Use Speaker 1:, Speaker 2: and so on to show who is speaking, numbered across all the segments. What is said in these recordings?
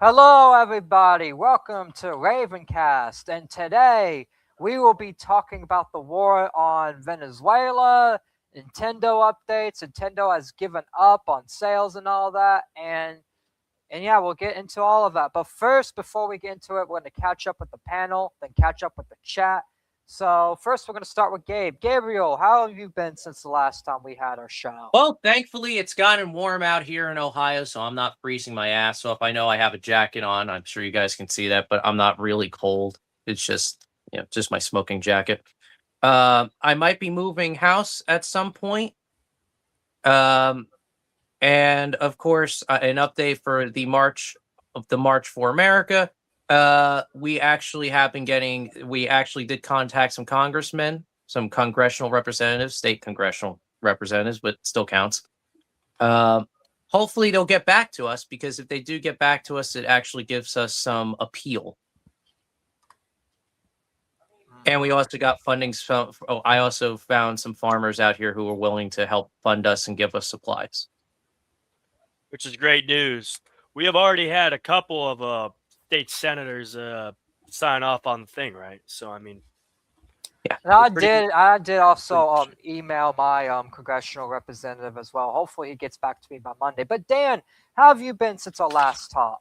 Speaker 1: Hello, everybody. Welcome to Ravencast. And today we will be talking about the war on Venezuela, Nintendo updates. Nintendo has given up on sales and all that. And yeah, we'll get into all of that. But first, before we get into it, we're going to catch up with the panel, then catch up with the chat. So first, we're going to start with Gabe. Gabriel, how have you been since the last time we had our show?
Speaker 2: Well, thankfully, it's gotten warm out here in Ohio, so I'm not freezing my ass off. I know I have a jacket on. I'm sure you guys can see that, but I'm not really cold. It's just my smoking jacket. I might be moving house at some point. Um, and of course, an update for the March for America. We actually did contact some congressmen, some congressional representatives, state congressional representatives, but still counts. Hopefully they'll get back to us, because if they do get back to us, it actually gives us some appeal. And we also got funding. I also found some farmers out here who are willing to help fund us and give us supplies.
Speaker 3: Which is great news. We have already had a couple of state senators sign off on the thing, right? So I mean,
Speaker 2: Yeah,
Speaker 1: And I did also email my congressional representative as well. Hopefully, he gets back to me by Monday. But Dan, how have you been since our last talk?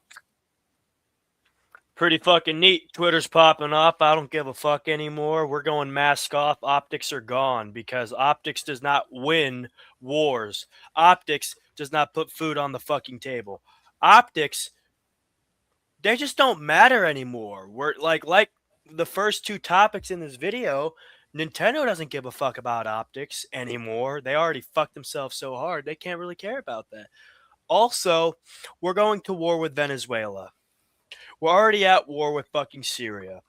Speaker 3: pretty fucking neat. Twitter's popping off. I don't give a fuck anymore. We're going mask off. Optics are gone because optics does not win wars. Optics does not put food on the fucking table. Optics, they just don't matter anymore. We're like the first two topics in this video. Nintendo doesn't give a fuck about optics anymore. They already fucked themselves so hard they can't really care about that. Also, we're going to war with Venezuela. We're already at war with fucking Syria.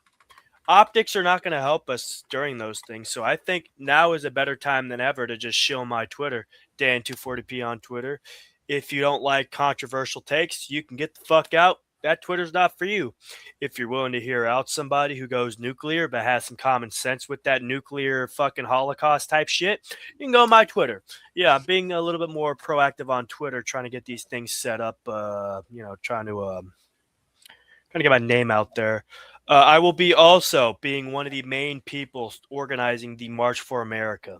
Speaker 3: Optics are not going to help us during those things, so I think now is a better time than ever to just shill my Twitter, Dan240p on Twitter. If you don't like controversial takes, you can get the fuck out. That Twitter's not for you. If you're willing to hear out somebody who goes nuclear but has some common sense with that nuclear fucking Holocaust type shit, you can go on my Twitter. Yeah, I'm being a little bit more proactive on Twitter, trying to get these things set up. Trying to get my name out there. I will be also being one of the main people organizing the March for America.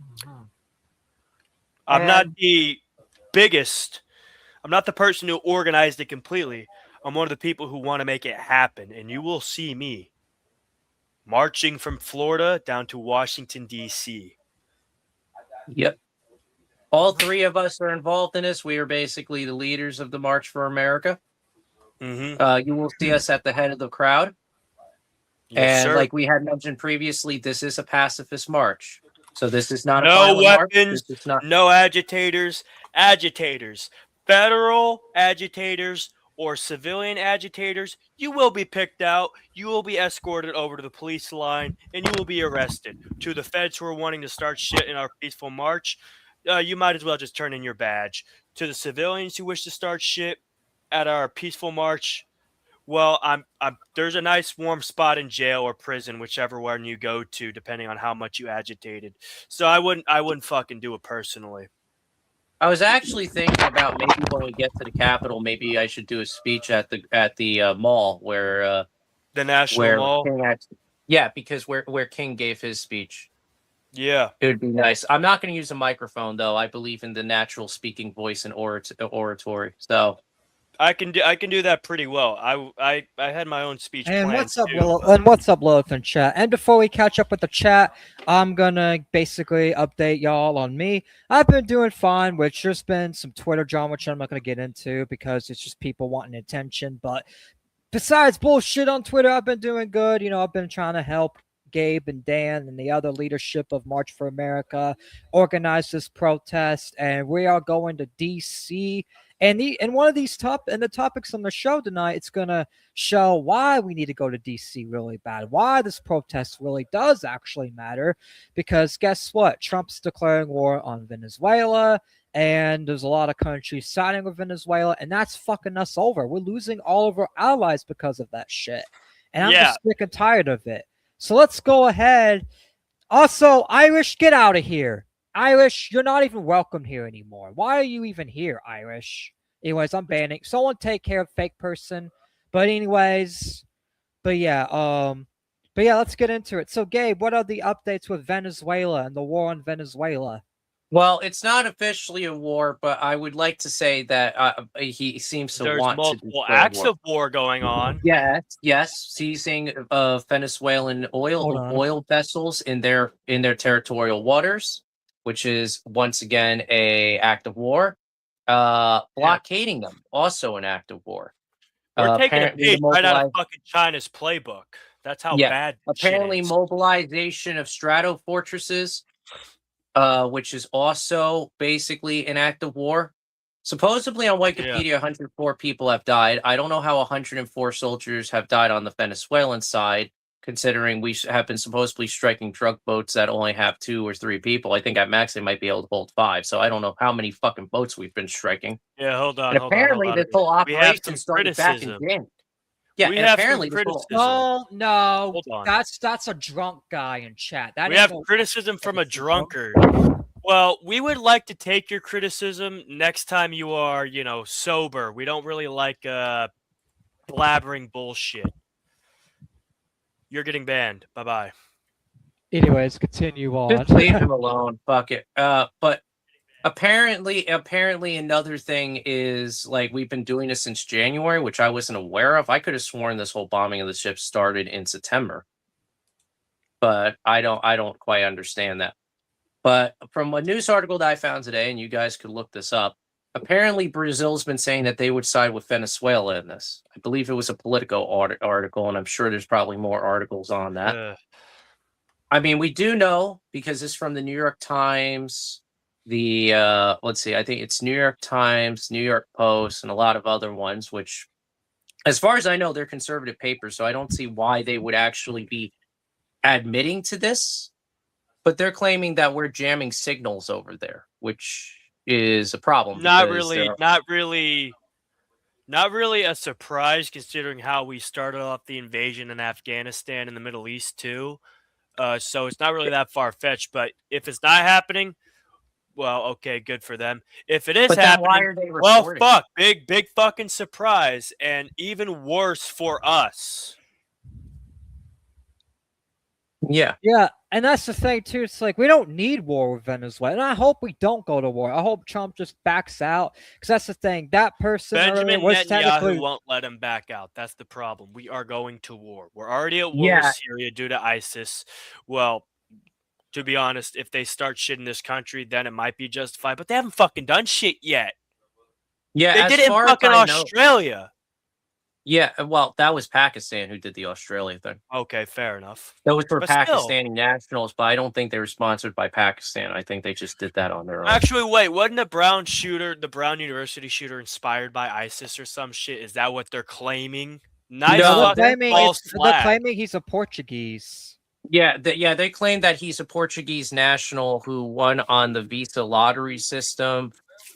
Speaker 1: Mm-hmm.
Speaker 3: I'm not the biggest. I'm not the person who organized it completely. I'm one of the people who want to make it happen, and you will see me marching from Florida down to Washington, D.C.
Speaker 2: Yep. All three of us are involved in this. We are basically the leaders of the March for America.
Speaker 3: Mm-hmm.
Speaker 2: You will see us at the head of the crowd.
Speaker 3: Yes,
Speaker 2: And
Speaker 3: sir.
Speaker 2: like we had mentioned previously, this is a pacifist march. So this is not a
Speaker 3: No
Speaker 2: violent march.
Speaker 3: weapons,
Speaker 2: This is not.
Speaker 3: no agitators. Agitators, federal agitators or civilian agitators, you will be picked out. You will be escorted over to the police line and you will be arrested. To the feds who are wanting to start shit in our peaceful march, you might as well just turn in your badge. To the civilians who wish to start shit at our peaceful march, well, there's a nice warm spot in jail or prison, whichever one you go to, depending on how much you agitated. So I wouldn't fucking do it personally.
Speaker 2: I was actually thinking about maybe when we get to the Capitol, maybe I should do a speech at the mall
Speaker 3: The National
Speaker 2: where
Speaker 3: Mall.
Speaker 2: King actually, yeah, because where King gave his speech.
Speaker 3: Yeah.
Speaker 2: It would be nice. I'm not going to use a microphone though. I believe in the natural speaking voice and oratory. So
Speaker 3: I can do that pretty well. I had my own speech
Speaker 1: And
Speaker 3: plan
Speaker 1: what's up,
Speaker 3: too.
Speaker 1: And what's up, Lilith and chat? And before we catch up with the chat, I'm gonna basically update y'all on me. I've been doing fine, which there's been some Twitter drama, which I'm not gonna get into because it's just people wanting attention. But besides bullshit on Twitter, I've been doing good. I've been trying to help Gabe and Dan and the other leadership of March for America organize this protest, and we are going to DC. And one of these the topics on the show tonight, it's gonna show why we need to go to DC really bad, why this protest really does actually matter. Because guess what? Trump's declaring war on Venezuela, and there's a lot of countries siding with Venezuela, and that's fucking us over. We're losing all of our allies because of that shit. And I'm
Speaker 3: Yeah.
Speaker 1: just sick and tired of it. So let's go ahead. Also, Irish, get out of here. Irish, you're not even welcome here anymore. Why are you even here, Irish? Anyways, I'm banning. Someone take care of fake person. But anyways, but yeah, let's get into it. So, Gabe, what are the updates with Venezuela and the war on Venezuela?
Speaker 2: Well, it's not officially a war, but I would like to say that he seems to
Speaker 3: There's
Speaker 2: want to
Speaker 3: multiple
Speaker 2: declare
Speaker 3: acts
Speaker 2: war.
Speaker 3: of war going on.
Speaker 2: Yes, seizing Venezuelan
Speaker 1: Hold on.
Speaker 2: oil vessels in their territorial waters, which is once again a act of war. Blockading them, also an act of war.
Speaker 3: We're taking a
Speaker 2: Apparently,
Speaker 3: page right out of fucking China's playbook. That's how bad shit
Speaker 2: apparently
Speaker 3: is.
Speaker 2: mobilization of strato fortresses, which is also basically an act of war. Supposedly on Wikipedia, 104 people have died. I don't know how 104 soldiers have died on the Venezuelan side, considering we have been supposedly striking drug boats that only have 2 or 3 people. I think at max they might be able to hold 5. So I don't know how many fucking boats we've been striking.
Speaker 3: Yeah, hold on.
Speaker 2: And apparently this whole
Speaker 3: We have
Speaker 2: operation
Speaker 3: some
Speaker 2: started back in
Speaker 3: criticism.
Speaker 2: January. Yeah,
Speaker 3: We
Speaker 2: and
Speaker 3: have some
Speaker 2: apparently this whole
Speaker 3: criticism.
Speaker 1: No,
Speaker 3: Hold on.
Speaker 1: that's a drunk guy in chat. That
Speaker 3: We
Speaker 1: ain't
Speaker 3: have
Speaker 1: no-
Speaker 3: criticism from a drunkard. Well, we would like to take your criticism next time you are, sober. We don't really like blabbering bullshit. You're getting banned. Bye-bye.
Speaker 1: Anyways, continue on.
Speaker 2: just leave him alone. Fuck it. But apparently another thing is like we've been doing this since January, which I wasn't aware of. I could have sworn this whole bombing of the ship started in September, but I don't quite understand that. But from a news article that I found today, and you guys could look this up, apparently Brazil's been saying that they would side with Venezuela in this. I believe it was a Politico article, and I'm sure there's probably more articles on that. I mean, we do know because it's from the New York Times, let's see, I think it's New York Times, New York Post, and a lot of other ones, which, as far as I know, they're conservative papers, so I don't see why they would actually be admitting to this. But they're claiming that we're jamming signals over there, which is a problem.
Speaker 3: Not really a surprise considering how we started off the invasion in Afghanistan and the Middle East too. So it's not really that far-fetched, but if it's not happening, well, okay, good for them. If it is happening,
Speaker 2: why are they
Speaker 3: well,
Speaker 2: reporting?
Speaker 3: fuck, big fucking surprise, and even worse for us.
Speaker 2: Yeah.
Speaker 1: Yeah, and that's the thing too. It's like we don't need war with Venezuela, and I hope we don't go to war. I hope Trump just backs out, because that's the thing. That person
Speaker 3: Benjamin
Speaker 1: was
Speaker 3: Netanyahu
Speaker 1: technically
Speaker 3: won't let him back out. That's the problem. We are going to war. We're already at war with Syria due to ISIS. Well, to be honest, if they start shit in this country, then it might be justified. But they haven't fucking done shit yet.
Speaker 2: Yeah,
Speaker 3: they did it in fucking Australia.
Speaker 2: Yeah, well, that was Pakistan who did the Australia thing.
Speaker 3: Okay, fair enough.
Speaker 2: That was for Pakistani nationals, but I don't think they were sponsored by Pakistan. I think they just did that on their own.
Speaker 3: Actually, wait, wasn't the Brown University shooter inspired by ISIS or some shit? Is that what they're claiming?
Speaker 1: They're claiming he's a Portuguese.
Speaker 2: Yeah, they claim that he's a Portuguese national who won on the visa lottery system.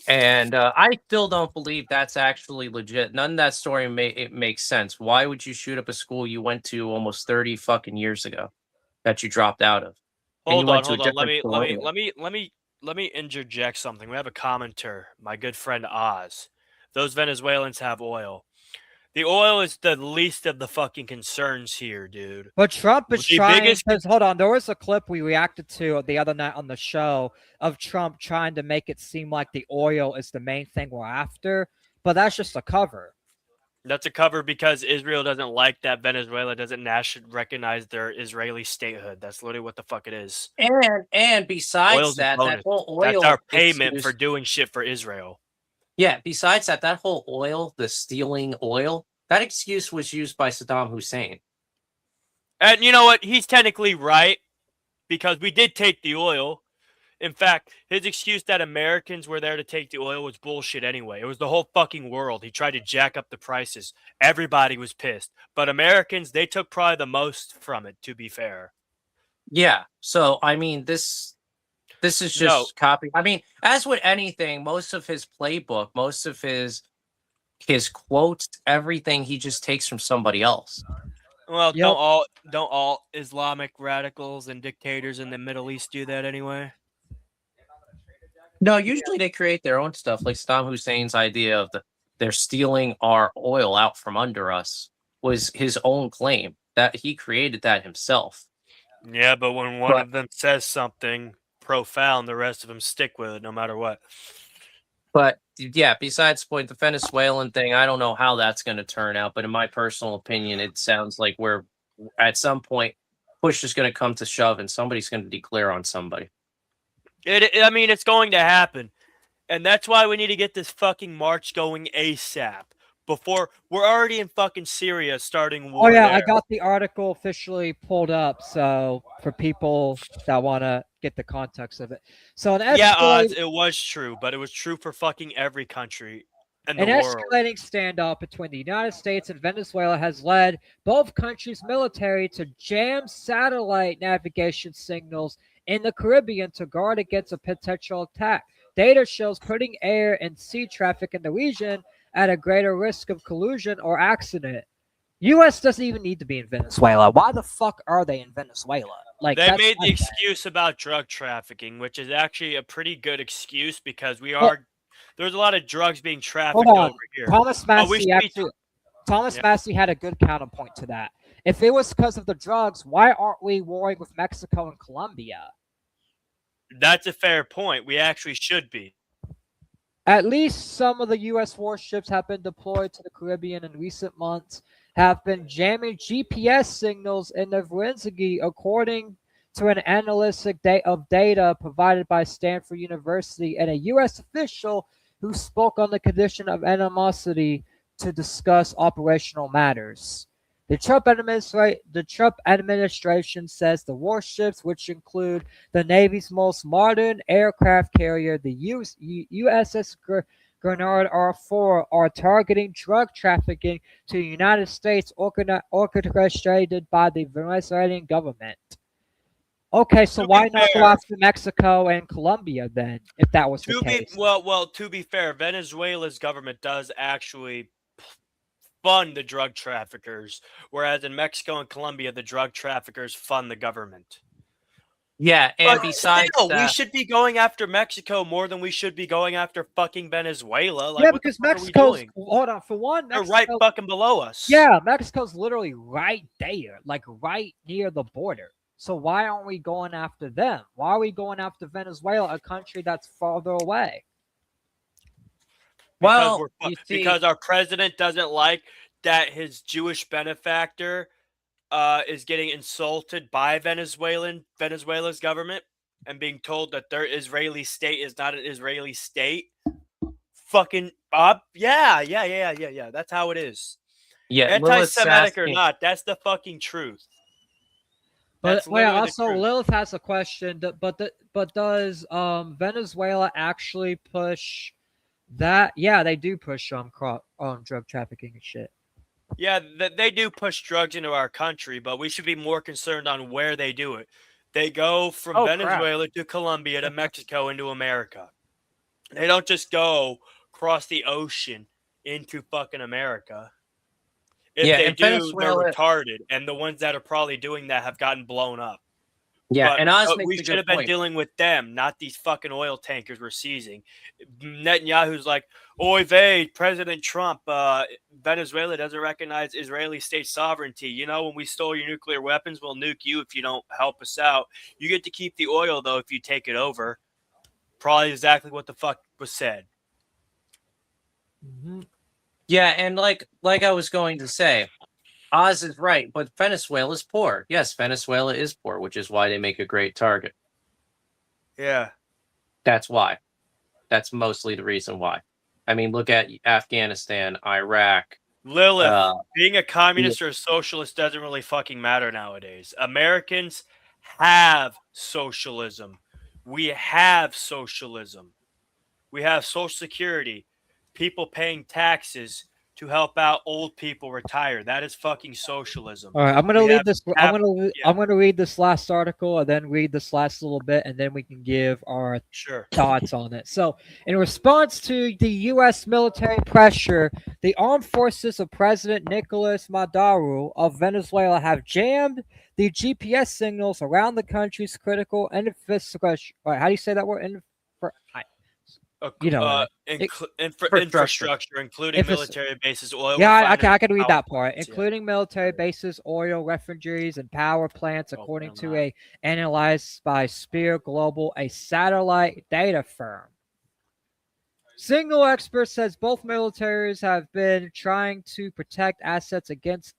Speaker 2: And I still don't believe that's actually legit. None of that story makes sense. Why would you shoot up a school you went to almost 30 fucking years ago that you dropped out of?
Speaker 3: Hold on. Let me interject something. We have a commenter, my good friend Oz. Those Venezuelans have oil. The oil is the least of the fucking concerns here, dude.
Speaker 1: But Trump is trying. Hold on, there was a clip we reacted to the other night on the show of Trump trying to make it seem like the oil is the main thing we're after, but that's just a cover.
Speaker 3: That's a cover because Israel doesn't like that Venezuela doesn't recognize their Israeli statehood. That's literally what the fuck it is.
Speaker 2: And besides that whole oil,
Speaker 3: that's our payment for doing shit for Israel.
Speaker 2: Yeah, besides that whole oil, the stealing oil, that excuse was used by Saddam Hussein.
Speaker 3: And you know what? He's technically right because we did take the oil. In fact, his excuse that Americans were there to take the oil was bullshit anyway. It was the whole fucking world. He tried to jack up the prices. Everybody was pissed. But Americans, they took probably the most from it, to be fair.
Speaker 2: Yeah. So, I mean, this is just copy. I mean, as with anything, most of his playbook, most of his quotes, everything he just takes from somebody else.
Speaker 3: Well, don't all Islamic radicals and dictators in the Middle East do that anyway?
Speaker 2: No, usually they create their own stuff, like Saddam Hussein's idea of they're stealing our oil out from under us, was his own claim that he created that himself.
Speaker 3: Yeah, but when one
Speaker 2: But
Speaker 3: of them says something profound, the rest of them stick with it no matter what.
Speaker 2: But yeah, besides the point, the Venezuelan thing, I don't know how that's going to turn out. But in my personal opinion, it sounds like we're at some point push is going to come to shove, and somebody's going to declare on somebody.
Speaker 3: I mean, it's going to happen, and that's why we need to get this fucking march going ASAP. Before we're already in fucking Syria, starting war.
Speaker 1: Oh yeah,
Speaker 3: there.
Speaker 1: I got the article officially pulled up. So for people that want to get the context of it, so
Speaker 3: Yeah, odds it was true, but it was true for fucking every country in the
Speaker 1: an
Speaker 3: world.
Speaker 1: escalating standoff between the United States and Venezuela has led both countries' military to jam satellite navigation signals in the Caribbean to guard against a potential attack. Data shows putting air and sea traffic in the region at a greater risk of collision or accident. U.S. doesn't even need to be in Venezuela. Why the fuck are they in Venezuela? Like
Speaker 3: They
Speaker 1: that's
Speaker 3: made the
Speaker 1: my thing.
Speaker 3: excuse about drug trafficking, which is actually a pretty good excuse because
Speaker 1: Well-
Speaker 3: there's a lot of drugs being trafficked
Speaker 1: Hold on,
Speaker 3: over here.
Speaker 1: Thomas
Speaker 3: But we
Speaker 1: Massey
Speaker 3: should be
Speaker 1: actually. Thomas
Speaker 3: Yeah.
Speaker 1: Massey had a good counterpoint to that. If it was because of the drugs, why aren't we warring with Mexico and Colombia?
Speaker 3: That's a fair point. We actually should be.
Speaker 1: At least some of the U.S. warships have been deployed to the Caribbean in recent months, have been jamming GPS signals in the Venezuela, according to an analytic of data provided by Stanford University and a U.S. official who spoke on the condition of animosity to discuss operational matters. The Trump administration says the warships, which include the Navy's most modern aircraft carrier, the USS Grenard R4, are targeting drug trafficking to the United States orchestrated by the Venezuelan government. Okay, so
Speaker 3: To be
Speaker 1: why not go
Speaker 3: fair-
Speaker 1: after Mexico and Colombia then, if that was the case?
Speaker 3: To be fair, Venezuela's government does actually fund the drug traffickers, whereas in Mexico and Colombia, the drug traffickers fund the government.
Speaker 2: Yeah, and
Speaker 3: But
Speaker 2: besides
Speaker 3: still, we
Speaker 2: that,
Speaker 3: should be going after Mexico more than we should be going after fucking Venezuela. Like,
Speaker 1: Yeah,
Speaker 3: what the
Speaker 1: because
Speaker 3: fuck are we
Speaker 1: Mexico's
Speaker 3: doing?
Speaker 1: hold on for one,
Speaker 3: They're
Speaker 1: Mexico,
Speaker 3: right fucking below us.
Speaker 1: yeah, Mexico's literally right there, like right near the border. So why aren't we going after them? Why are we going after Venezuela, a country that's farther away?
Speaker 2: well, you see,
Speaker 3: Because our president doesn't like that his Jewish benefactor is getting insulted by Venezuela's government and being told that their Israeli state is not an Israeli state. Fucking yeah. That's how it is.
Speaker 2: yeah, Lilith
Speaker 3: Anti-Semitic or
Speaker 2: asking,
Speaker 3: not, that's the fucking truth.
Speaker 1: But
Speaker 3: That's literally the
Speaker 1: also
Speaker 3: truth.
Speaker 1: Lilith has a question. But does Venezuela actually push that? Yeah, they do push drug trafficking and shit.
Speaker 3: Yeah, they do push drugs into our country, but we should be more concerned on where they do it. They go from
Speaker 1: Oh, crap.
Speaker 3: Venezuela to Colombia to Mexico into America. They don't just go across the ocean into fucking America. If
Speaker 2: Yeah,
Speaker 3: they
Speaker 2: and
Speaker 3: do,
Speaker 2: Venezuela-
Speaker 3: they're retarded, and the ones that are probably doing that have gotten blown up.
Speaker 2: yeah,
Speaker 3: But
Speaker 2: and Oz
Speaker 3: we
Speaker 2: makes a
Speaker 3: should
Speaker 2: good
Speaker 3: have been
Speaker 2: point.
Speaker 3: dealing with them, not these fucking oil tankers we're seizing. Netanyahu's like, oy vey, President Trump, Venezuela doesn't recognize Israeli state sovereignty. You know, when we stole your nuclear weapons, we'll nuke you if you don't help us out. You get to keep the oil, though, if you take it over. Probably exactly what the fuck was said.
Speaker 1: Mhm.
Speaker 2: Yeah, and like I was going to say, Oz is right, but Venezuela's poor. Yes, Venezuela is poor, which is why they make a great target.
Speaker 3: Yeah.
Speaker 2: That's why. That's mostly the reason why. I mean, look at Afghanistan, Iraq.
Speaker 3: Lilith, being a communist or a socialist doesn't really fucking matter nowadays. Americans have socialism. We have socialism. We have Social Security, people paying taxes to help out old people retire. That is fucking socialism.
Speaker 1: All right, I'm gonna
Speaker 3: We
Speaker 1: read
Speaker 3: have
Speaker 1: this. I'm gonna read this last article and then read this last little bit, and then we can give our
Speaker 3: Sure.
Speaker 1: thoughts on it. So, in response to the U.S. military pressure, the armed forces of President Nicolas Maduro of Venezuela have jammed the GPS signals around the country's critical infrastructure. How do you say that word? You know,
Speaker 3: infrastructure, including
Speaker 1: Infrastructure.
Speaker 3: military bases, oil
Speaker 1: yeah,
Speaker 3: refineries,
Speaker 1: I can read
Speaker 3: power
Speaker 1: that part,
Speaker 3: plants, yeah.
Speaker 1: including military bases, oil refineries, and power plants, according
Speaker 3: never
Speaker 1: to
Speaker 3: mind.
Speaker 1: a analyzed by Spear Global, a satellite data firm. Single expert says both militaries have been trying to protect assets against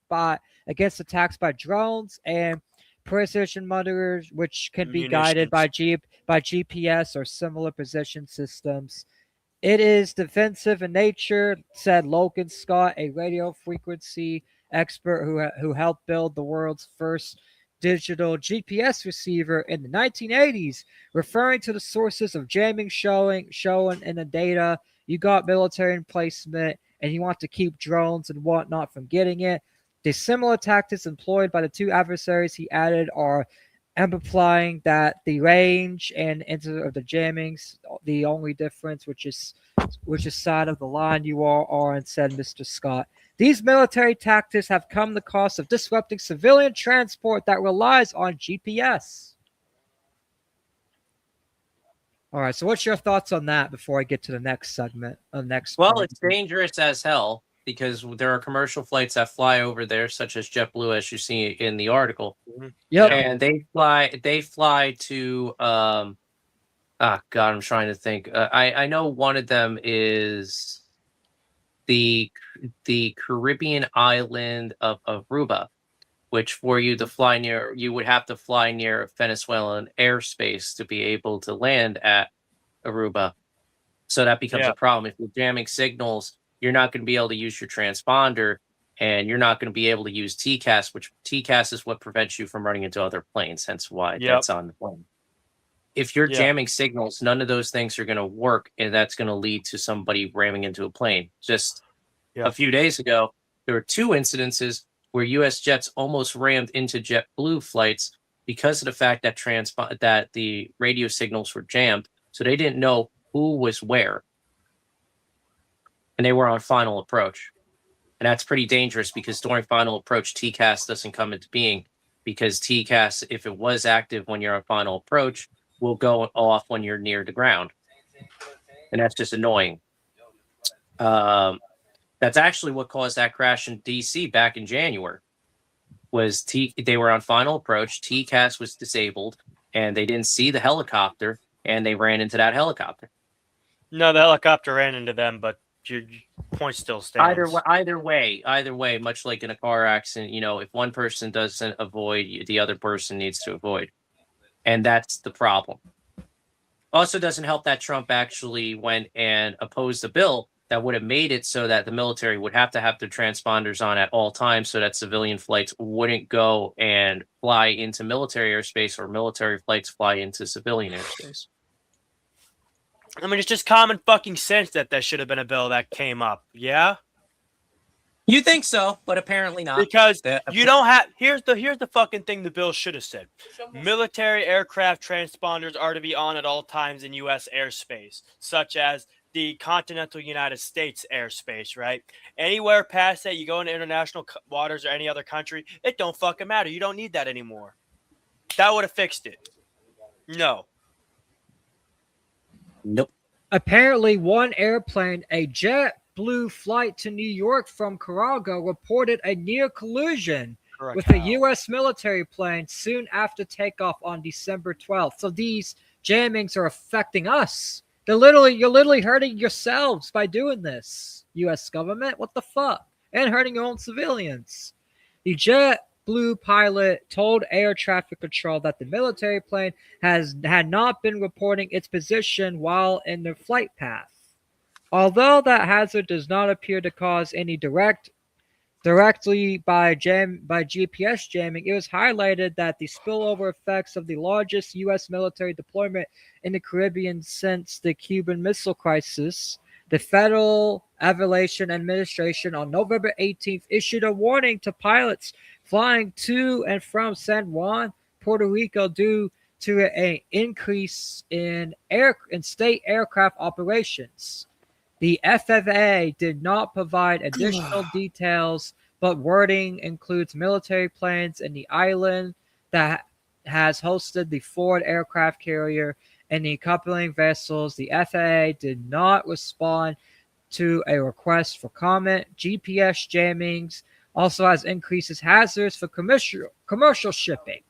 Speaker 1: attacks by drones and precision monitors, which can be guided by GPS or similar position systems. It is defensive in nature, said Logan Scott, a radio frequency expert who helped build the world's first digital GPS receiver in the 1980s, referring to the sources of jamming showing in the data. You got military emplacement, and you want to keep drones and whatnot from getting it. The similar tactics employed by the two adversaries, he added, are implying that the range and of the jammings, the only difference, which side of the line you are on, said Mr. Scott. These military tactics have come the cost of disrupting civilian transport that relies on GPS. All right, so what's your thoughts on that before I get to the next segment?
Speaker 2: Well,
Speaker 1: point?
Speaker 2: it's dangerous as hell because there are commercial flights that fly over there, such as JetBlue, as you see in the article.
Speaker 1: Yep.
Speaker 2: And they fly to God, I'm trying to think. I know one of them is the Caribbean island of Aruba, which for you to fly near, you would have to fly near Venezuelan airspace to be able to land at Aruba. So that becomes a problem. If you're jamming signals, you're not going to be able to use your transponder, and you're not going to be able to use TCAS, which TCAS is what prevents you from running into other planes, hence why that's on the plane. If you're jamming signals, none of those things are going to work, and that's going to lead to somebody ramming into a plane. Just a few days ago, there were 2 incidences where U.S. jets almost rammed into JetBlue flights because of the fact that that the radio signals were jammed, so they didn't know who was where, and they were on final approach. And that's pretty dangerous because during final approach, TCAS doesn't come into being, because TCAS, if it was active when you're on final approach, will go off when you're near the ground. And that's just annoying. That's actually what caused that crash in DC back in January. They were on final approach, TCAS was disabled, and they didn't see the helicopter, and they ran into that helicopter.
Speaker 3: No, the helicopter ran into them, but your point still stands.
Speaker 2: Either way, much like in a car accident, if one person doesn't avoid, the other person needs to avoid. And that's the problem. Also doesn't help that Trump actually went and opposed a bill that would have made it so that the military would have to have their transponders on at all times so that civilian flights wouldn't go and fly into military airspace, or military flights fly into civilian airspace.
Speaker 3: I mean, it's just common fucking sense that there should have been a bill that came up. Yeah?
Speaker 2: You think so, but apparently not.
Speaker 3: Because you don't have... Here's the fucking thing the bill should have said. Military aircraft transponders are to be on at all times in U.S. airspace, such as the continental United States airspace, right? Anywhere past that, you go into international waters or any other country, it don't fucking matter. You don't need that anymore. That would have fixed it. No.
Speaker 2: Nope.
Speaker 1: Apparently, one airplane, a JetBlue flight to New York from Carago, reported a near collision with a U.S. military plane soon after takeoff on December 12th. So these jammings are affecting us. You're literally hurting yourselves by doing this, U.S. government. What the fuck? And hurting your own civilians. The JetBlue pilot told air traffic control that the military plane had not been reporting its position while in the flight path. Although that hazard does not appear to cause any directly by GPS jamming, it was highlighted that the spillover effects of the largest U.S. military deployment in the Caribbean since the Cuban Missile Crisis. The Federal Aviation Administration on November 18th issued a warning to pilots flying to and from San Juan, Puerto Rico, due to an increase in state aircraft operations. The FAA did not provide additional details, but wording includes military planes in the island that has hosted the Ford aircraft carrier any coupling vessels. The FAA did not respond to a request for comment. GPS jammings also has increases hazards for commercial shipping.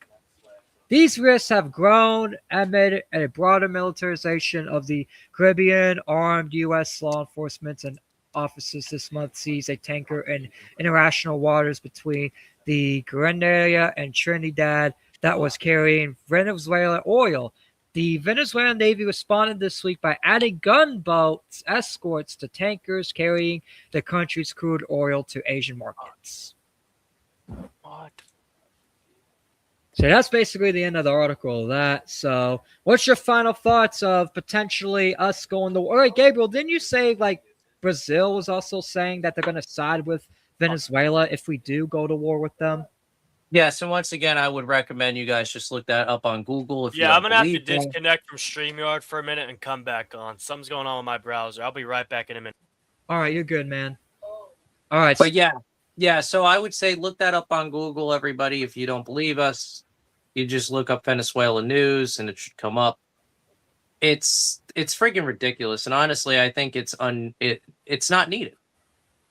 Speaker 1: These risks have grown amid a broader militarization of the Caribbean. Armed U.S. law enforcement and officers this month seized a tanker in international waters between the Grenada and Trinidad that was carrying Venezuelan oil. The Venezuelan Navy responded this week by adding gunboats escorts to tankers carrying the country's crude oil to Asian markets.
Speaker 3: What?
Speaker 1: So that's basically the end of the article of that. So what's your final thoughts of potentially us going to war? All right, Gabriel, didn't you say like Brazil was also saying that they're going to side with Venezuela if we do go to war with them?
Speaker 2: Yeah, so once again, I would recommend you guys just look that up on Google. If you
Speaker 3: Yeah,
Speaker 2: don't
Speaker 3: I'm gonna have to
Speaker 2: believe me.
Speaker 3: disconnect from StreamYard for a minute and come back on. Something's going on with my browser. I'll be right back in a minute.
Speaker 1: All right, you're good, man. All right.
Speaker 2: But yeah. So I would say look that up on Google, everybody. If you don't believe us, you just look up Venezuela news, and it should come up. It's freaking ridiculous, and honestly, I think it's not needed.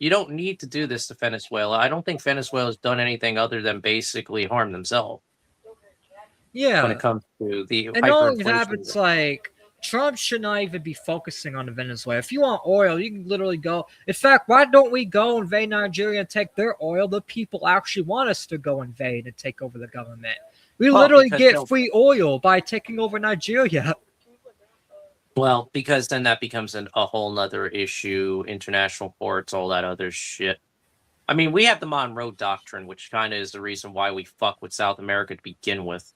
Speaker 2: You don't need to do this to Venezuela. I don't think Venezuela's done anything other than basically harm themselves.
Speaker 1: Yeah.
Speaker 2: When it comes to the
Speaker 1: and not only that,
Speaker 2: hyperinflation.
Speaker 1: it's like Trump should not even be focusing on Venezuela. If you want oil, you can literally go. In fact, why don't we go invade Nigeria and take their oil? The people actually want us to go invade and take over the government. We literally get free oil by taking over Nigeria.
Speaker 2: Well, because then that becomes a whole nother issue, international courts, all that other shit. I mean, we have the Monroe Doctrine, which kind of is the reason why we fuck with South America to begin with.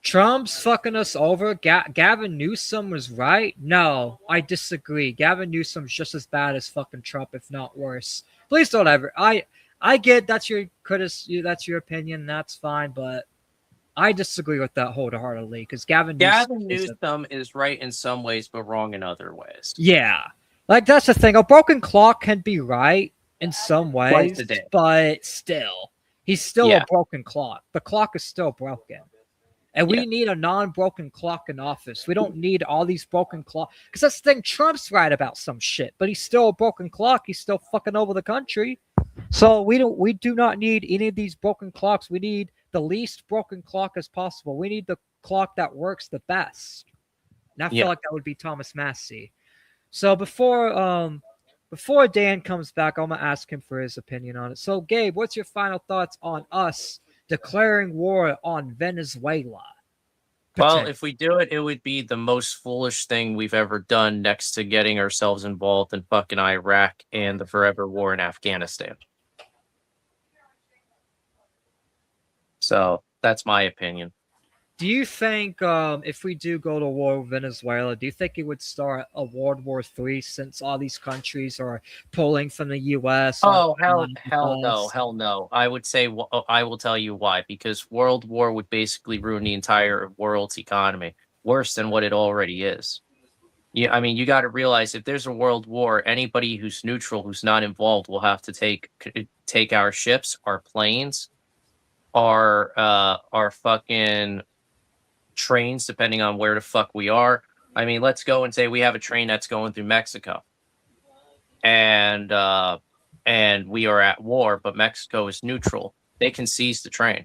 Speaker 1: Trump's fucking us over. Gavin Newsom was right. No, I disagree. Gavin Newsom's just as bad as fucking Trump, if not worse. Please don't ever. I get that's your that's your opinion. That's fine, but I disagree with that wholeheartedly because Gavin
Speaker 2: Newsom is right in some ways, but wrong in other ways.
Speaker 1: Yeah, like that's the thing. A broken clock can be right in some ways, but still, he's still a broken clock. The clock is still broken. And we need a non-broken clock in office. We don't need all these broken clocks. Because that's the thing, Trump's right about some shit, but he's still a broken clock. He's still fucking over the country. So we do not need any of these broken clocks. We need the least broken clock as possible. We need the clock that works the best. And I feel like that would be Thomas Massey. So before Dan comes back, I'm gonna ask him for his opinion on it. So Gabe, what's your final thoughts on us declaring war on Venezuela?
Speaker 2: Well, if we do it, it would be the most foolish thing we've ever done next to getting ourselves involved in fucking Iraq and the forever war in Afghanistan. So that's my opinion.
Speaker 1: Do you think if we do go to war with Venezuela, do you think it would start a World War III since all these countries are pulling from the U.S.?
Speaker 2: Oh, hell no. I would say, I will tell you why. Because World War would basically ruin the entire world's economy. Worse than what it already is. Yeah, I mean, you got to realize if there's a world war, anybody who's neutral, who's not involved, will have to take our ships, our planes, our fucking trains, depending on where the fuck we are. I mean, let's go and say we have a train that's going through Mexico, and we are at war, but Mexico is neutral. They can seize the train.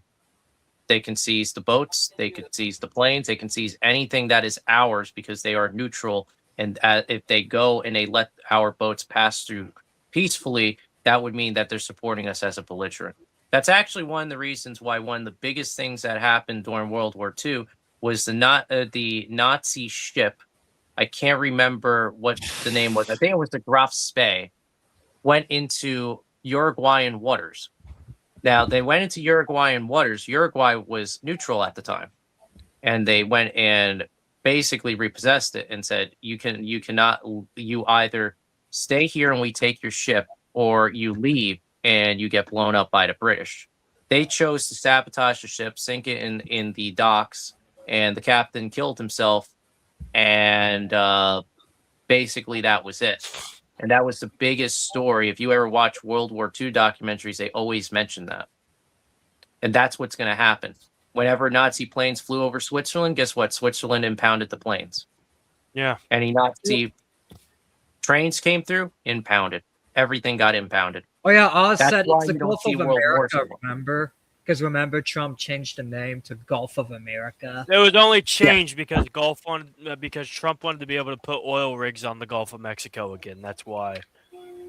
Speaker 2: They can seize the boats. They can seize the planes. They can seize anything that is ours because they are neutral. And if they go and they let our boats pass through peacefully, that would mean that they're supporting us as a belligerent. That's actually one of the reasons why one of the biggest things that happened during World War II was the Nazi ship. I can't remember what the name was. I think it was the Graf Spee. Went into Uruguayan waters. Now, they went into Uruguayan waters. Uruguay was neutral at the time. And they went and basically repossessed it and said, you either stay here and we take your ship, or you leave and you get blown up by the British. They chose to sabotage the ship, sink it in the docks, and the captain killed himself. And basically that was it. And that was the biggest story. If you ever watch World War II documentaries, they always mention that. And that's what's going to happen. Whenever Nazi planes flew over Switzerland, guess what? Switzerland impounded the planes.
Speaker 3: Yeah.
Speaker 2: Any Nazi trains came through, impounded. Everything got impounded.
Speaker 1: Oh yeah, Oz
Speaker 2: That's
Speaker 1: said
Speaker 2: why
Speaker 1: it's the
Speaker 2: you don't
Speaker 1: Gulf
Speaker 2: see
Speaker 1: of
Speaker 2: world wars
Speaker 1: America.
Speaker 2: anymore.
Speaker 1: Remember? Because remember, Trump changed the name to Gulf of America.
Speaker 3: It was only changed because because Trump wanted to be able to put oil rigs on the Gulf of Mexico again. That's why.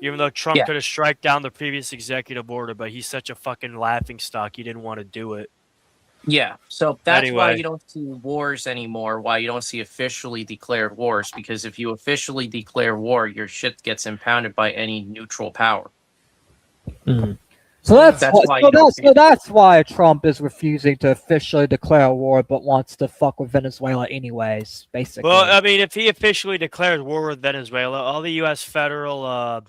Speaker 3: Even though Trump
Speaker 2: Yeah.
Speaker 3: could have struck down the previous executive order, but he's such a fucking laughingstock, he didn't want to do it.
Speaker 2: Yeah, so that's why
Speaker 3: Anyway.
Speaker 2: you don't see wars anymore, why you don't see officially declared wars, because if you officially declare war, your shit gets impounded by any neutral power.
Speaker 1: So that's,
Speaker 2: That's
Speaker 1: why,
Speaker 2: why you don't see
Speaker 1: so
Speaker 2: it.
Speaker 1: that's why Trump is refusing to officially declare war, but wants to fuck with Venezuela anyways. Basically.
Speaker 3: Well, I mean, if he officially declares war with Venezuela, all the U.S. federal,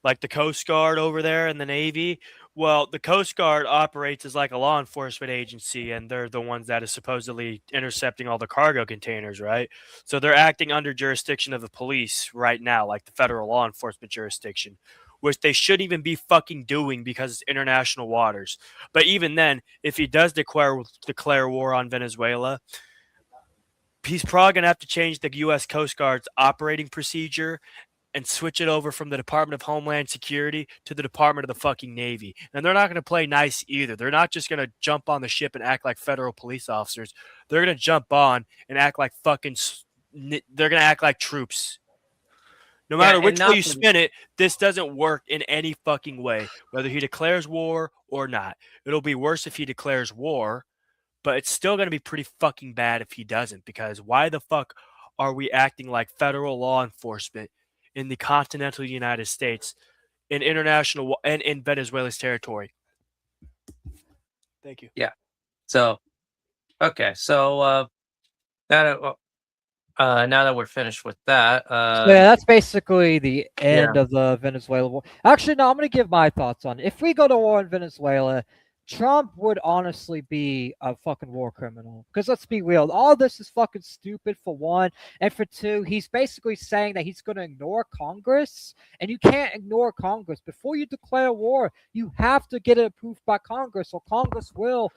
Speaker 3: like the Coast Guard over there and the Navy, well, the Coast Guard operates as like a law enforcement agency, and they're the ones that is supposedly intercepting all the cargo containers, right? So they're acting under jurisdiction of the police right now, like the federal law enforcement jurisdiction, which they should even be fucking doing because it's international waters. But even then, if he does declare war on Venezuela, he's probably going to have to change the U.S. Coast Guard's operating procedure and switch it over from the Department of Homeland Security to the Department of the fucking Navy. And they're not going to play nice either. They're not just going to jump on the ship and act like federal police officers. They're going to jump on and act like they're going to act like troops. No matter which way you spin it, this doesn't work in any fucking way, whether he declares war or not. It'll be worse if he declares war, but it's still going to be pretty fucking bad if he doesn't, because why the fuck are we acting like federal law enforcement in the continental United States, in international and in Venezuela's territory? Thank you.
Speaker 2: Yeah. So, okay. So, now that we're finished with that,
Speaker 1: So yeah, that's basically the end of the Venezuela war. Actually, no, I'm going to give my thoughts on it. If we go to war in Venezuela, Trump would honestly be a fucking war criminal. Because let's be real, all this is fucking stupid for one. And for two, he's basically saying that he's going to ignore Congress. And you can't ignore Congress. Before you declare war, you have to get it approved by Congress, or Congress will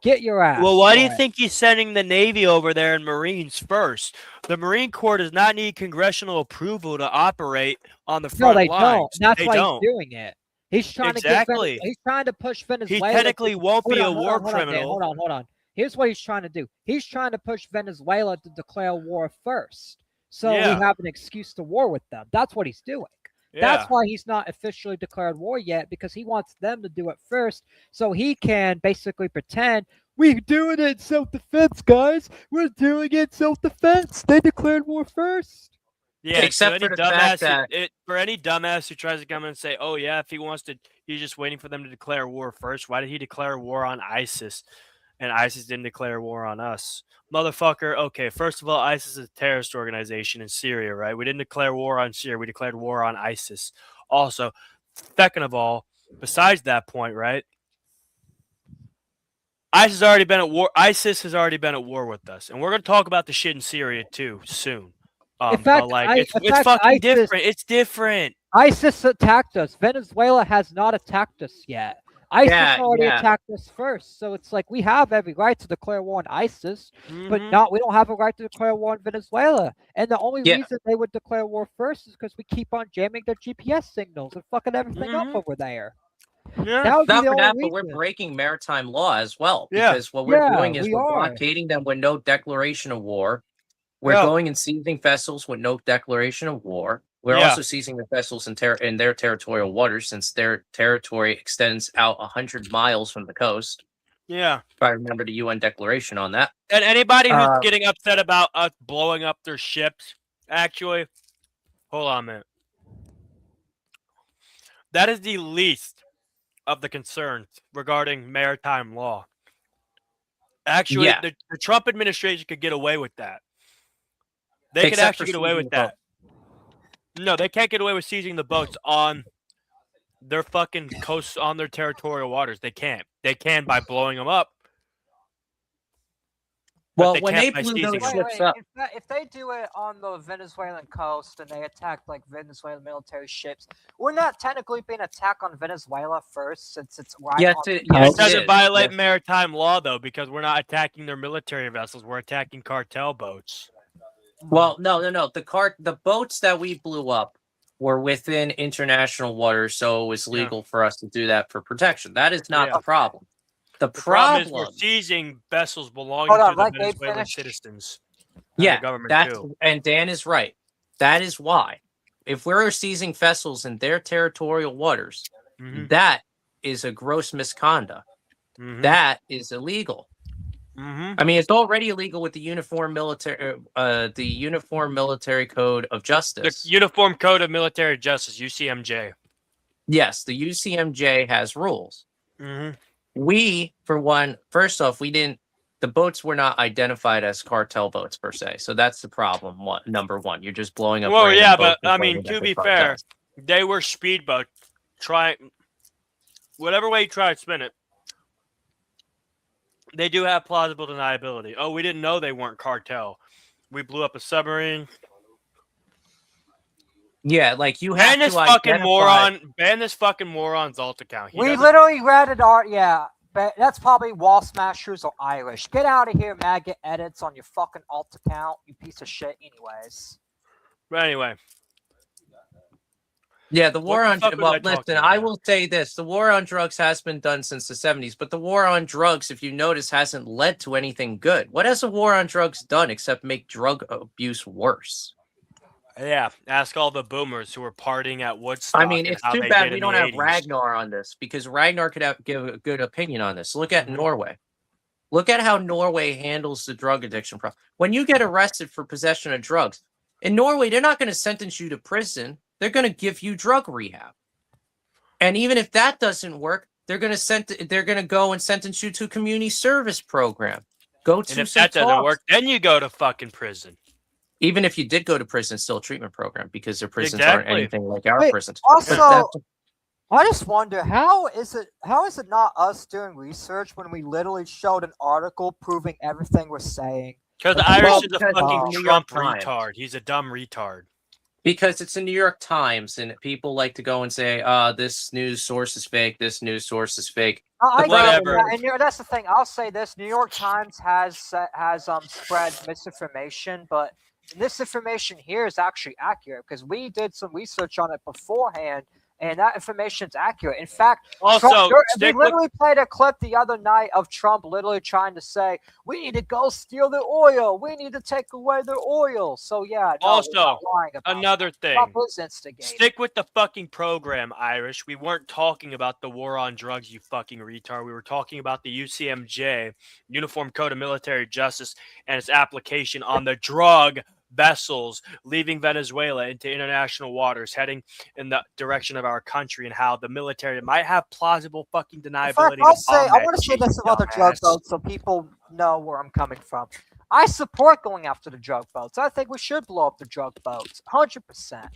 Speaker 1: get your ass.
Speaker 3: Well, why do you think he's sending the Navy over there and Marines first? The Marine Corps does not need congressional approval to operate on the front lines.
Speaker 1: Don't. That's why he's doing it. He's trying he's trying to push Venezuela.
Speaker 3: He technically won't be a war criminal.
Speaker 1: Hold on. Here's what he's trying to do. He's trying to push Venezuela to declare war first, so we have an excuse to war with them. That's what he's doing. Yeah. That's why he's not officially declared war yet, because he wants them to do it first, so he can basically pretend we're doing it in self-defense, guys. We're doing it in self-defense. They declared war first.
Speaker 3: Yeah, except for the fact that for any dumbass who tries to come in and say, "Oh yeah, if he wants to, he's just waiting for them to declare war first." Why did he declare war on ISIS, and ISIS didn't declare war on us? Motherfucker, okay, first of all, ISIS is a terrorist organization in Syria, right? We didn't declare war on Syria. We declared war on ISIS. Also, second of all, besides that point, right, ISIS has already been at war with us. And we're going to talk about the shit in Syria, too, soon.
Speaker 1: In fact,
Speaker 3: it's fucking different. It's different.
Speaker 1: ISIS attacked us. Venezuela has not attacked us yet. ISIS already attacked us first, so it's like we have every right to declare war on ISIS, but we don't have a right to declare war on Venezuela. And the only reason they would declare war first is because we keep on jamming their GPS signals and fucking everything up over there.
Speaker 3: Yeah.
Speaker 1: That would be
Speaker 2: Not
Speaker 1: the
Speaker 2: for that,
Speaker 1: only
Speaker 2: but we're
Speaker 1: reason.
Speaker 2: breaking maritime law as well. Because what we're doing is we're blockading them with no declaration of war. We're going and seizing vessels with no declaration of war. We're also seizing the vessels in their territorial waters, since their territory extends out 100 miles from the coast.
Speaker 3: Yeah.
Speaker 2: If I remember the UN declaration on that.
Speaker 3: And anybody who's getting upset about us blowing up their ships, actually, hold on a minute. That is the least of the concerns regarding maritime law. Actually, the Trump administration could get away with that. They could actually get away with that. No, they can't get away with seizing the boats on their fucking coasts, on their territorial waters. They can't. They can by blowing them up.
Speaker 2: Well,
Speaker 3: they
Speaker 2: when
Speaker 3: can't
Speaker 2: they
Speaker 3: by
Speaker 2: blew
Speaker 3: seizing
Speaker 2: those
Speaker 3: them.
Speaker 2: ships up,
Speaker 1: If they do it on the Venezuelan coast and they attack like Venezuelan military ships, we're not technically being attacked on Venezuela first since it's right
Speaker 2: yes,
Speaker 1: on the
Speaker 2: it,
Speaker 3: It
Speaker 2: yes,
Speaker 1: coast.
Speaker 2: it
Speaker 3: doesn't
Speaker 2: is.
Speaker 3: violate
Speaker 2: Yes.
Speaker 3: maritime law though, because we're not attacking their military vessels. We're attacking cartel boats.
Speaker 2: Well, no. The boats that we blew up were within international waters, so it was
Speaker 3: Yeah.
Speaker 2: legal for us to do that for protection. That is not
Speaker 3: Yeah.
Speaker 2: the problem. The
Speaker 3: The problem is we're
Speaker 2: problem,
Speaker 3: seizing vessels belonging
Speaker 1: Hold on,
Speaker 3: to the
Speaker 1: let Gabe
Speaker 3: Venezuelan
Speaker 1: finish.
Speaker 3: citizens and
Speaker 2: yeah,
Speaker 3: the government
Speaker 2: that's
Speaker 3: too.
Speaker 2: and Dan is right. That is why, if we're seizing vessels in their territorial waters,
Speaker 3: Mhm.
Speaker 2: that is a gross misconduct.
Speaker 3: Mhm.
Speaker 2: That is illegal.
Speaker 3: Mhm.
Speaker 2: I mean, it's already illegal with the Uniform Military Code of
Speaker 3: The
Speaker 2: Justice.
Speaker 3: Uniform Code of Military Justice (UCMJ).
Speaker 2: Yes, the UCMJ has rules.
Speaker 3: Mhm.
Speaker 2: We, for one, first off, we didn't. The boats were not identified as cartel boats per se, so that's the problem. Number one, you're just blowing up.
Speaker 3: Well,
Speaker 2: random
Speaker 3: yeah,
Speaker 2: boats
Speaker 3: but
Speaker 2: and
Speaker 3: I
Speaker 2: claiming
Speaker 3: mean,
Speaker 2: that
Speaker 3: to
Speaker 2: they're
Speaker 3: be fair,
Speaker 2: cartels.
Speaker 3: they were speedboat. Try whatever way you try to spin it. They do have plausible deniability. Oh, we didn't know they weren't cartel. We blew up a submarine.
Speaker 2: Yeah, like you have
Speaker 3: Ban this
Speaker 2: to
Speaker 3: fucking
Speaker 2: identify.
Speaker 3: moron. Ban this fucking moron's alt account.
Speaker 1: We literally ratted our but that's probably Wall Smashers or Irish. Get out of here, maggot edits on your fucking alt account, you piece of shit. Anyways.
Speaker 3: But anyway,
Speaker 2: Yeah, the war
Speaker 3: the
Speaker 2: on
Speaker 3: fuck was
Speaker 2: well,
Speaker 3: I talking
Speaker 2: listen, I
Speaker 3: about?
Speaker 2: will say this: the war on drugs has been done since the 70s, but the war on drugs, if you notice, hasn't led to anything good. What has the war on drugs done except make drug abuse worse?
Speaker 3: Yeah, ask all the boomers who were partying at Woodstock
Speaker 2: I mean,
Speaker 3: and
Speaker 2: it's
Speaker 3: how
Speaker 2: too
Speaker 3: they
Speaker 2: bad
Speaker 3: did
Speaker 2: we
Speaker 3: in
Speaker 2: don't
Speaker 3: the
Speaker 2: have
Speaker 3: 80s.
Speaker 2: Ragnar on this because Ragnar could give a good opinion on this. Look at
Speaker 3: Mhm.
Speaker 2: Norway. Look at how Norway handles the drug addiction problem. When you get arrested for possession of drugs in Norway, they're not going to sentence you to prison. They're going to give you drug rehab. And even if that doesn't work, they're going to go and sentence you to a community service program. Go
Speaker 3: And
Speaker 2: to
Speaker 3: if
Speaker 2: some
Speaker 3: that doesn't
Speaker 2: talks.
Speaker 3: work, then you go to fucking prison.
Speaker 2: Even if you did go to prison, it's still a treatment program because their prisons aren't
Speaker 3: Exactly.
Speaker 2: anything like our
Speaker 1: Wait,
Speaker 2: prisons.
Speaker 1: also,
Speaker 2: But that's-
Speaker 1: I just wonder how is it not us doing research when we literally showed an article proving everything we're saying?
Speaker 3: Because
Speaker 1: Like,
Speaker 3: Irish
Speaker 2: well,
Speaker 3: is a
Speaker 2: because
Speaker 3: fucking
Speaker 2: New York
Speaker 3: Trump
Speaker 2: Times.
Speaker 3: retard. He's a dumb retard.
Speaker 2: Because it's a New York Times, and people like to go and say, this news source is fake, this news source is fake.
Speaker 1: I get
Speaker 3: Whatever.
Speaker 1: that, and that's the thing. I'll say this: New York Times has spread misinformation, but this information here is actually accurate because we did some research on it beforehand, and that information is accurate. In fact,
Speaker 3: Also,
Speaker 1: we
Speaker 3: stick with
Speaker 1: literally played a clip the other night of Trump literally trying to say, "We need to go steal their oil. We need to take away their oil." So yeah, no,
Speaker 3: Also,
Speaker 1: we're not lying about
Speaker 3: another
Speaker 1: that. Trump
Speaker 3: thing.
Speaker 1: was instigating.
Speaker 3: Stick with the fucking program, Irish. We weren't talking about the war on drugs, you fucking retard. We were talking about the UCMJ, Uniform Code of Military Justice, and its application on the drug vessels leaving Venezuela into international waters, heading in the direction of our country, and how the military might have plausible fucking
Speaker 1: In
Speaker 3: deniability.
Speaker 1: fact, I
Speaker 3: to
Speaker 1: want to say this about the
Speaker 3: dumbass.
Speaker 1: drug boats so people know where I'm coming from. I support going after the drug boats. I think we should blow up the drug boats, 100%.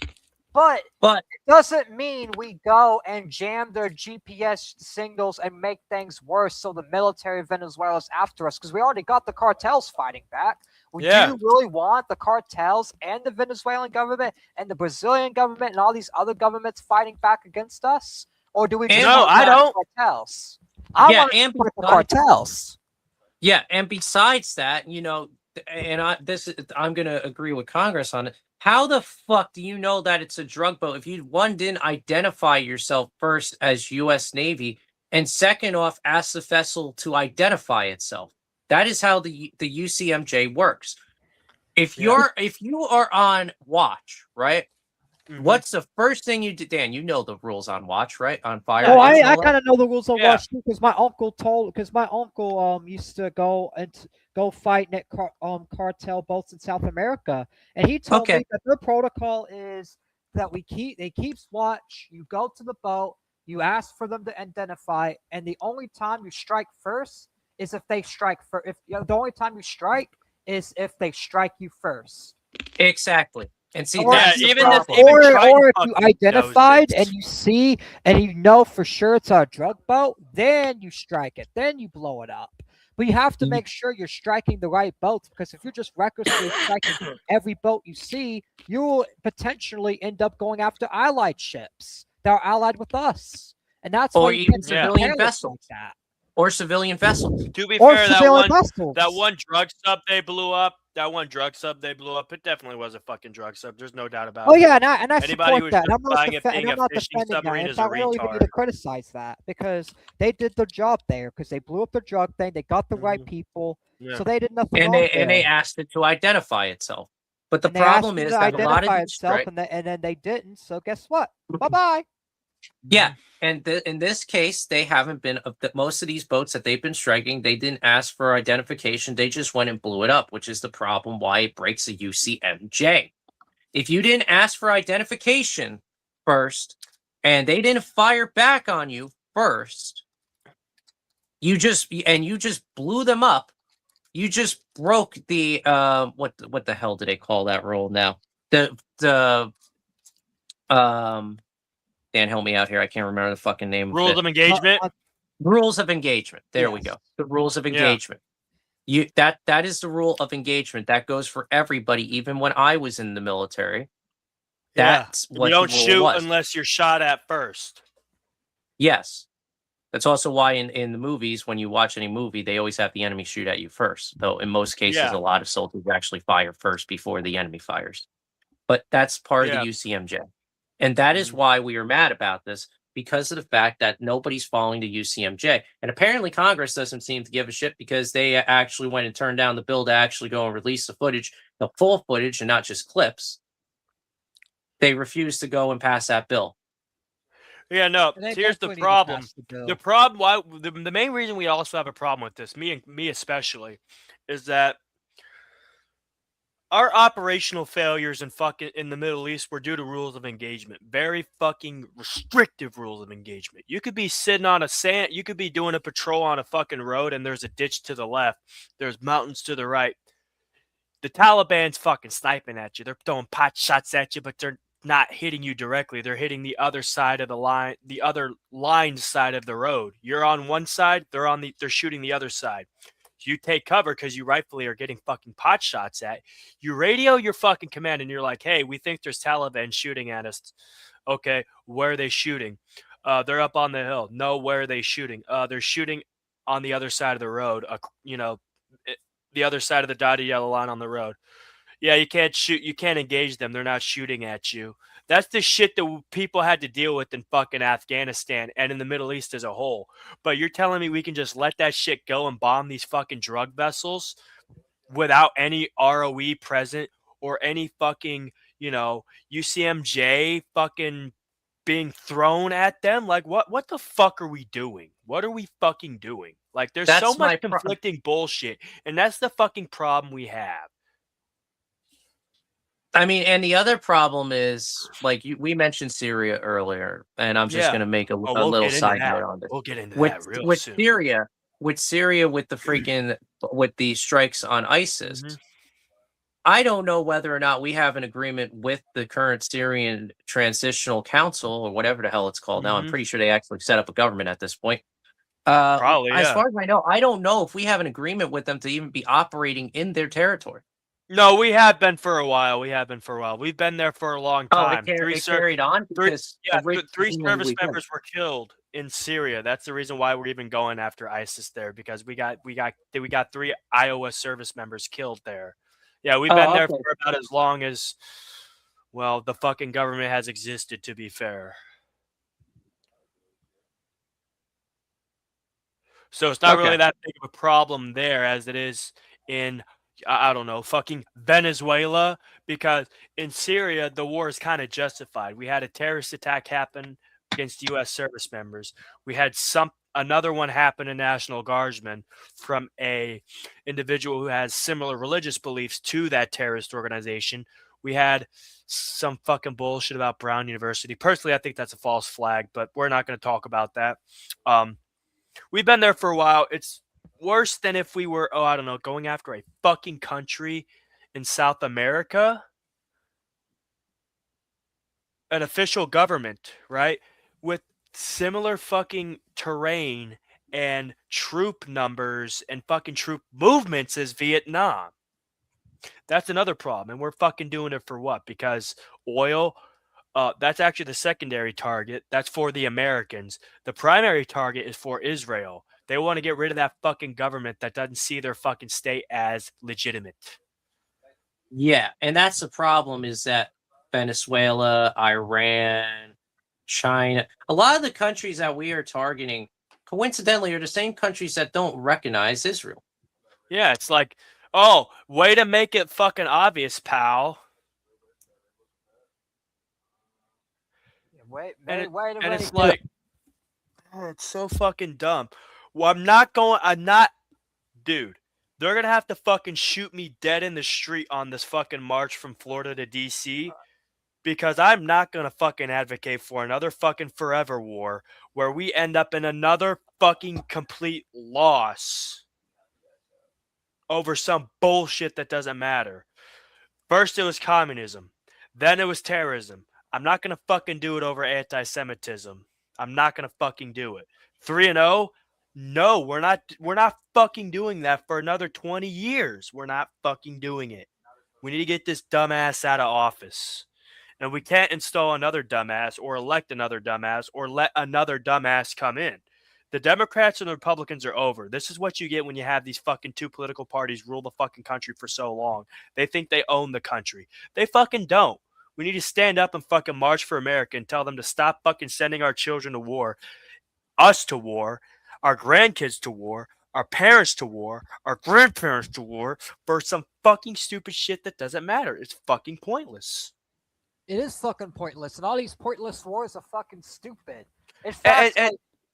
Speaker 1: But
Speaker 2: But
Speaker 1: it doesn't mean we go and jam their GPS signals and make things worse so the military of Venezuela is after us because we already got the cartels fighting back.
Speaker 3: Yeah.
Speaker 1: Do you really want the cartels and the Venezuelan government and the Brazilian government and all these other governments fighting back against us? Or do we just
Speaker 2: No,
Speaker 1: want
Speaker 3: I
Speaker 1: the
Speaker 3: don't.
Speaker 1: cartels? I
Speaker 2: Yeah,
Speaker 1: want to
Speaker 2: and
Speaker 1: support the
Speaker 2: besides-
Speaker 1: cartels.
Speaker 2: yeah, and besides that, I'm gonna agree with Congress on it. How the fuck do you know that it's a drug boat if you didn't identify yourself first as U.S. Navy, and second off, ask the vessel to identify itself? That is how the UCMJ works. If
Speaker 3: Yeah.
Speaker 2: you are on watch, right?
Speaker 3: Mhm.
Speaker 2: What's the first thing you do, Dan? You know the rules on watch, right? On fire.
Speaker 1: Oh,
Speaker 2: and
Speaker 1: I
Speaker 2: all that?
Speaker 1: kind of know the rules on
Speaker 3: Yeah.
Speaker 1: watch too because my uncle used to go fight cartel boats in South America, and he told
Speaker 2: Okay.
Speaker 1: me that their protocol is that they keep watch. You go to the boat, you ask for them to identify, and the only time you strike first is if they strike first. The only time you strike is if they strike you first.
Speaker 2: Exactly. And see,
Speaker 1: Or,
Speaker 2: that's the
Speaker 3: even if-
Speaker 2: problem.
Speaker 3: even
Speaker 1: or
Speaker 3: Triton
Speaker 1: if you
Speaker 3: fucking knows
Speaker 1: identified
Speaker 3: this.
Speaker 1: and you see and you know for sure it's a drug boat, then you strike it, then you blow it up. But you have to
Speaker 2: Mhm.
Speaker 1: make sure you're striking the right boats, because if you're just recklessly striking every boat you see, you will potentially end up going after allied ships that are allied with us. And that's why
Speaker 2: Or
Speaker 1: you
Speaker 2: even
Speaker 1: can't be
Speaker 3: Yeah.
Speaker 2: civilian
Speaker 1: careless like
Speaker 2: vessels.
Speaker 1: that.
Speaker 2: Or civilian vessels.
Speaker 3: To be
Speaker 1: Or
Speaker 3: fair, that
Speaker 1: civilian
Speaker 3: one
Speaker 1: vessels.
Speaker 3: drug sub they blew up, it definitely was a fucking drug sub. There's no doubt about
Speaker 1: Oh
Speaker 3: it.
Speaker 1: yeah, and I
Speaker 3: Anybody
Speaker 1: support
Speaker 3: who's
Speaker 1: that. And
Speaker 3: justifying it
Speaker 1: and
Speaker 3: being
Speaker 1: I'm
Speaker 3: a
Speaker 1: not
Speaker 3: fishing
Speaker 1: defending that.
Speaker 3: submarine
Speaker 1: In
Speaker 3: is a
Speaker 1: fact, I don't even need to
Speaker 3: retard.
Speaker 1: criticize that, because they did their job there, because they blew up the drug thing. They got the right
Speaker 3: Mhm.
Speaker 1: people,
Speaker 3: Yeah.
Speaker 1: so they did nothing
Speaker 2: And
Speaker 1: wrong
Speaker 2: they
Speaker 1: there.
Speaker 2: asked it to identify itself. But the
Speaker 1: And they asked
Speaker 2: problem
Speaker 1: it
Speaker 2: is
Speaker 1: to
Speaker 2: that a lot of
Speaker 1: identify
Speaker 2: these
Speaker 1: itself,
Speaker 2: strikes,
Speaker 1: and then they didn't. So guess what? Bye bye.
Speaker 2: yeah, and in this case, they haven't been most of these boats that they've been striking. They didn't ask for identification. They just went and blew it up, which is the problem why it breaks the UCMJ. If you didn't ask for identification first, and they didn't fire back on you first, you just blew them up. You just broke the what the hell do they call that rule now? The um Dan, help me out here. I can't remember the fucking name of
Speaker 3: Rules
Speaker 2: it.
Speaker 3: of engagement.
Speaker 2: Rules of engagement. There we
Speaker 1: Yes.
Speaker 2: go. The rules of
Speaker 3: Yeah.
Speaker 2: engagement. That is the rule of engagement. That goes for everybody, even when I was in the military.
Speaker 3: Yeah.
Speaker 2: That's
Speaker 3: You
Speaker 2: what the
Speaker 3: don't
Speaker 2: rule
Speaker 3: shoot
Speaker 2: was.
Speaker 3: unless you're shot at first.
Speaker 2: Yes. That's also why in the movies, when you watch any movie, they always have the enemy shoot at you first. Though in most cases,
Speaker 3: Yeah.
Speaker 2: a lot of soldiers actually fire first before the enemy fires. But that's part of the
Speaker 3: Yeah.
Speaker 2: UCMJ. And that is
Speaker 3: Mhm.
Speaker 2: why we are mad about this, because of the fact that nobody's following the UCMJ. And apparently Congress doesn't seem to give a shit, because they actually went and turned down the bill to actually go and release the footage, the full footage, and not just clips. They refused to go and pass that bill.
Speaker 3: Yeah, no.
Speaker 1: And they
Speaker 3: Here's the
Speaker 1: definitely need to
Speaker 3: problem.
Speaker 1: pass the bill.
Speaker 3: The problem, why the main reason we also have a problem with this, me especially, is that our operational failures in the Middle East were due to rules of engagement. Very fucking restrictive rules of engagement. You could be sitting on you could be doing a patrol on a fucking road, and there's a ditch to the left. There's mountains to the right. The Taliban's fucking sniping at you. They're throwing pot shots at you, but they're not hitting you directly. They're hitting the other side of the line, the other line side of the road. You're on one side, they're shooting the other side. You take cover because you rightfully are getting fucking pot shots at. You radio your fucking command and you're like, hey, we think there's Taliban shooting at us. Okay, where are they shooting? They're up on the hill. No, where are they shooting? They're shooting on the other side of the road. The other side of the dotted yellow line on the road. Yeah, you can't shoot. You can't engage them. They're not shooting at you. That's the shit that people had to deal with in fucking Afghanistan and in the Middle East as a whole. But you're telling me we can just let that shit go and bomb these fucking drug vessels without any ROE present or any fucking, UCMJ fucking being thrown at them? Like, what the fuck are we doing? What are we fucking doing? Like, there's so
Speaker 2: That's
Speaker 3: much
Speaker 2: my
Speaker 3: conflicting bullshit, and that's the fucking problem we have.
Speaker 2: I mean, and the other problem is, like we mentioned Syria earlier, and I'm just
Speaker 3: Yeah.
Speaker 2: going to make a
Speaker 3: We'll
Speaker 2: little
Speaker 3: get into
Speaker 2: side
Speaker 3: that.
Speaker 2: note on this.
Speaker 3: We'll get into
Speaker 2: With
Speaker 3: that real
Speaker 2: with
Speaker 3: soon.
Speaker 2: Syria, with the freaking with the strikes on ISIS,
Speaker 3: Mhm.
Speaker 2: I don't know whether or not we have an agreement with the current Syrian Transitional Council, or whatever the hell it's called now. I'm
Speaker 3: Mhm.
Speaker 2: pretty sure they actually set up a government at this point.
Speaker 3: Probably,
Speaker 2: As
Speaker 3: yeah.
Speaker 2: far as I know, I don't know if we have an agreement with them to even be operating in their territory.
Speaker 3: No, we have been for a while. We've been there for a long
Speaker 2: Oh,
Speaker 3: time.
Speaker 2: it carried on because
Speaker 3: Three service
Speaker 2: originally
Speaker 3: members were killed in Syria. That's the reason why we're even going after ISIS there, because we got 3 Iowa service members killed there. Yeah, we've been
Speaker 2: Oh,
Speaker 3: there
Speaker 2: okay.
Speaker 3: for about as long as, well, the fucking government has existed, to be fair. So it's not really
Speaker 2: Okay.
Speaker 3: that big of a problem there as it is in, I don't know, fucking Venezuela, because in Syria the war is kind of justified. We had a terrorist attack happen against U.S. service members. We had another one happen in National Guardsmen from a individual who has similar religious beliefs to that terrorist organization. We had some fucking bullshit about Brown University. Personally, I think that's a false flag, but we're not going to talk about that. We've been there for a while. It's worse than if we were, I don't know, going after a fucking country in South America, an official government, right? With similar fucking terrain and troop numbers and fucking troop movements as Vietnam. That's another problem. And we're fucking doing it for what? Because oil, that's actually the secondary target. That's for the Americans. The primary target is for Israel. They want to get rid of that fucking government that doesn't see their fucking state as legitimate.
Speaker 2: Yeah, and that's the problem is that Venezuela, Iran, China, a lot of the countries that we are targeting, coincidentally, are the same countries that don't recognize Israel.
Speaker 3: Yeah, it's like, oh, way to make it fucking obvious, pal.
Speaker 1: Wait,
Speaker 3: And,
Speaker 1: wait,
Speaker 3: it's like, oh, it's so fucking dumb. Well, I'm not, dude. They're gonna have to fucking shoot me dead in the street on this fucking march from Florida to DC because I'm not gonna fucking advocate for another fucking forever war where we end up in another fucking complete loss over some bullshit that doesn't matter. First it was communism, then it was terrorism. I'm not gonna fucking do it over anti-Semitism. I'm not gonna fucking do it. 3-0? No, we're not fucking doing that for another 20 years. We're not fucking doing it. We need to get this dumbass out of office. And we can't install another dumbass or elect another dumbass or let another dumbass come in. The Democrats and the Republicans are over. This is what you get when you have these fucking two political parties rule the fucking country for so long. They think they own the country. They fucking don't. We need to stand up and fucking march for America and tell them to stop fucking sending our children to war, us to war, our grandkids to war, our parents to war, our grandparents to war for some fucking stupid shit that doesn't matter. It's fucking pointless.
Speaker 1: It is fucking pointless, and all these pointless wars are fucking stupid. In fact,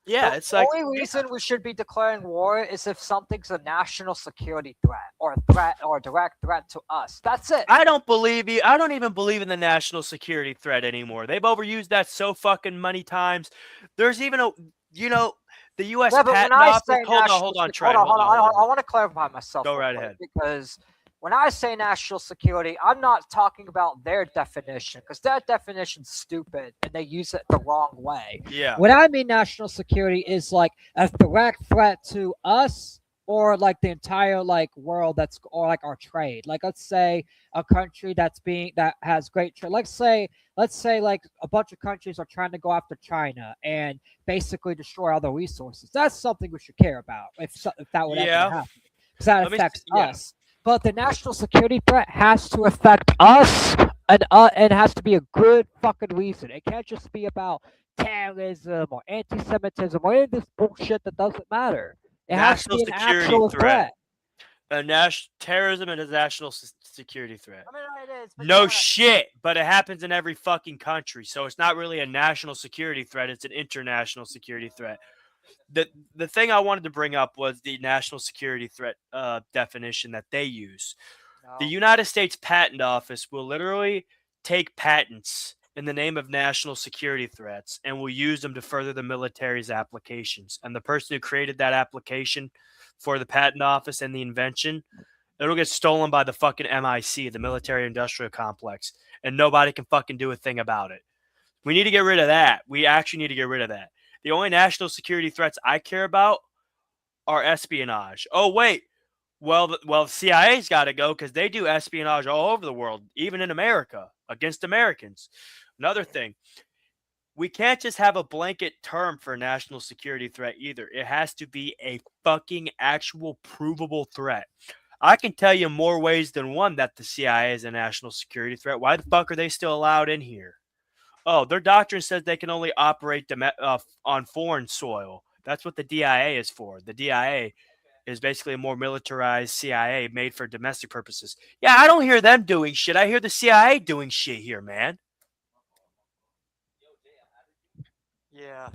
Speaker 3: Yeah,
Speaker 1: the
Speaker 3: it's like
Speaker 1: only reason we should be declaring war is if something's a national security threat or a threat or a direct threat to us. That's it.
Speaker 3: I don't believe you. I don't even believe in the national security threat anymore. They've overused that so fucking many times. There's even the U.S.
Speaker 1: Yeah, but
Speaker 3: patent
Speaker 1: when I
Speaker 3: office.
Speaker 1: say
Speaker 3: Hold on, Trent.
Speaker 1: hold on. I want to clarify myself.
Speaker 3: Go
Speaker 1: real
Speaker 3: right
Speaker 1: quick,
Speaker 3: ahead.
Speaker 1: because when I say national security, I'm not talking about their definition, because their definition's stupid and they use it the wrong way.
Speaker 3: Yeah.
Speaker 1: What I mean national security is like a direct threat to us or like the entire like world or like our trade. Like let's say a country that has great trade. Let's say like a bunch of countries are trying to go after China and basically destroy all the resources. That's something we should care about if that would actually happen, because that affects us. But the national security threat has to affect us, and it has to be a good fucking reason. It can't just be about terrorism or anti-Semitism or any of this bullshit that doesn't matter. It has to be an actual threat.
Speaker 3: Terrorism is a national security threat.
Speaker 1: I mean, it is.
Speaker 3: No shit, but it happens in every fucking country. So it's not really a national security threat. It's an international security threat. The thing I wanted to bring up was the national security threat definition that they use. No. The United States Patent Office will literally take patents in the name of national security threats and will use them to further the military's applications. And the person who created that application for the patent office and the invention, it'll get stolen by the fucking MIC, the military industrial complex, and nobody can fucking do a thing about it. We need to get rid of that. We actually need to get rid of that. The only national security threats I care about are espionage. Oh, wait. Well, the CIA's got to go because they do espionage all over the world, even in America, against Americans. Another thing, we can't just have a blanket term for national security threat either. It has to be a fucking actual provable threat. I can tell you more ways than one that the CIA is a national security threat. Why the fuck are they still allowed in here? Oh, their doctrine says they can only operate on foreign soil. That's what the DIA is for. The DIA is basically a more militarized CIA made for domestic purposes. Yeah, I don't hear them doing shit. I hear the CIA doing shit here, man.
Speaker 1: Yeah.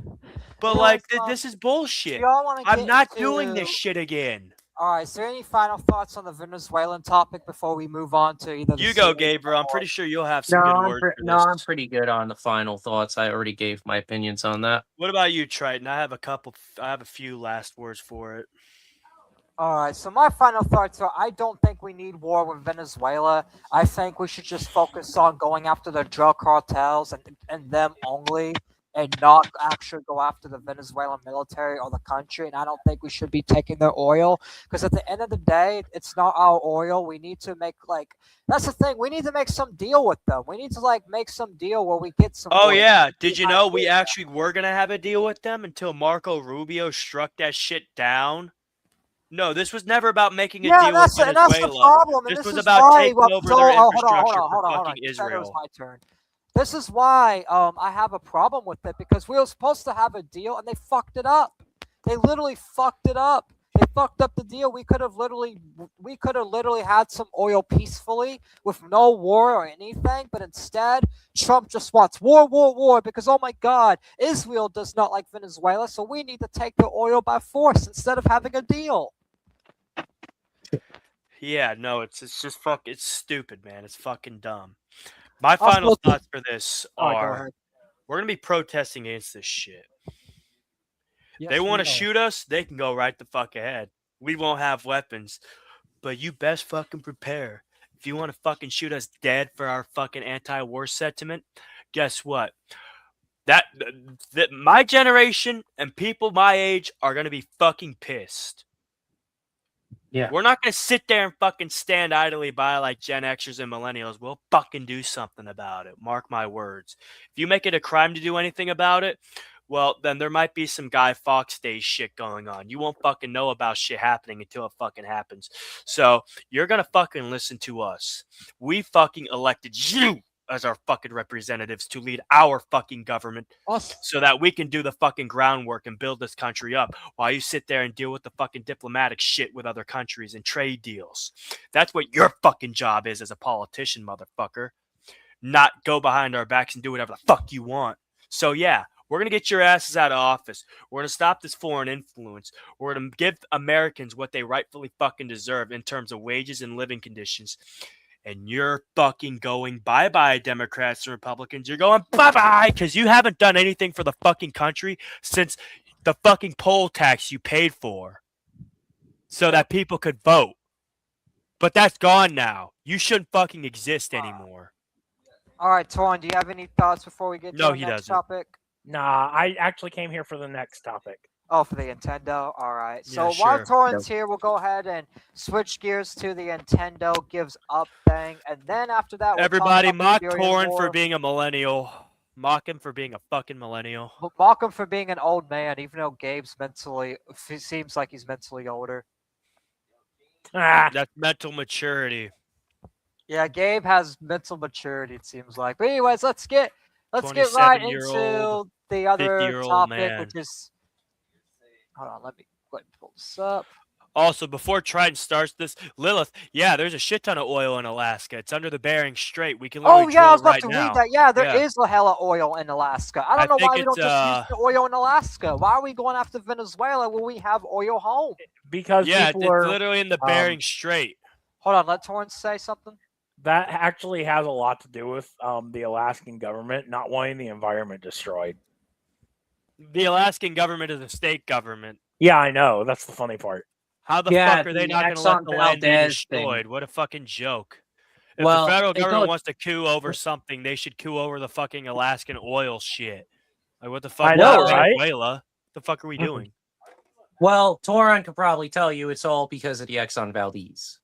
Speaker 3: But this is bullshit. I'm not doing this shit again.
Speaker 1: All right, is there any final thoughts on the Venezuelan topic before we move on to either?
Speaker 3: You go, Gabriel. I'm pretty sure you'll have some good words for this.
Speaker 2: I'm pretty good on the final thoughts. I already gave my opinions on that.
Speaker 3: What about you, Triton? I have a few last words for it.
Speaker 1: All right, so my final thoughts are: I don't think we need war with Venezuela. I think we should just focus on going after the drug cartels and them only. and not actually go after the Venezuelan military or the country. And I don't think we should be taking their oil because at the end of the day, it's not our oil. We need to make that's the thing. We need to make some deal with them. We need to make some deal where we get some.
Speaker 3: Oh
Speaker 1: oil.
Speaker 3: yeah, did you know we actually were gonna have a deal with them until Marco Rubio struck that shit down? No, this was never about making a deal with
Speaker 1: and that's the
Speaker 3: Venezuela.
Speaker 1: problem. And
Speaker 3: This
Speaker 1: this
Speaker 3: was
Speaker 1: is
Speaker 3: about
Speaker 1: why.
Speaker 3: taking over their infrastructure for fucking
Speaker 1: You said it was
Speaker 3: Israel.
Speaker 1: my turn. This is why I have a problem with it because we were supposed to have a deal and they fucked it up. They literally fucked it up. They fucked up the deal. We could have literally had some oil peacefully with no war or anything, but instead Trump just wants war because oh my God, Israel does not like Venezuela, so we need to take the oil by force instead of having a deal.
Speaker 3: Yeah, no, it's just it's stupid, man. It's fucking dumb. My final thoughts for this are we're going to be protesting against this shit.
Speaker 1: Yes,
Speaker 3: they want to shoot us, they can go right the fuck ahead. We won't have weapons, but you best fucking prepare. If you want to fucking shoot us dead for our fucking anti-war sentiment, guess what? That my generation and people my age are going to be fucking pissed.
Speaker 2: Yeah.
Speaker 3: We're not going to sit there and fucking stand idly by like Gen Xers and millennials. We'll fucking do something about it. Mark my words. If you make it a crime to do anything about it, well, then there might be some Guy Fawkes Day shit going on. You won't fucking know about shit happening until it fucking happens. So you're going to fucking listen to us. We fucking elected you as our fucking representatives to lead our fucking government so that we can do the fucking groundwork and build this country up while you sit there and deal with the fucking diplomatic shit with other countries and trade deals. That's what your fucking job is as a politician, motherfucker. Not go behind our backs and do whatever the fuck you want. So yeah, we're going to get your asses out of office. We're going to stop this foreign influence. We're going to give Americans what they rightfully fucking deserve in terms of wages and living conditions. And you're fucking going bye-bye, Democrats and Republicans. You're going bye-bye because you haven't done anything for the fucking country since the fucking poll tax you paid for so that people could vote. But that's gone now. You shouldn't fucking exist anymore.
Speaker 1: All right, Torn, do you have any thoughts before we get to the next topic?
Speaker 4: Nah, I actually came here for the next topic.
Speaker 1: Oh, for the Nintendo? All right.
Speaker 3: Yeah,
Speaker 1: So
Speaker 3: sure.
Speaker 1: while Torrent's here, we'll go ahead and switch gears to the Nintendo gives up thing. And then after that,
Speaker 3: Everybody mock
Speaker 1: Torrent
Speaker 3: Torrent for being a millennial. Mock him for being a fucking millennial.
Speaker 1: Mock him for being an old man, even though Gabe's seems like he's mentally older.
Speaker 3: That's mental maturity.
Speaker 1: Yeah, Gabe has mental maturity, it seems like. But anyways, let's get right into the other topic, which is... Hold on, let me go ahead and pull this up.
Speaker 3: Also, before Trident starts this, Lilith, yeah, there's a shit ton of oil in Alaska. It's under the Bering Strait. We can literally
Speaker 1: I was
Speaker 3: drill
Speaker 1: about to read that. Yeah, there is a hella oil in Alaska. I don't know why we don't just use the oil in Alaska. Why are we going after Venezuela when we have oil home?
Speaker 4: Because
Speaker 3: it's literally in the Bering Strait.
Speaker 1: Hold on, let Torrance say something.
Speaker 4: That actually has a lot to do with the Alaskan government not wanting the environment destroyed.
Speaker 3: The Alaskan government is a state government.
Speaker 4: Yeah, I know. That's the funny part.
Speaker 3: How the fuck are they not going to let the land be destroyed? What a fucking joke. If the federal government wants to coup over something, they should coup over the fucking Alaskan oil shit. Like, what the fuck?
Speaker 4: I know, right?
Speaker 3: Venezuela? What the fuck are we doing?
Speaker 2: Well, Toron could probably tell you it's all because of the Exxon Valdez.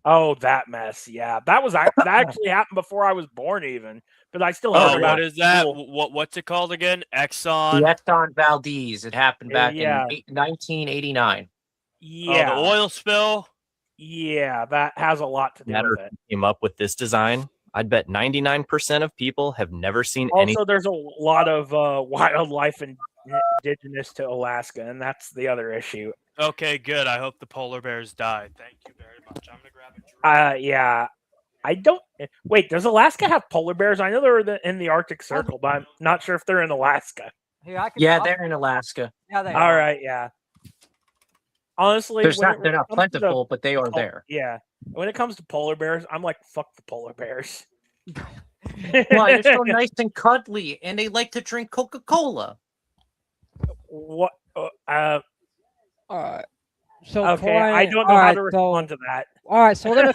Speaker 4: Oh, that mess. Yeah, that actually happened before I was born, even. But I still heard about
Speaker 3: what is that? What's it called again? Exxon.
Speaker 2: The Exxon Valdez. It happened back in 1989.
Speaker 4: Yeah.
Speaker 3: The oil spill.
Speaker 4: Yeah, that has a lot to do with it.
Speaker 5: Came up with this design. I'd bet 99% of people have never seen any.
Speaker 4: Also, there's a lot of wildlife indigenous to Alaska, and that's the other issue.
Speaker 3: Okay, good. I hope the polar bears die. Thank you very much. I'm gonna grab a drink.
Speaker 4: Yeah. I don't... Wait, does Alaska have polar bears? I know they're in the Arctic Circle, but I'm not sure if they're in Alaska.
Speaker 2: Yeah, they're in Alaska.
Speaker 1: Yeah, they
Speaker 4: are. All right, yeah. Honestly...
Speaker 2: They're not plentiful, but they are there.
Speaker 4: Yeah. When it comes to polar bears, I'm like, fuck the polar bears.
Speaker 2: Why? They're so nice and cuddly, and they like to drink Coca-Cola.
Speaker 4: What?
Speaker 1: All right. So
Speaker 4: Okay, I
Speaker 1: point-
Speaker 4: don't know
Speaker 1: all
Speaker 4: how
Speaker 1: right,
Speaker 4: to
Speaker 1: so-
Speaker 4: respond to that.
Speaker 1: All right, so we're gonna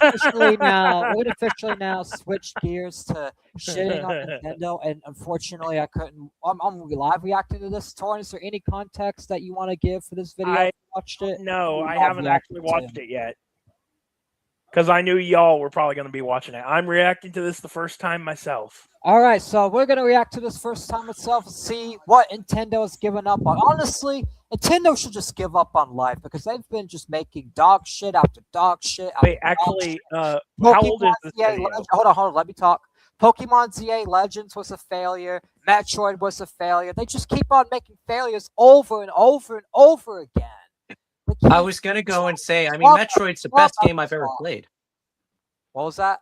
Speaker 1: officially now switch gears to shitting on Nintendo, and unfortunately, I couldn't. I'm live reacting to this. Torn, is there any context that you want to give for this video?
Speaker 4: I-
Speaker 1: If you watched it?
Speaker 4: No,
Speaker 1: Ooh,
Speaker 4: I
Speaker 1: I'll
Speaker 4: haven't
Speaker 1: react
Speaker 4: actually
Speaker 1: to
Speaker 4: watched it yet. Because I knew y'all were probably going to be watching it. I'm reacting to this the first time myself.
Speaker 1: All right, so we're gonna react to this first time itself and see what Nintendo has given up on. Honestly, Nintendo should just give up on life because they've been just making dog shit after dog shit.
Speaker 4: Wait,
Speaker 1: after dog shit.
Speaker 4: actually, how old is this
Speaker 1: ZA
Speaker 4: video?
Speaker 1: Hold on, let me talk. Pokemon ZA Legends was a failure. Metroid was a failure. They just keep on making failures over and over and over again. They
Speaker 2: I
Speaker 1: keep-
Speaker 2: was gonna go and say, I mean,
Speaker 1: Well,
Speaker 2: Metroid's the
Speaker 1: well,
Speaker 2: best game I've ever
Speaker 1: well.
Speaker 2: played.
Speaker 1: What was that?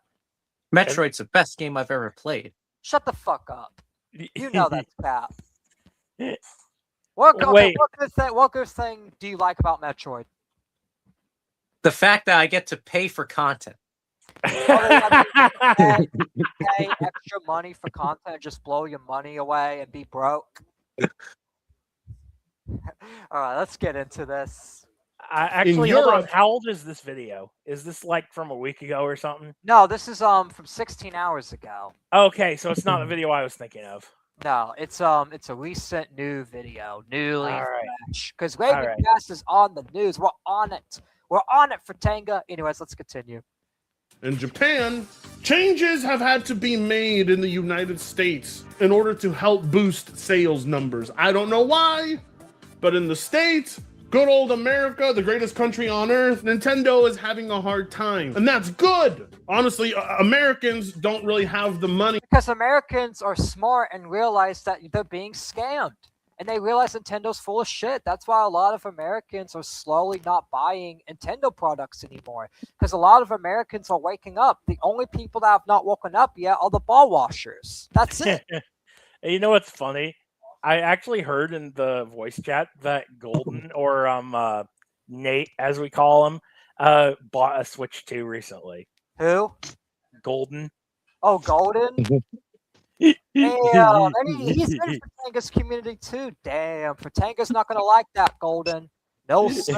Speaker 2: Metroid's the best game I've ever played.
Speaker 1: Shut the fuck up. You know that's crap. What
Speaker 4: Wait.
Speaker 1: what good thing do you like about Metroid?
Speaker 2: The fact that I get to pay for content.
Speaker 1: Pay extra money for content, and just blow your money away and be broke. All right, let's get into this.
Speaker 4: Actually, hold on.
Speaker 6: Europe-
Speaker 4: How old is this video? Is this like from a week ago or something?
Speaker 1: No, this is from 16 hours ago.
Speaker 4: Okay, so it's not the video I was thinking of.
Speaker 1: No, it's a recent new video, newly
Speaker 4: All right.
Speaker 1: fresh. Because Raven
Speaker 4: All right.
Speaker 1: Cast is on the news. We're on it. We're on it for Tenga. Anyways, let's continue.
Speaker 6: In Japan, changes have had to be made in the United States in order to help boost sales numbers. I don't know why, but in the States, good old America, the greatest country on earth, Nintendo is having a hard time. And that's good. Honestly, Americans don't really have the money.
Speaker 1: Because Americans are smart and realize that they're being scammed. And they realize Nintendo's full of shit. That's why a lot of Americans are slowly not buying Nintendo products anymore. Because a lot of Americans are waking up. The only people that have not woken up yet are the ball washers. That's it.
Speaker 4: You know what's funny? I actually heard in the voice chat that Golden or Nate, as we call him, bought a Switch 2 recently.
Speaker 1: Who?
Speaker 4: Golden.
Speaker 1: Oh, Golden? Damn, and he's in for Tanga's community too. Damn, Tanga's not gonna like that, Golden. No, sir.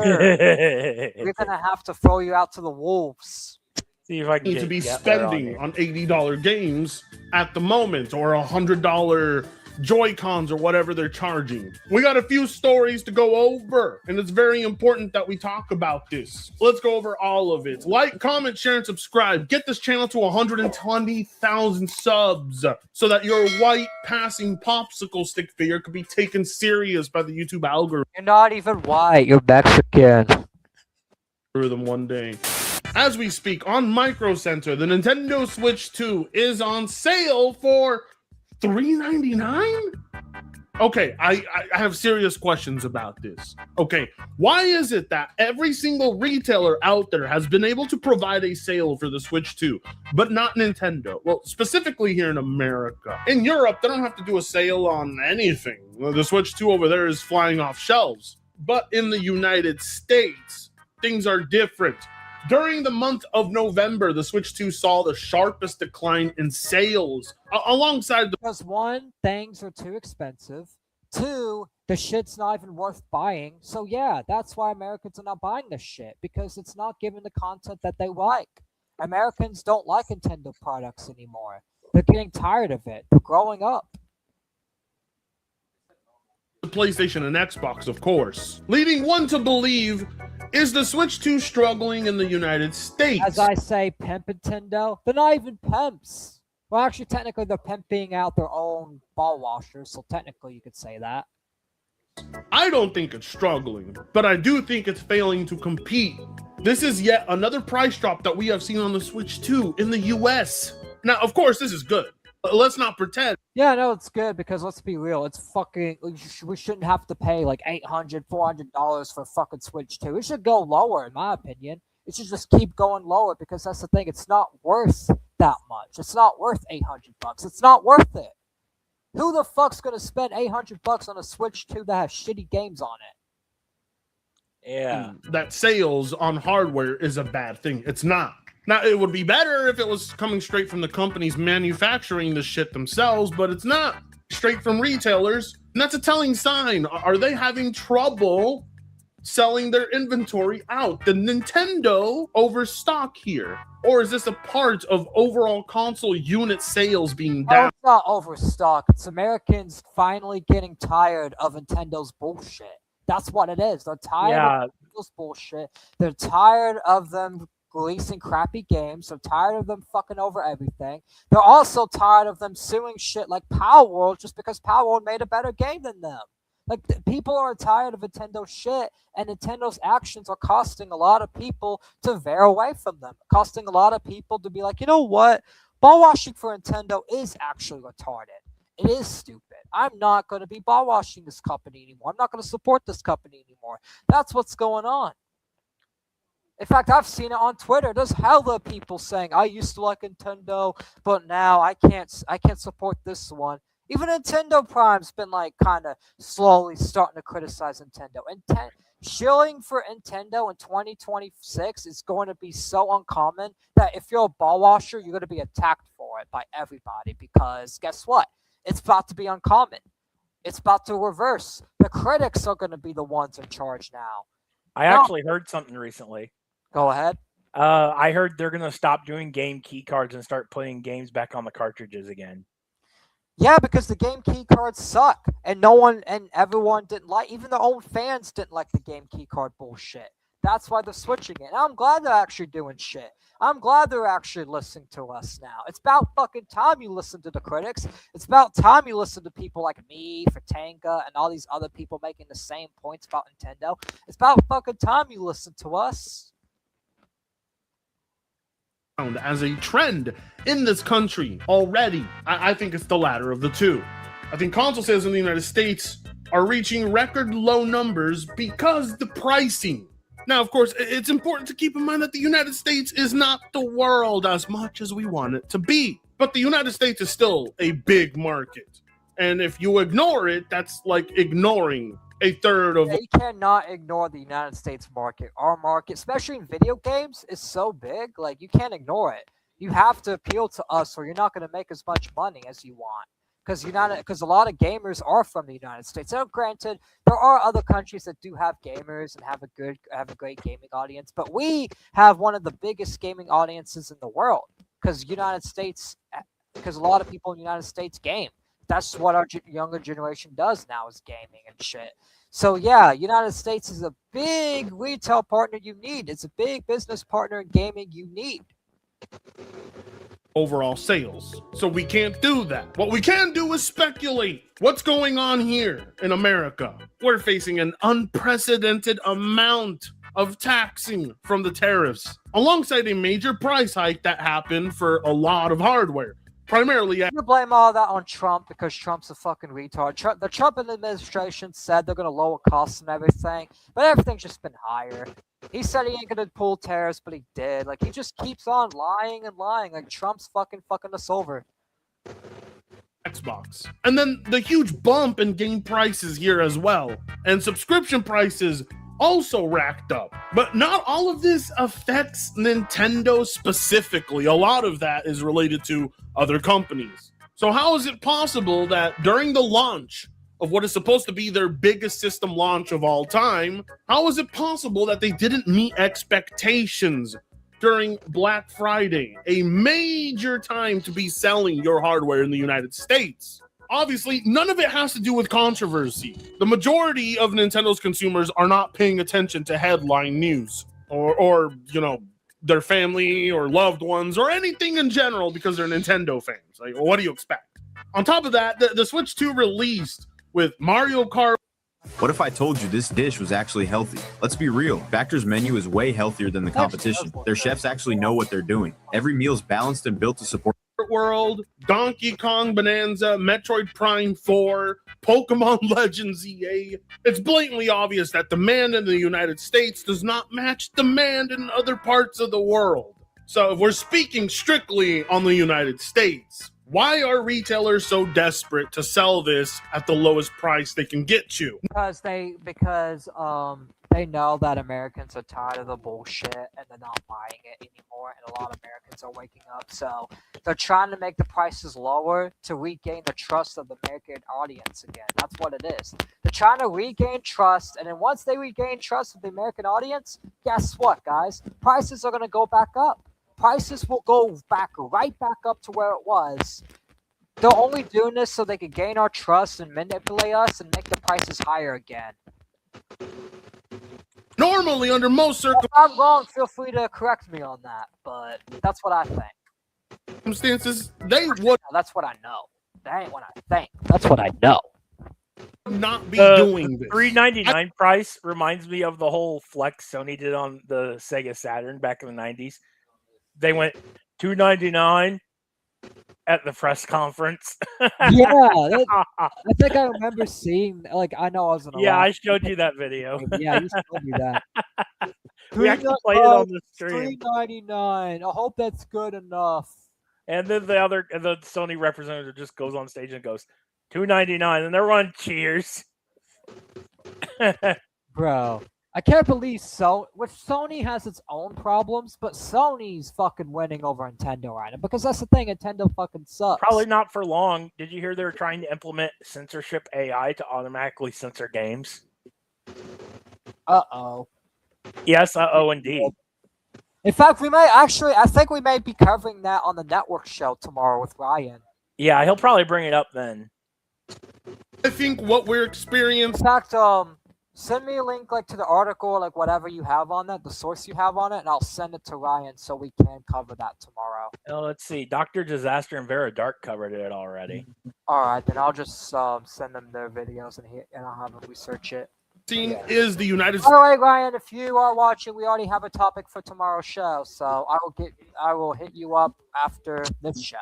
Speaker 1: We're gonna have to throw you out to the wolves.
Speaker 4: See if I can
Speaker 6: To be
Speaker 4: get there
Speaker 6: spending
Speaker 4: here.
Speaker 6: on $80 games at the moment, or $100 Joy-Cons or whatever they're charging. We got a few stories to go over, and it's very important that we talk about this. Let's go over all of it. Like, comment, share, and subscribe. Get this channel to 120,000 subs so that your white passing popsicle stick figure could be taken serious by the YouTube algorithm
Speaker 1: You're not even white. You're Mexican.
Speaker 6: one day. As we speak, on Micro Center, the Nintendo Switch 2 is on sale for $399? Okay, I have serious questions about this. Okay, why is it that every single retailer out there has been able to provide a sale for the Switch 2, but not Nintendo? Well, specifically here in America. In Europe, they don't have to do a sale on anything. The Switch 2 over there is flying off shelves. But in the United States, things are different. During the month of November, the Switch 2 saw the sharpest decline in sales, alongside the
Speaker 1: Because one, things are too expensive. Two, the shit's not even worth buying. So yeah, that's why Americans are not buying this shit, because it's not giving the content that they like. Americans don't like Nintendo products anymore. They're getting tired of it. They're growing up.
Speaker 6: PlayStation and Xbox, of course. Leading one to believe, is the Switch 2 struggling in the United States?
Speaker 1: As I say, pimp Nintendo, they're not even pimps. Well, actually, technically, they're pimping out their own ball washers, so technically you could say that.
Speaker 6: I don't think it's struggling, but I do think it's failing to compete. This is yet another price drop that we have seen on the Switch 2 in the US. Now, of course, this is good. Let's not pretend.
Speaker 1: Yeah, no, it's good because let's be real. It's fucking. We shouldn't have to pay like $800, $400 for fucking Switch 2. It should go lower, in my opinion. It should just keep going lower because that's the thing. It's not worth that much. It's not worth $800. It's not worth it. Who the fuck's gonna spend $800 on a Switch 2 that has shitty games on it?
Speaker 4: Yeah.
Speaker 6: That sales on hardware is a bad thing. It's not. Now, it would be better if it was coming straight from the companies manufacturing the shit themselves, but it's not. Straight from retailers. And that's a telling sign. Are they having trouble selling their inventory out? Did Nintendo overstock here? Or is this a part of overall console unit sales being
Speaker 7: Oh,
Speaker 6: down?
Speaker 7: it's not overstock. It's Americans finally getting tired of Nintendo's bullshit. That's what it is. They're tired
Speaker 4: Yeah,
Speaker 7: of Nintendo's bullshit. They're tired of them releasing crappy games. They're tired of them fucking over everything. They're also tired of them suing shit like Power World just because Power World made a better game than them. Like, people are tired of Nintendo shit, and Nintendo's actions are costing a lot of people to veer away from them. Costing a lot of people to be like, you know what? Ball washing for Nintendo is actually retarded. It is stupid. I'm not going to be ball washing this company anymore. I'm not going to support this company anymore. That's what's going on. In fact, I've seen it on Twitter. There's hella people saying, I used to like Nintendo, but now I can't support this one. Even Nintendo Prime's been like kind of slowly starting to criticize Nintendo. And shilling for Nintendo in 2026 is going to be so uncommon that if you're a ball washer, you're going to be attacked for it by everybody, because guess what? It's about to be uncommon. It's about to reverse. The critics are going to be the ones in charge now.
Speaker 4: I actually heard something recently.
Speaker 7: Go ahead.
Speaker 4: I heard they're going to stop doing game key cards and start putting games back on the cartridges again.
Speaker 7: Yeah, because the game key cards suck, and no one and everyone didn't like. Even their own fans didn't like the game key card bullshit. That's why they're switching it. And I'm glad they're actually doing shit. I'm glad they're actually listening to us now. It's about fucking time you listen to the critics. It's about time you listen to people like me, Fratanga, and all these other people making the same points about Nintendo. It's about fucking time you listen to us.
Speaker 6: As a trend in this country already. I think it's the latter of the two. I think console sales in the United States are reaching record low numbers because the pricing. Now, of course, it's important to keep in mind that the United States is not the world as much as we want it to be. But the United States is still a big market. And if you ignore it, that's like ignoring a third of...
Speaker 7: Yeah, you cannot ignore the United States market. Our market, especially in video games, is so big. Like, you can't ignore it. You have to appeal to us, or you're not going to make as much money as you want. Because a lot of gamers are from the United States. Now, granted, there are other countries that do have gamers and have a great gaming audience, but we have one of the biggest gaming audiences in the world. Because a lot of people in the United States game. That's what our younger generation does now, is gaming and shit. So yeah, United States is a big retail partner you need. It's a big business partner in gaming you need.
Speaker 6: Overall sales. So we can't do that. What we can do is speculate. What's going on here in America? We're facing an unprecedented amount of taxing from the tariffs, alongside a major price hike that happened for a lot of hardware. Primarily,
Speaker 7: You blame all that on Trump because Trump's a fucking retard. The Trump administration said they're going to lower costs and everything, but everything's just been higher. He said he ain't going to pull tariffs, but he did. Like, he just keeps on lying and lying. Like, Trump's fucking us over.
Speaker 6: Xbox. And then the huge bump in game prices here as well. And subscription prices also racked up. But not all of this affects Nintendo specifically. A lot of that is related to other companies. So how is it possible that during the launch of what is supposed to be their biggest system launch of all time, how is it possible that they didn't meet expectations during Black Friday, a major time to be selling your hardware in the United States? Obviously, none of it has to do with controversy. The majority of Nintendo's consumers are not paying attention to headline news or their family or loved ones or anything in general because they're Nintendo fans. Like, what do you expect? On top of that, the Switch 2 released with Mario Kart.
Speaker 8: What if I told you this dish was actually healthy? Let's be real. Factor's menu is way healthier than the competition. Their chefs actually know what they're doing. Every meal is balanced and built to support
Speaker 6: World, Donkey Kong Bonanza, Metroid Prime 4, Pokemon Legends EA. It's blatantly obvious that demand in the United States does not match demand in other parts of the world. So if we're speaking strictly on the United States, why are retailers so desperate to sell this at the lowest price they can get you?
Speaker 7: Because they know that Americans are tired of the bullshit and they're not buying it anymore, and a lot of Americans are waking up. So they're trying to make the prices lower to regain the trust of the American audience again. That's what it is. They're trying to regain trust, and then once they regain trust of the American audience, guess what, guys? Prices are going to go back up. Prices will go right back up to where it was. They're only doing this so they can gain our trust and manipulate us and make the prices higher again.
Speaker 6: Normally, under most
Speaker 7: If I'm wrong, feel free to correct me on that, but that's what I think.
Speaker 6: circumstances, they would
Speaker 7: No, that's what I know. That ain't what I think. That's what I know.
Speaker 6: not be
Speaker 4: The
Speaker 6: doing this.
Speaker 4: $3.99 price reminds me of the whole flex Sony did on the Sega Saturn back in the 90s. They went $2.99 at the press conference.
Speaker 7: Yeah, I think I remember seeing. Like, I know I was in a
Speaker 4: Yeah,
Speaker 7: lot.
Speaker 4: I showed you that video.
Speaker 7: Yeah, you told me that.
Speaker 4: We actually played it on the stream.
Speaker 7: $3.99. I hope that's good enough.
Speaker 4: And then the Sony representative just goes on stage and goes, $2.99, and everyone cheers.
Speaker 7: Bro, I can't believe Sony has its own problems, but Sony's fucking winning over Nintendo right now, because that's the thing, Nintendo fucking sucks.
Speaker 4: Probably not for long. Did you hear they were trying to implement censorship AI to automatically censor games?
Speaker 7: Uh-oh.
Speaker 4: Yes, indeed.
Speaker 7: In fact, I think we may be covering that on the network show tomorrow with Ryan.
Speaker 4: Yeah, he'll probably bring it up then.
Speaker 6: I think what we're
Speaker 7: In
Speaker 6: experiencing.
Speaker 7: fact, send me a link to the article, whatever you have on that, the source you have on it, and I'll send it to Ryan so we can cover that tomorrow.
Speaker 4: Let's see. Dr. Disaster and Vera Dark covered it already.
Speaker 7: All right, then I'll just send them their videos and I'll have them research it.
Speaker 6: Is the United
Speaker 7: By the way, Ryan, if you are watching, we already have a topic for tomorrow's show, so I will hit you up after this show.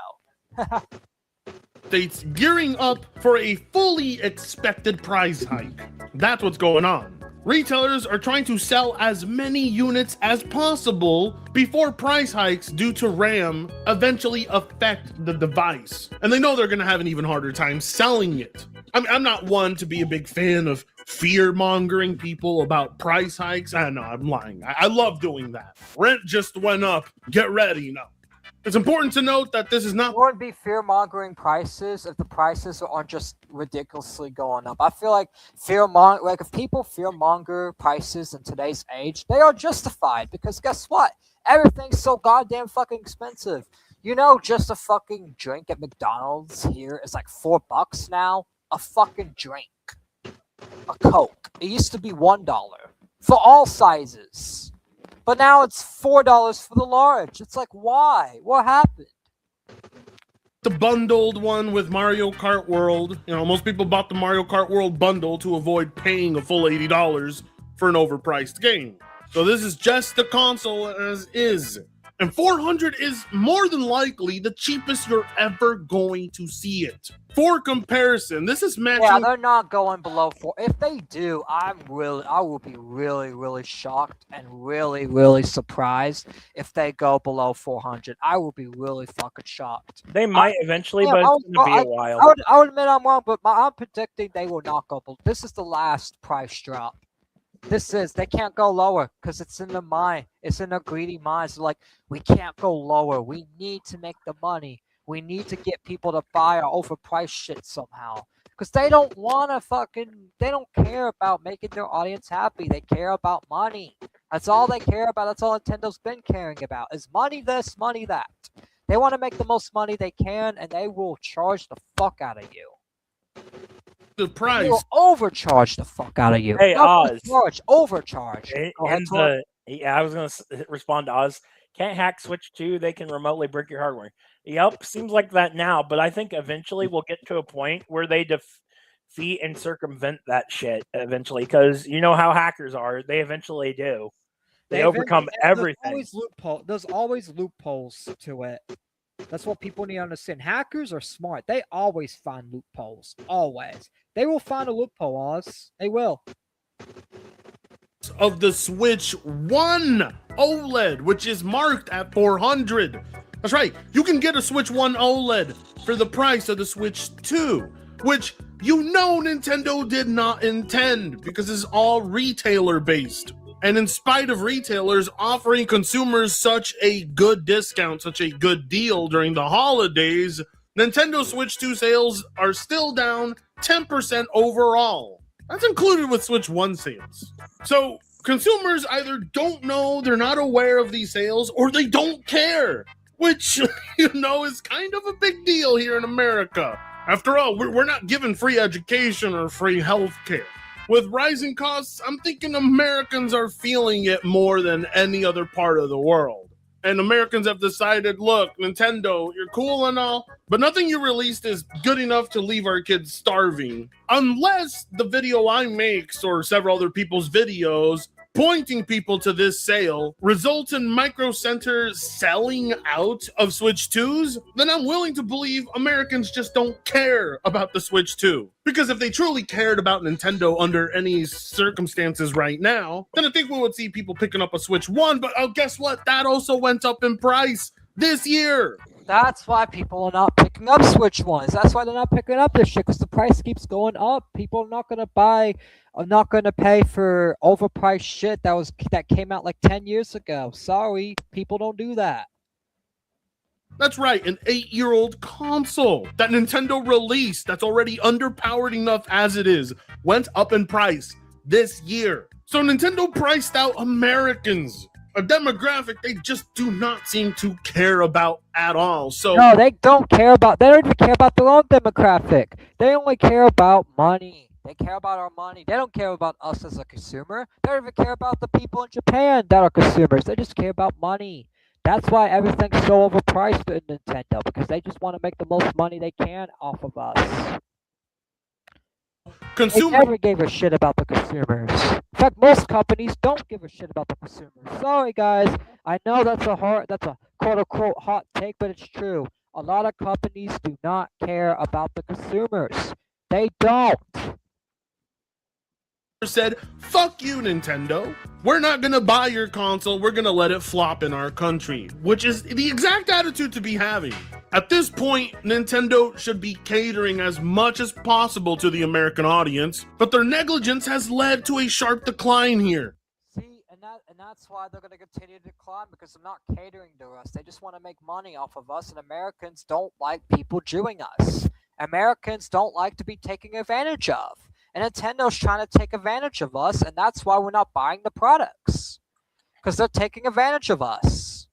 Speaker 6: States gearing up for a fully expected price hike. That's what's going on. Retailers are trying to sell as many units as possible before price hikes due to RAM eventually affect the device. And they know they're going to have an even harder time selling it. I'm not one to be a big fan of fear-mongering people about price hikes. I know, I'm lying. I love doing that. Rent just went up. Get ready. No. It's important to note that this is not...
Speaker 7: It wouldn't be fear-mongering prices if the prices aren't just ridiculously going up. I feel like if people fear-monger prices in today's age, they are justified, because guess what? Everything's so goddamn fucking expensive. You know, just a fucking drink at McDonald's here is like $4 now. A fucking drink. A Coke. It used to be $1 for all sizes. But now it's $4 for the large. It's like, why? What happened?
Speaker 6: The bundled one with Mario Kart World. You know, most people bought the Mario Kart World bundle to avoid paying a full $80 for an overpriced game. So this is just the console as is. And $400 is more than likely the cheapest you're ever going to see it. For comparison, this is matching...
Speaker 7: Yeah, they're not going below 4. If they do, I will be really, really shocked and really, really surprised if they go below 400. I will be really fucking shocked.
Speaker 4: They might eventually,
Speaker 7: yeah,
Speaker 4: but it's going to be a while.
Speaker 7: I would admit I'm wrong, but I'm predicting they will not go below. This is the last price drop. They can't go lower because it's in the mind. It's in their greedy minds. They're like, we can't go lower. We need to make the money. We need to get people to buy our overpriced shit somehow. Because they don't want to they don't care about making their audience happy. They care about money. That's all they care about. That's all Nintendo's been caring about is money this, money that. They want to make the most money they can, and they will charge the fuck out of you.
Speaker 6: The price.
Speaker 7: They will overcharge the fuck out of you.
Speaker 4: Hey, Oz.
Speaker 7: Overcharge.
Speaker 4: I was going to respond to Oz. Can't hack Switch 2. They can remotely brick your hardware. Yep, seems like that now, but I think eventually we'll get to a point where they defeat and circumvent that shit eventually, because you know how hackers are. They eventually do. They overcome everything.
Speaker 1: There's always loopholes to it. That's what people need to understand. Hackers are smart. They always find loopholes. Always. They will find a loophole, Oz. They will.
Speaker 6: Of the Switch 1 OLED, which is marked at $400. That's right. You can get a Switch 1 OLED for the price of the Switch 2, which You know Nintendo did not intend, because it's all retailer based. And in spite of retailers offering consumers such a good discount, such a good deal during the holidays, Nintendo Switch 2 sales are still down 10% overall. That's included with Switch 1 sales. So consumers either don't know, they're not aware of these sales, or they don't care, which, is kind of a big deal here in America. After all, we're not given free education or free health care. With rising costs, I'm thinking Americans are feeling it more than any other part of the world. And Americans have decided, look, Nintendo, you're cool and all, but nothing you released is good enough to leave our kids starving. Unless the video I make, or several other people's videos, pointing people to this sale results in Micro Center selling out of Switch 2s, then I'm willing to believe Americans just don't care about the Switch 2. Because if they truly cared about Nintendo under any circumstances right now, then I think we would see people picking up a Switch 1, but guess what? That also went up in price this year.
Speaker 7: That's why people are not picking up Switch ones. That's why they're not picking up this shit, because the price keeps going up. People are not going to pay for overpriced shit that came out like 10 years ago. Sorry, people don't do that.
Speaker 6: That's right, an 8-year-old console that Nintendo released that's already underpowered enough as it is went up in price this year. So Nintendo priced out Americans, a demographic they just do not seem to care about at all. So
Speaker 7: No, they don't even care about their own demographic. They only care about money. They care about our money. They don't care about us as a consumer. They don't even care about the people in Japan that are consumers. They just care about money. That's why everything's so overpriced in Nintendo, because they just want to make the most money they can off of us. They never gave a shit about the consumers. In fact, most companies don't give a shit about the consumers. Sorry, guys. I know that's a quote-unquote hot take, but it's true. A lot of companies do not care about the consumers. They don't.
Speaker 6: Said, fuck you, Nintendo. We're not gonna buy your console. We're gonna let it flop in our country, which is the exact attitude to be having. At this point, Nintendo should be catering as much as possible to the American audience, but their negligence has led to a sharp decline here.
Speaker 7: See, and that's why they're going to continue to decline, because they're not catering to us. They just want to make money off of us, and Americans don't like people Jewing us. Americans don't like to be taken advantage of. And Nintendo's trying to take advantage of us, and that's why we're not buying the products. Because they're taking advantage of us.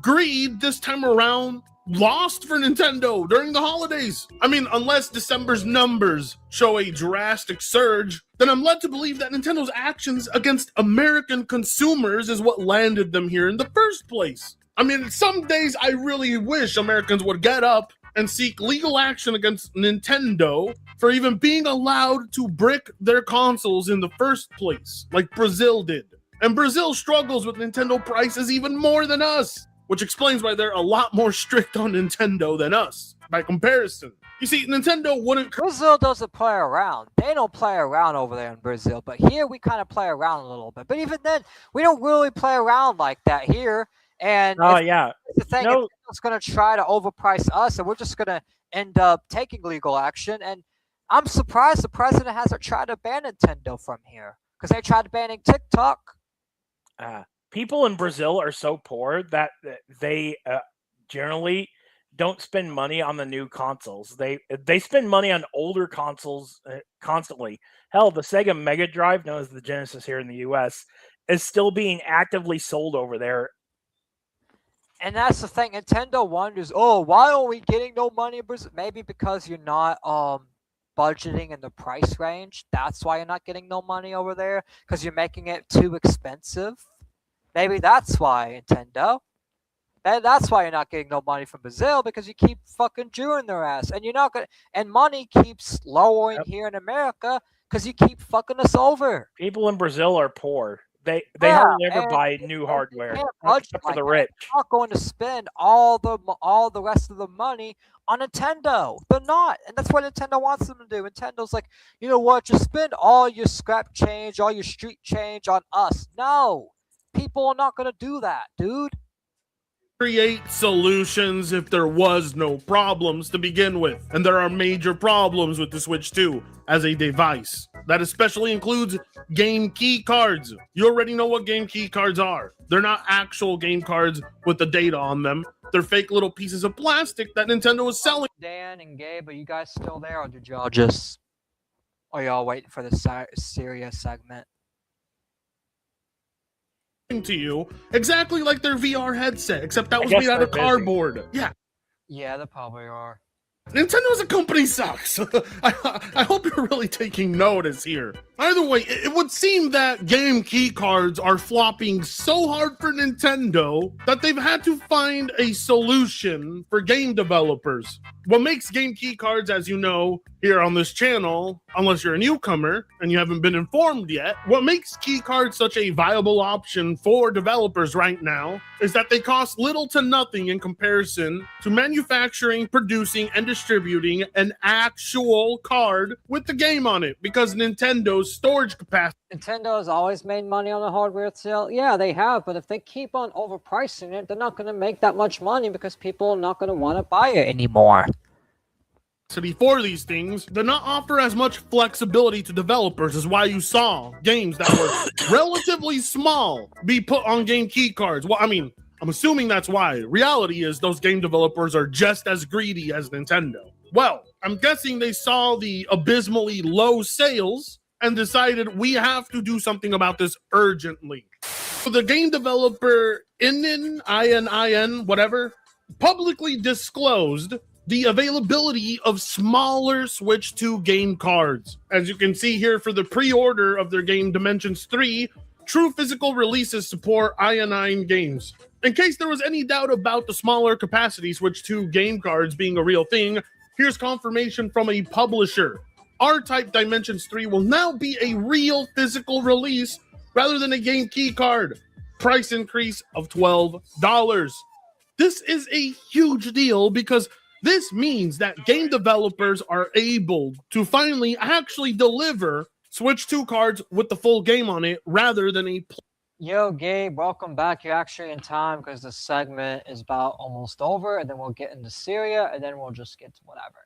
Speaker 6: Greed this time around lost for Nintendo during the holidays. I mean, unless December's numbers show a drastic surge, then I'm led to believe that Nintendo's actions against American consumers is what landed them here in the first place. I mean, some days I really wish Americans would get up and seek legal action against Nintendo for even being allowed to brick their consoles in the first place, like Brazil did. And Brazil struggles with Nintendo prices even more than us, which explains why they're a lot more strict on Nintendo than us, by comparison. You see, Nintendo wouldn't...
Speaker 7: Brazil doesn't play around. They don't play around over there in Brazil, but here we kind of play around a little bit. But even then, we don't really play around like that here. And
Speaker 4: yeah.
Speaker 7: the thing is, it's going to try to overprice us, and we're just going to end up taking legal action. And I'm surprised the president hasn't tried to ban Nintendo from here, because they tried banning TikTok.
Speaker 4: People in Brazil are so poor that they generally don't spend money on the new consoles. They spend money on older consoles constantly. Hell, the Sega Mega Drive, known as the Genesis here in the U.S., is still being actively sold over there.
Speaker 7: And that's the thing. Nintendo wonders, why are we getting no money in Brazil? Maybe because you're not budgeting in the price range. That's why you're not getting no money over there, because you're making it too expensive. Maybe that's why, Nintendo. That's why you're not getting no money from Brazil, because you keep fucking Jewing their ass, and you're not gonna. And money keeps lowering here in America because you keep fucking us over.
Speaker 4: People in Brazil are poor. They hardly ever buy new hardware, except for the rich.
Speaker 7: They're not going to spend all the rest of the money on Nintendo. They're not, and that's what Nintendo wants them to do. Nintendo's like, you know what? Just spend all your scrap change, all your street change on us. No, people are not going to do that, dude.
Speaker 6: create solutions if there was no problems to begin with. And there are major problems with the Switch 2 as a device. That especially includes game key cards. You already know what game key cards are. They're not actual game cards with the data on them. They're fake little pieces of plastic that Nintendo is selling
Speaker 7: Dan and Gabe, are you guys still there, or did y'all just... Are y'all waiting for the serious segment?
Speaker 6: to you exactly like their VR headset, except that was
Speaker 4: guess
Speaker 6: made out
Speaker 4: they're
Speaker 6: of
Speaker 4: busy.
Speaker 6: cardboard. Yeah.
Speaker 7: Yeah, they probably are.
Speaker 6: Nintendo as a company sucks. I hope you're really taking notice here. Either way, it would seem that game key cards are flopping so hard for Nintendo that they've had to find a solution for game developers. What makes game key cards, as you know, here on this channel, unless you're a newcomer and you haven't been informed yet, what makes key cards such a viable option for developers right now is that they cost little to nothing in comparison to manufacturing, producing, and distributing an actual card with the game on it, because Nintendo's storage capacity
Speaker 7: Nintendo has always made money on the hardware sale. Yeah, they have, but if they keep on overpricing it, they're not going to make that much money because people are not going to want to buy it anymore.
Speaker 6: for these things do not offer as much flexibility to developers, is why you saw games that were relatively small be put on game key cards. Well, I mean, I'm assuming that's why. Reality is those game developers are just as greedy as Nintendo. Well, I'm guessing they saw the abysmally low sales and decided we have to do something about this urgently. So the game developer ININ, whatever, publicly disclosed the availability of smaller Switch 2 game cards. As you can see here, for the pre-order of their game Dimensions 3, true physical releases support ININ games. In case there was any doubt about the smaller capacity Switch 2 game cards being a real thing, here's confirmation from a publisher. R-Type Dimensions 3 will now be a real physical release rather than a game key card. Price increase of $12. This is a huge deal because this means that game developers are able to finally actually deliver Switch 2 cards with the full game on it rather than a...
Speaker 7: Yo, Gabe, welcome back. You're actually in time because the segment is about almost over, and then we'll get into Syria, and then we'll just get to whatever.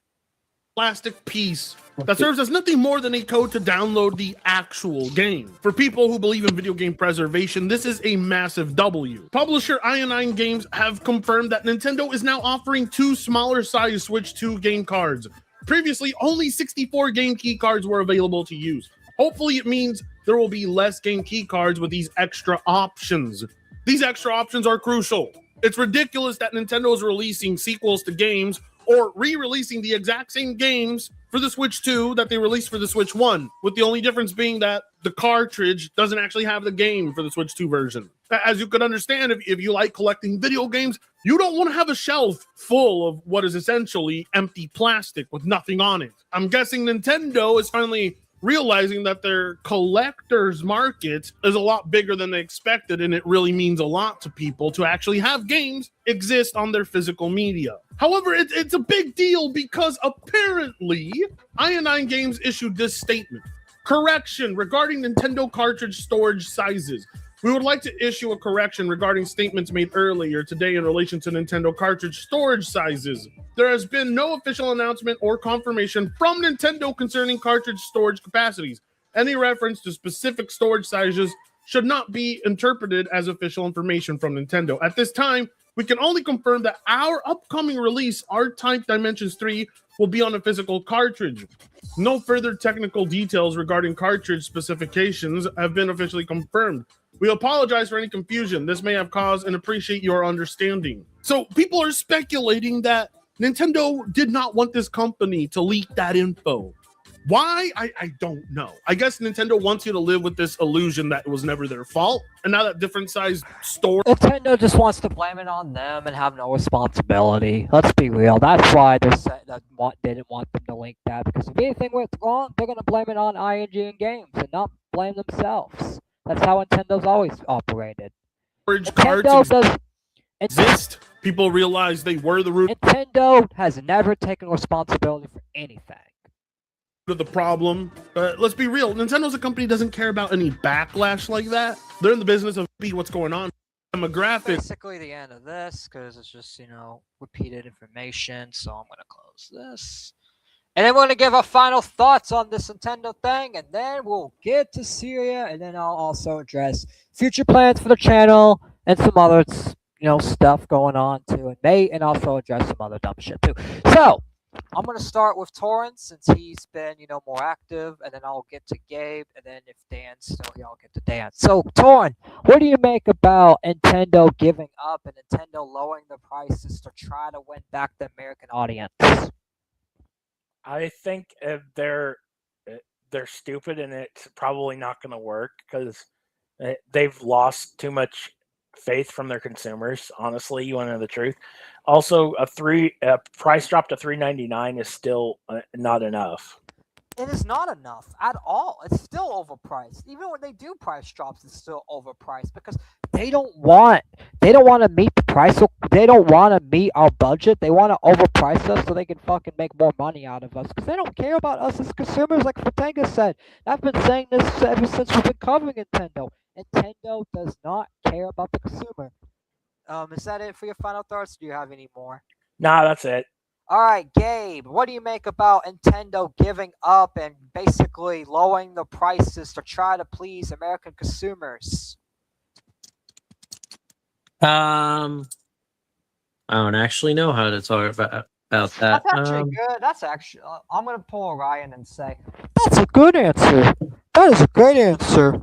Speaker 6: Plastic piece that serves as nothing more than a code to download the actual game. For people who believe in video game preservation, this is a massive W. Publisher ININ Games have confirmed that Nintendo is now offering 2 smaller size Switch 2 game cards. Previously, only 64 game key cards were available to use. Hopefully it means there will be less game key cards with these extra options. These extra options are crucial. It's ridiculous that Nintendo is releasing sequels to games or re-releasing the exact same games for the Switch 2 that they released for the Switch 1, with the only difference being that the cartridge doesn't actually have the game for the Switch 2 version. As you could understand, if you like collecting video games, you don't want to have a shelf full of what is essentially empty plastic with nothing on it. I'm guessing Nintendo is finally realizing that their collector's market is a lot bigger than they expected, and it really means a lot to people to actually have games exist on their physical media. However, it's a big deal because apparently ININ Games issued this statement. Correction regarding Nintendo cartridge storage sizes. We would like to issue a correction regarding statements made earlier today in relation to Nintendo cartridge storage sizes. There has been no official announcement or confirmation from Nintendo concerning cartridge storage capacities. Any reference to specific storage sizes should not be interpreted as official information from Nintendo. At this time, we can only confirm that our upcoming release, R-Type Dimensions 3, will be on a physical cartridge. No further technical details regarding cartridge specifications have been officially confirmed. We apologize for any confusion this may have caused and appreciate your understanding. So people are speculating that Nintendo did not want this company to leak that info. Why? I don't know. I guess Nintendo wants you to live with this illusion that it was never their fault. And now that different size store...
Speaker 7: Nintendo just wants to blame it on them and have no responsibility. Let's be real. That's why they didn't want them to link that. Because if anything went wrong, they're going to blame it on ING Games and not blame themselves. That's how Nintendo's always operated.
Speaker 6: Storage cards exist. People realize they were the root...
Speaker 7: Nintendo has never taken responsibility for anything.
Speaker 6: ...of the problem. Let's be real. Nintendo's a company that doesn't care about any backlash like that. They're in the business of what's going on. demographic.
Speaker 7: Basically the end of this because it's just repeated information. So I'm gonna close this, and then we're gonna give our final thoughts on this Nintendo thing, and then we'll get to Syria, and then I'll also address future plans for the channel and some other stuff going on too in May, and also address some other dumb shit too. So I'm gonna start with Torrance since he's been more active, and then I'll get to Gabe, and then if Dan's still here, I'll get to Dan. So Torrance, what do you make about Nintendo giving up and Nintendo lowering the prices to try to win back the American audience?
Speaker 4: I think they're stupid, and it's probably not going to work because they've lost too much faith from their consumers. Honestly, you want to know the truth. Also, a price drop to $3.99 is still not enough.
Speaker 7: It is not enough at all. It's still overpriced. Even when they do price drops, it's still overpriced because they don't want to meet the price. They don't want to meet our budget. They want to overprice us so they can fucking make more money out of us because they don't care about us as consumers, like Fatanga said. I've been saying this ever since we've been covering Nintendo. Nintendo does not care about the consumer. Is that it for your final thoughts? Do you have any more?
Speaker 4: Nah, that's it.
Speaker 7: All right, Gabe, what do you make about Nintendo giving up and basically lowering the prices to try to please American consumers?
Speaker 2: I don't actually know how to talk about that.
Speaker 7: That's actually good. That's actually, I'm going to pull Orion and say, that's a good answer. That is a great answer.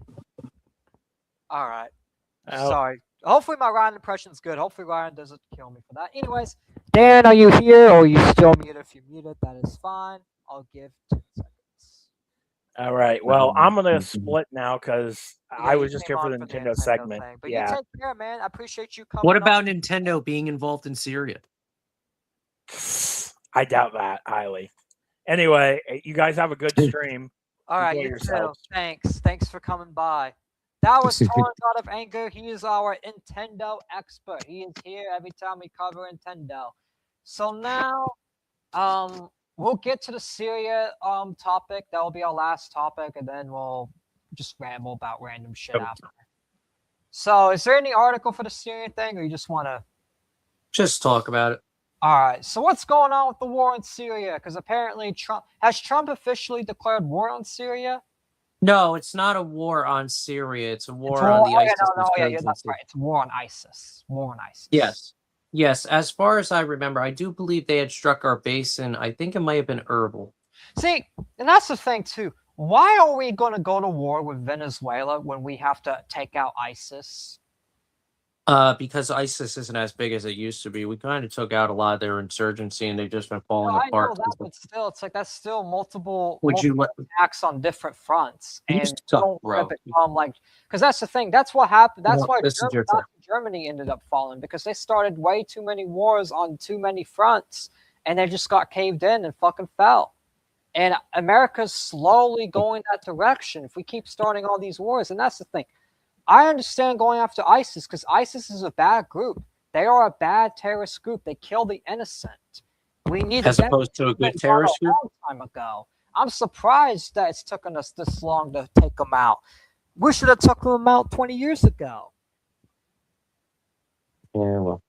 Speaker 7: All right. Sorry. Hopefully my Ryan impression's good. Hopefully Ryan doesn't kill me for that. Anyways, Dan, are you here or are you still muted? If you're muted, that is fine. I'll give 10 seconds.
Speaker 4: All right. Well, I'm going to split now because I
Speaker 7: you
Speaker 4: was just
Speaker 7: came
Speaker 4: here for
Speaker 7: on
Speaker 4: the Nintendo segment.
Speaker 7: thing. But
Speaker 4: Yeah.
Speaker 7: you take care, man. I appreciate you coming.
Speaker 2: What about Nintendo being involved in Syria?
Speaker 4: I doubt that highly. Anyway, you guys have a good stream.
Speaker 7: All right,
Speaker 4: Enjoy
Speaker 7: you
Speaker 4: yourselves.
Speaker 7: too. Thanks for coming by. That was Torrance out of Anger. He is our Nintendo expert. He is here every time we cover Nintendo. So now, we'll get to the Syria topic. That will be our last topic, and then we'll just ramble about random shit after. So, is there any article for the Syria thing, or you just want to
Speaker 2: just talk about it?
Speaker 7: All right. So, what's going on with the war in Syria? Because apparently, Trump officially declared war on Syria?
Speaker 2: No, it's not a war on Syria. It's a war on the ISIS.
Speaker 7: That's right. It's a war on ISIS.
Speaker 2: Yes. As far as I remember, I do believe they had struck our base in, I think it might have been Erbil.
Speaker 7: See, and that's the thing too. Why are we going to go to war with Venezuela when we have to take out ISIS?
Speaker 2: Because ISIS isn't as big as it used to be. We kind of took out a lot of their insurgency, and they've just been falling apart.
Speaker 7: I know that, but still, it's like that's still multiple
Speaker 2: you
Speaker 7: attacks on different fronts, and
Speaker 2: don't
Speaker 7: become like because that's the thing. That's what happened. That's why Germany ended up falling because they started way too many wars on too many fronts, and they just got caved in and fucking fell. And America's slowly going that direction. If we keep starting all these wars, and that's the thing. I understand going after ISIS because ISIS is a bad group. They are a bad terrorist group. They kill the innocent. We need
Speaker 2: as opposed to a good terrorist group.
Speaker 7: A long time ago. I'm surprised that it's taken us this long to take them out. We should have took them out 20 years ago.
Speaker 2: Yeah, well.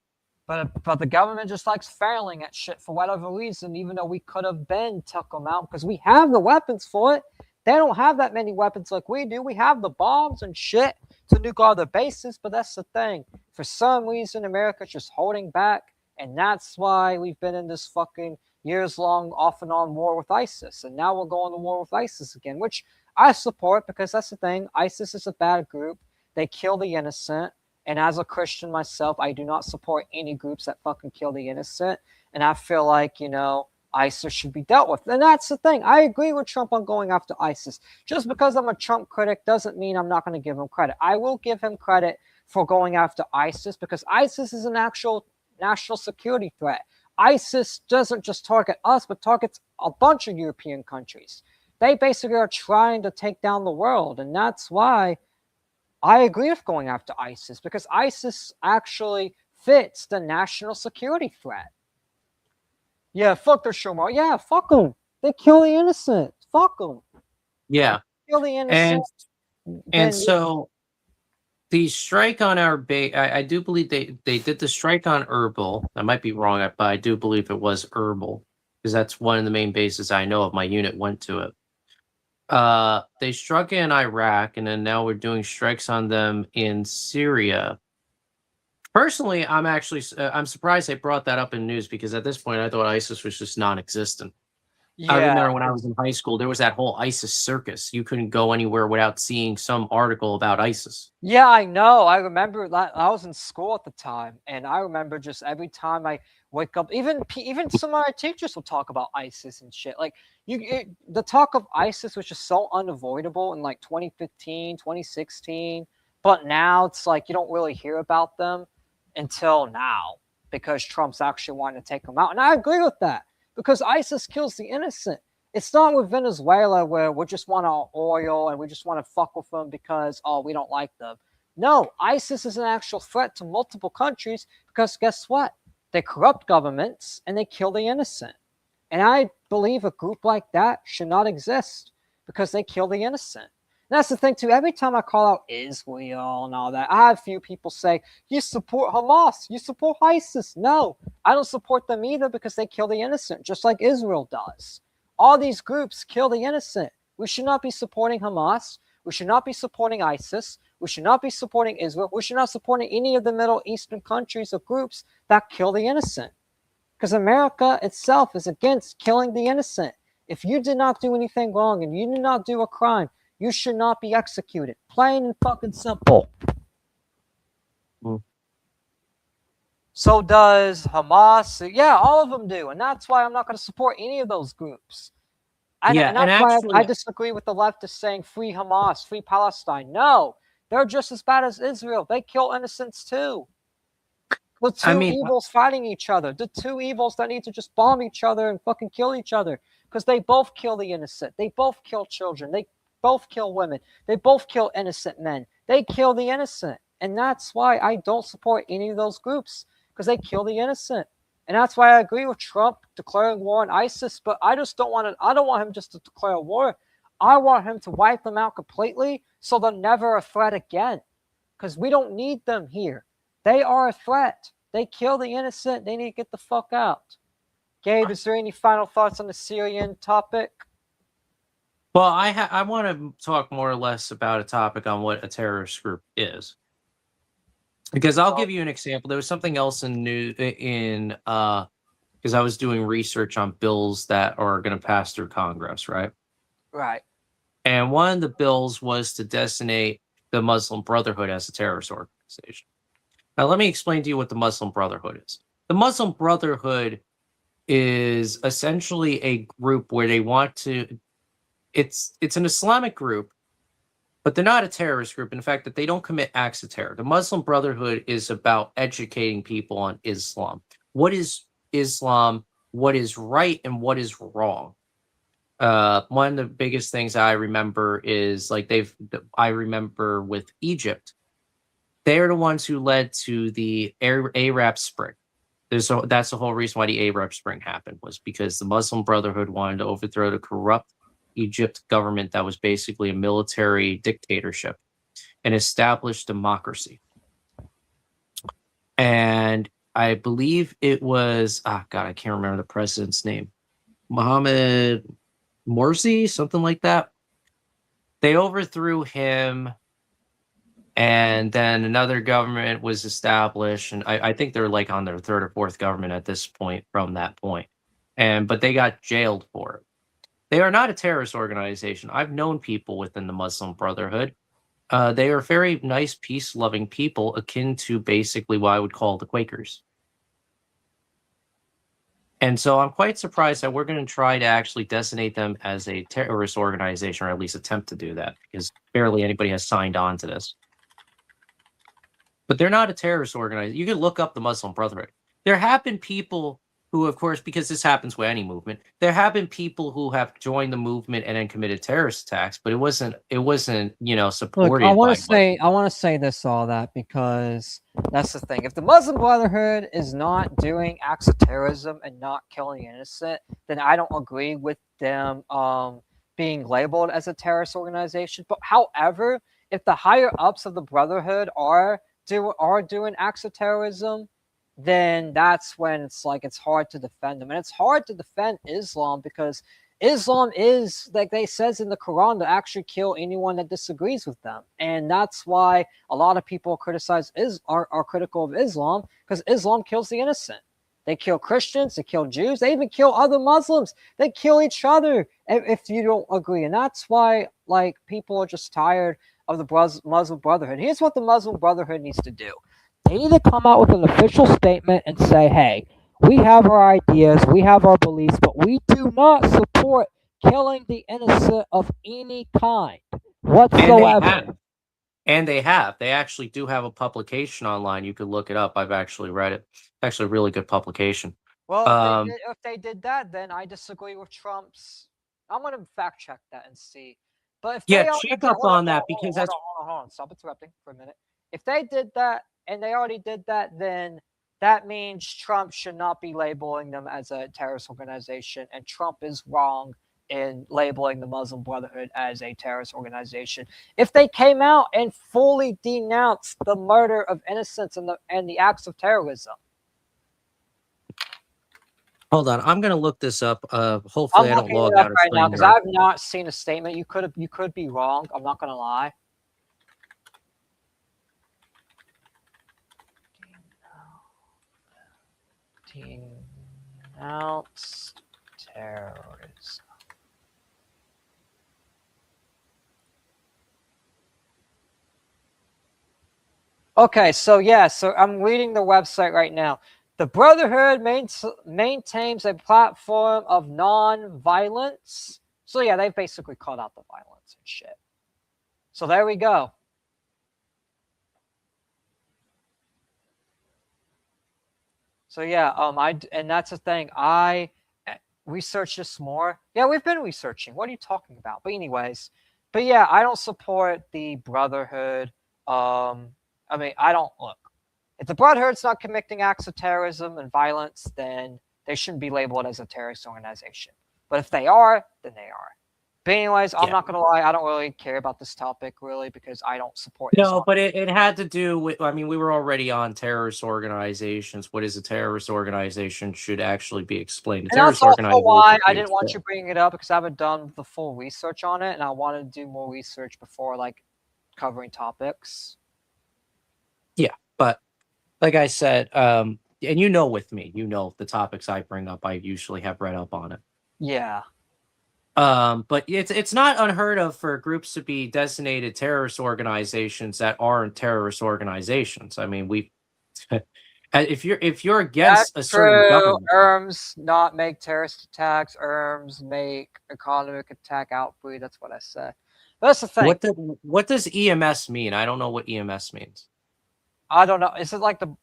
Speaker 7: But the government just likes failing at shit for whatever reason, even though we could have took them out because we have the weapons for it. They don't have that many weapons like we do. We have the bombs and shit to nuke all the bases, but that's the thing. For some reason, America's just holding back, and that's why we've been in this fucking years-long off and on war with ISIS, and now we're going to war with ISIS again, which I support because that's the thing. ISIS is a bad group. They kill the innocent, and as a Christian myself, I do not support any groups that fucking kill the innocent, and I feel like, ISIS should be dealt with. And that's the thing. I agree with Trump on going after ISIS. Just because I'm a Trump critic doesn't mean I'm not going to give him credit. I will give him credit for going after ISIS because ISIS is an actual national security threat. ISIS doesn't just target us, but targets a bunch of European countries. They basically are trying to take down the world. And that's why I agree with going after ISIS because ISIS actually fits the national security threat. Yeah, fuck their Shomar. Yeah, fuck them. They kill the innocent. Fuck them.
Speaker 2: Yeah.
Speaker 7: Kill the innocent.
Speaker 2: And so The strike on our base, I do believe they did the strike on Erbil. I might be wrong, but I do believe it was Erbil because that's one of the main bases I know of. My unit went to it. They struck in Iraq, and then now we're doing strikes on them in Syria. Personally, I'm surprised they brought that up in news because at this point I thought ISIS was just non-existent. I remember when I was in high school, there was that whole ISIS circus. You couldn't go anywhere without seeing some article about ISIS.
Speaker 7: Yeah, I know. I remember that I was in school at the time, and I remember just every time I wake up, even some of my teachers will talk about ISIS and shit. Like the talk of ISIS was just so unavoidable in like 2015, 2016, but now it's like you don't really hear about them until now because Trump's actually wanting to take them out, and I agree with that because ISIS kills the innocent. It's not with Venezuela where we just want our oil and we just want to fuck with them because, oh, we don't like them. No, ISIS is an actual threat to multiple countries because guess what? They corrupt governments and they kill the innocent. And I believe a group like that should not exist because they kill the innocent. And that's the thing, too. Every time I call out Israel and all that, I have a few people say, you support Hamas, you support ISIS. No, I don't support them either because they kill the innocent, just like Israel does. All these groups kill the innocent. We should not be supporting Hamas. We should not be supporting ISIS. We should not be supporting Israel. We should not be supporting any of the Middle Eastern countries or groups that kill the innocent. Because America itself is against killing the innocent. If you did not do anything wrong and you did not do a crime, you should not be executed. Plain and fucking simple. So does Hamas. Yeah, all of them do. And that's why I'm not going to support any of those groups. And that's why I disagree with the leftists saying free Hamas, free Palestine. No, they're just as bad as Israel. They kill innocents too. The two evils fighting each other. The two evils that need to just bomb each other and fucking kill each other. Because they both kill the innocent. They both kill children. They both kill women. They both kill innocent men. They kill the innocent. And that's why I don't support any of those groups. Because they kill the innocent. And that's why I agree with Trump declaring war on ISIS, but I don't want him just to declare war. I want him to wipe them out completely so they're never a threat again. Because we don't need them here. They are a threat. They kill the innocent. They need to get the fuck out. Gabe, is there any final thoughts on the Syrian topic?
Speaker 2: Well, I want to talk more or less about a topic on what a terrorist group is. Because I'll give you an example. There was something else because I was doing research on bills that are going to pass through Congress, right?
Speaker 7: Right.
Speaker 2: And one of the bills was to designate the Muslim Brotherhood as a terrorist organization. Now, let me explain to you what the Muslim Brotherhood is. The Muslim Brotherhood is essentially a group where they want to. It's an Islamic group. But they're not a terrorist group. In fact, that they don't commit acts of terror. The Muslim Brotherhood is about educating people on Islam. What is Islam? What is right and what is wrong? One of the biggest things I remember is I remember with Egypt, they're the ones who led to the Arab Spring. That's the whole reason why the Arab Spring happened, was because the Muslim Brotherhood wanted to overthrow the corrupt Egypt government that was basically a military dictatorship and establish democracy. And I believe it was, I can't remember the president's name. Mohammed Morsi, something like that. They overthrew him, and then another government was established. And I think they're like on their third or fourth government at this point from that point. But they got jailed for it. They are not a terrorist organization. I've known people within the Muslim Brotherhood. They are very nice, peace-loving people, akin to basically what I would call the Quakers. And so I'm quite surprised that we're going to try to actually designate them as a terrorist organization, or at least attempt to do that, because barely anybody has signed on to this. But they're not a terrorist organization. You can look up the Muslim Brotherhood. There have been people who, of course, because this happens with any movement, there have been people who have joined the movement and then committed terrorist attacks, but it wasn't, supported.
Speaker 7: Look, I want to say this all that because that's the thing. If the Muslim Brotherhood is not doing acts of terrorism and not killing innocent, then I don't agree with them being labeled as a terrorist organization. But however, if the higher ups of the Brotherhood are doing acts of terrorism, then that's when it's like it's hard to defend them. And it's hard to defend Islam because Islam is, like they says in the Quran, to actually kill anyone that disagrees with them. And that's why a lot of people are critical of Islam, because Islam kills the innocent. They kill Christians, they kill Jews, they even kill other Muslims. They kill each other if you don't agree. And that's why like people are just tired of the Muslim Brotherhood. Here's what the Muslim Brotherhood needs to do. They need to come out with an official statement and say, hey, we have our ideas, we have our beliefs, but we do not support killing the innocent of any kind whatsoever.
Speaker 2: And they have. They actually do have a publication online. You could look it up. I've actually read it. It's actually a really good publication.
Speaker 7: Well, if they did that, then I disagree with Trump's. I'm going to fact check that and see. But if
Speaker 2: Yeah,
Speaker 7: they
Speaker 2: check up on that because that's
Speaker 7: hold on, stop interrupting for a minute. If they did that and they already did that, then that means Trump should not be labeling them as a terrorist organization, and Trump is wrong in labeling the Muslim Brotherhood as a terrorist organization. If they came out and fully denounced the murder of innocents and the acts of terrorism.
Speaker 2: Hold on, I'm gonna look this up. Hopefully, I don't log out
Speaker 7: right now because I've not seen a statement. You could be wrong. I'm not gonna lie. Denounced terrorism. Okay, so I'm reading the website right now. The Brotherhood maintains a platform of non-violence. So yeah, they've basically called out the violence and shit. So there we go. So yeah, and that's the thing. I research this more. Yeah, we've been researching. What are you talking about? But anyways, yeah, I don't support the Brotherhood. I mean, I don't look. If the Brotherhood's not committing acts of terrorism and violence, then they shouldn't be labeled as a terrorist organization. But if they are, then they are. But anyways, I'm not gonna lie, I don't really care about this topic really because I don't support
Speaker 2: No,
Speaker 7: Islam.
Speaker 2: but it had to do with, I mean, we were already on terrorist organizations. What is a terrorist organization should actually be explained.
Speaker 7: And that's also why I didn't want you bringing it up, because I haven't done the full research on it, and I wanted to do more research before like covering topics.
Speaker 2: Yeah, but like I said, and you know with me, you know the topics I bring up, I usually have read up on it.
Speaker 7: Yeah.
Speaker 2: But it's not unheard of for groups to be designated terrorist organizations that aren't terrorist organizations. I mean, if you're against a certain government,
Speaker 7: ERMs not make terrorist attacks. ERMs make economic attack outbreak. That's what I said. But that's the thing.
Speaker 2: What does EMS mean? I don't know what EMS means.
Speaker 7: I don't know. Is it like the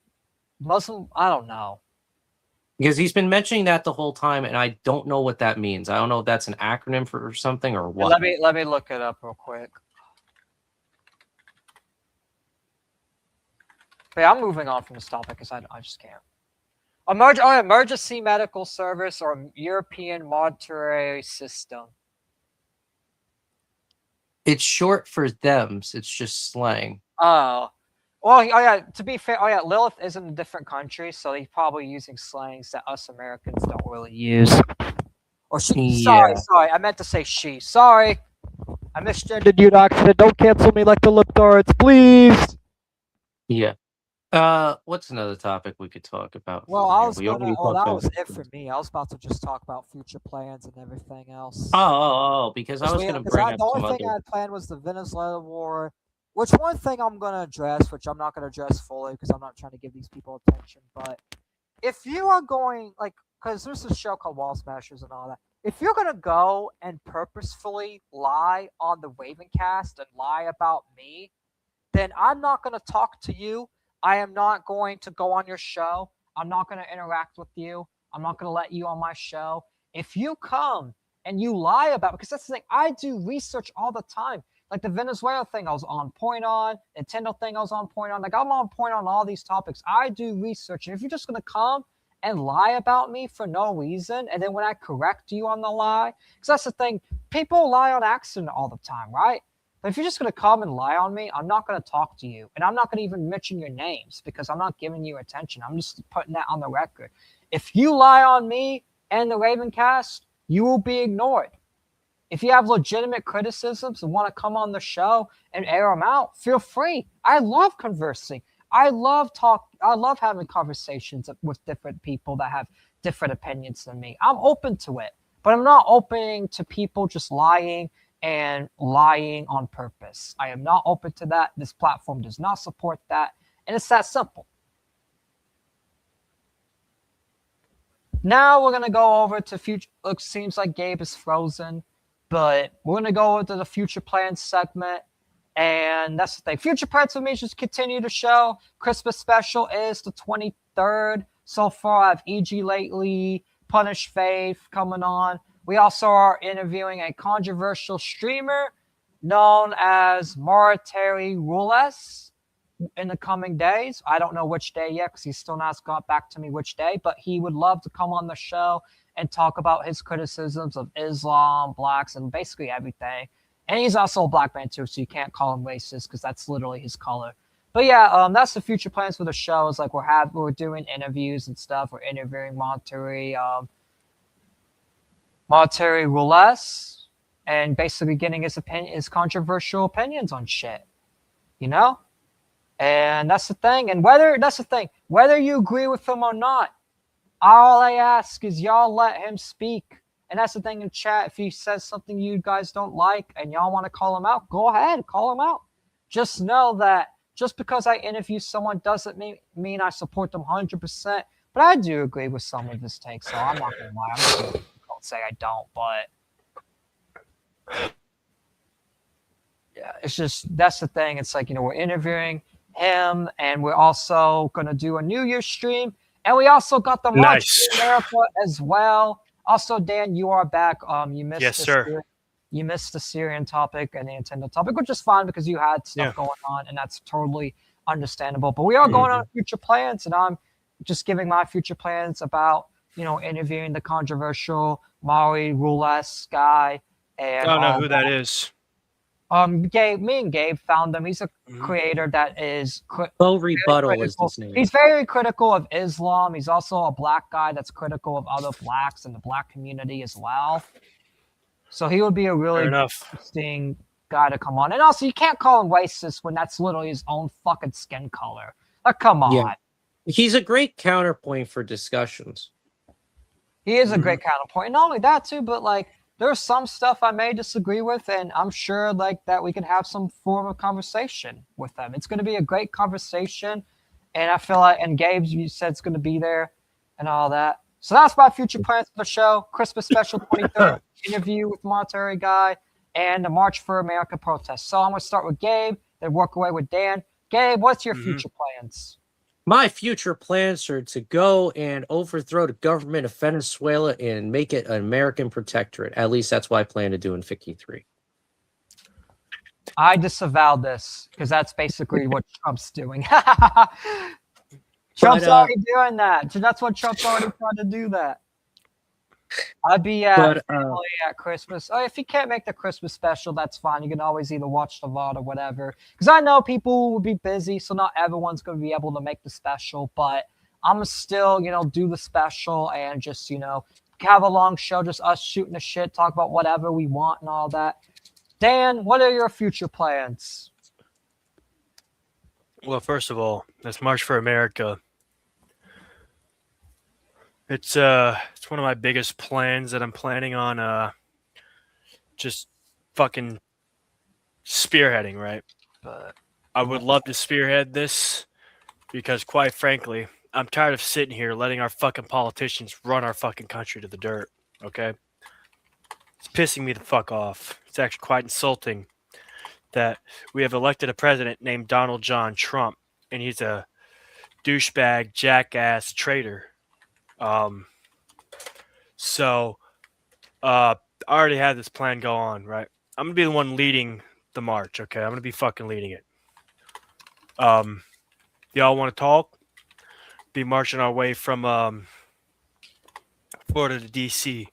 Speaker 7: Muslim? I don't know.
Speaker 2: Because he's been mentioning that the whole time, and I don't know what that means. I don't know if that's an acronym for something or what.
Speaker 7: Let me look it up real quick. But yeah, I'm moving on from this topic because I just can't. Emergency medical service or European monetary system.
Speaker 2: It's short for thems. It's just slang.
Speaker 7: Oh. Well, yeah, to be fair, Lilith is in a different country, so he's probably using slangs that us Americans don't really use. Or she. Yeah. Sorry, I meant to say she. Sorry. I misgendered you, accident. Don't cancel me like the libtards, please.
Speaker 2: Yeah. What's another topic we could talk about?
Speaker 7: Well, that was it for me. I was about to just talk about future plans and everything else.
Speaker 2: Because I was going to bring up
Speaker 7: the only thing I had planned was the Venezuela war. Which one thing I'm going to address, which I'm not going to address fully because I'm not trying to give these people attention, but if you are going, like, because there's a show called Wall Smashers and all that, if you're going to go and purposefully lie on the Ravencast and lie about me, then I'm not going to talk to you. I am not going to go on your show. I'm not going to interact with you. I'm not going to let you on my show. If you come and you lie about, because that's the thing, I do research all the time. Like the Venezuela thing, I was on point on. Nintendo thing, I was on point on. Like I'm on point on all these topics. I do research. And if you're just going to come and lie about me for no reason, and then when I correct you on the lie, because that's the thing, people lie on accident all the time, right? But if you're just going to come and lie on me, I'm not going to talk to you. And I'm not going to even mention your names because I'm not giving you attention. I'm just putting that on the record. If you lie on me and the Ravencast, you will be ignored. If you have legitimate criticisms and want to come on the show and air them out, feel free. I love conversing. I love having conversations with different people that have different opinions than me. I'm open to it, but I'm not open to people just lying and lying on purpose. I am not open to that. This platform does not support that. And it's that simple. Now we're going to go over to future. Look, seems like Gabe is frozen, but we're going to go over to the future plans segment. And that's the thing. Future plans with me just continue to show. Christmas special is the 23rd. So far, I have E.G. Lately, Punish Faith coming on. We also are interviewing a controversial streamer known as Moritary Rules in the coming days. I don't know which day yet because he still not got back to me which day, but he would love to come on the show and talk about his criticisms of Islam, blacks, and basically everything. And he's also a black man too, so you can't call him racist because that's literally his color. But yeah, that's the future plans for the show. Is like we're doing interviews and stuff. We're interviewing Moritary Rules and basically getting his controversial opinions on shit. You know? And that's the thing. And whether you agree with him or not, all I ask is y'all let him speak. And that's the thing in chat. If he says something you guys don't like and y'all want to call him out, go ahead, call him out. Just know that just because I interview someone doesn't mean I support them 100%. But I do agree with some of his takes, so I'm not going to lie. I'm not going to say I don't, but yeah, it's just, that's the thing. It's like, we're interviewing him, and we're also going to do a New Year's stream, and we also got the March in America as well. Also, Dan, you are back. You missed you missed the Syrian topic and the Nintendo topic, which is fine because you had stuff going on, and that's totally understandable. But we are going on future plans, and I'm just giving my future plans about interviewing the controversial Maori Rules guy. And
Speaker 3: I don't know who that is.
Speaker 7: Me and Gabe found him. He's a creator that is
Speaker 2: Rebuttal is his name.
Speaker 7: He's very critical of Islam. He's also a black guy that's critical of other blacks and the black community as well. So he would be a really interesting guy to come on. And also, you can't call him racist when that's literally his own fucking skin color. Like, come on.
Speaker 2: Yeah. He's a great counterpoint for discussions.
Speaker 7: He is a great counterpoint. And not only that, too, but like, there's some stuff I may disagree with, and I'm sure like that we can have some form of conversation with them. It's going to be a great conversation, and I feel like, and Gabe, you said it's going to be there and all that. So that's my future plans for the show. Christmas special 23rd interview with Monterey guy and the March for America protest. So I'm going to start with Gabe, then work away with Dan. Gabe, what's your future plans?
Speaker 2: My future plans are to go and overthrow the government of Venezuela and make it an American protectorate. At least that's what I plan to do in 53.
Speaker 7: I disavow this because that's basically what Trump's doing. Trump's already doing that. That's what Trump's already trying to do that. I'd be at Christmas. Oh, if you can't make the Christmas special, that's fine. You can always either watch the VOD or whatever. Because I know people will be busy, so not everyone's going to be able to make the special. But I'm going to still, do the special and just, have a long show, just us shooting the shit, talk about whatever we want and all that. Dan, what are your future plans?
Speaker 3: Well, first of all, this March for America. It's one of my biggest plans that I'm planning on just fucking spearheading, right? But I would love to spearhead this because, quite frankly, I'm tired of sitting here letting our fucking politicians run our fucking country to the dirt, okay? It's pissing me the fuck off. It's actually quite insulting that we have elected a president named Donald John Trump, and he's a douchebag, jackass, traitor. So I already had this plan go on, right? I'm gonna be the one leading the march, okay? I'm gonna be fucking leading it. Y'all want to talk? Be marching our way from Florida to DC.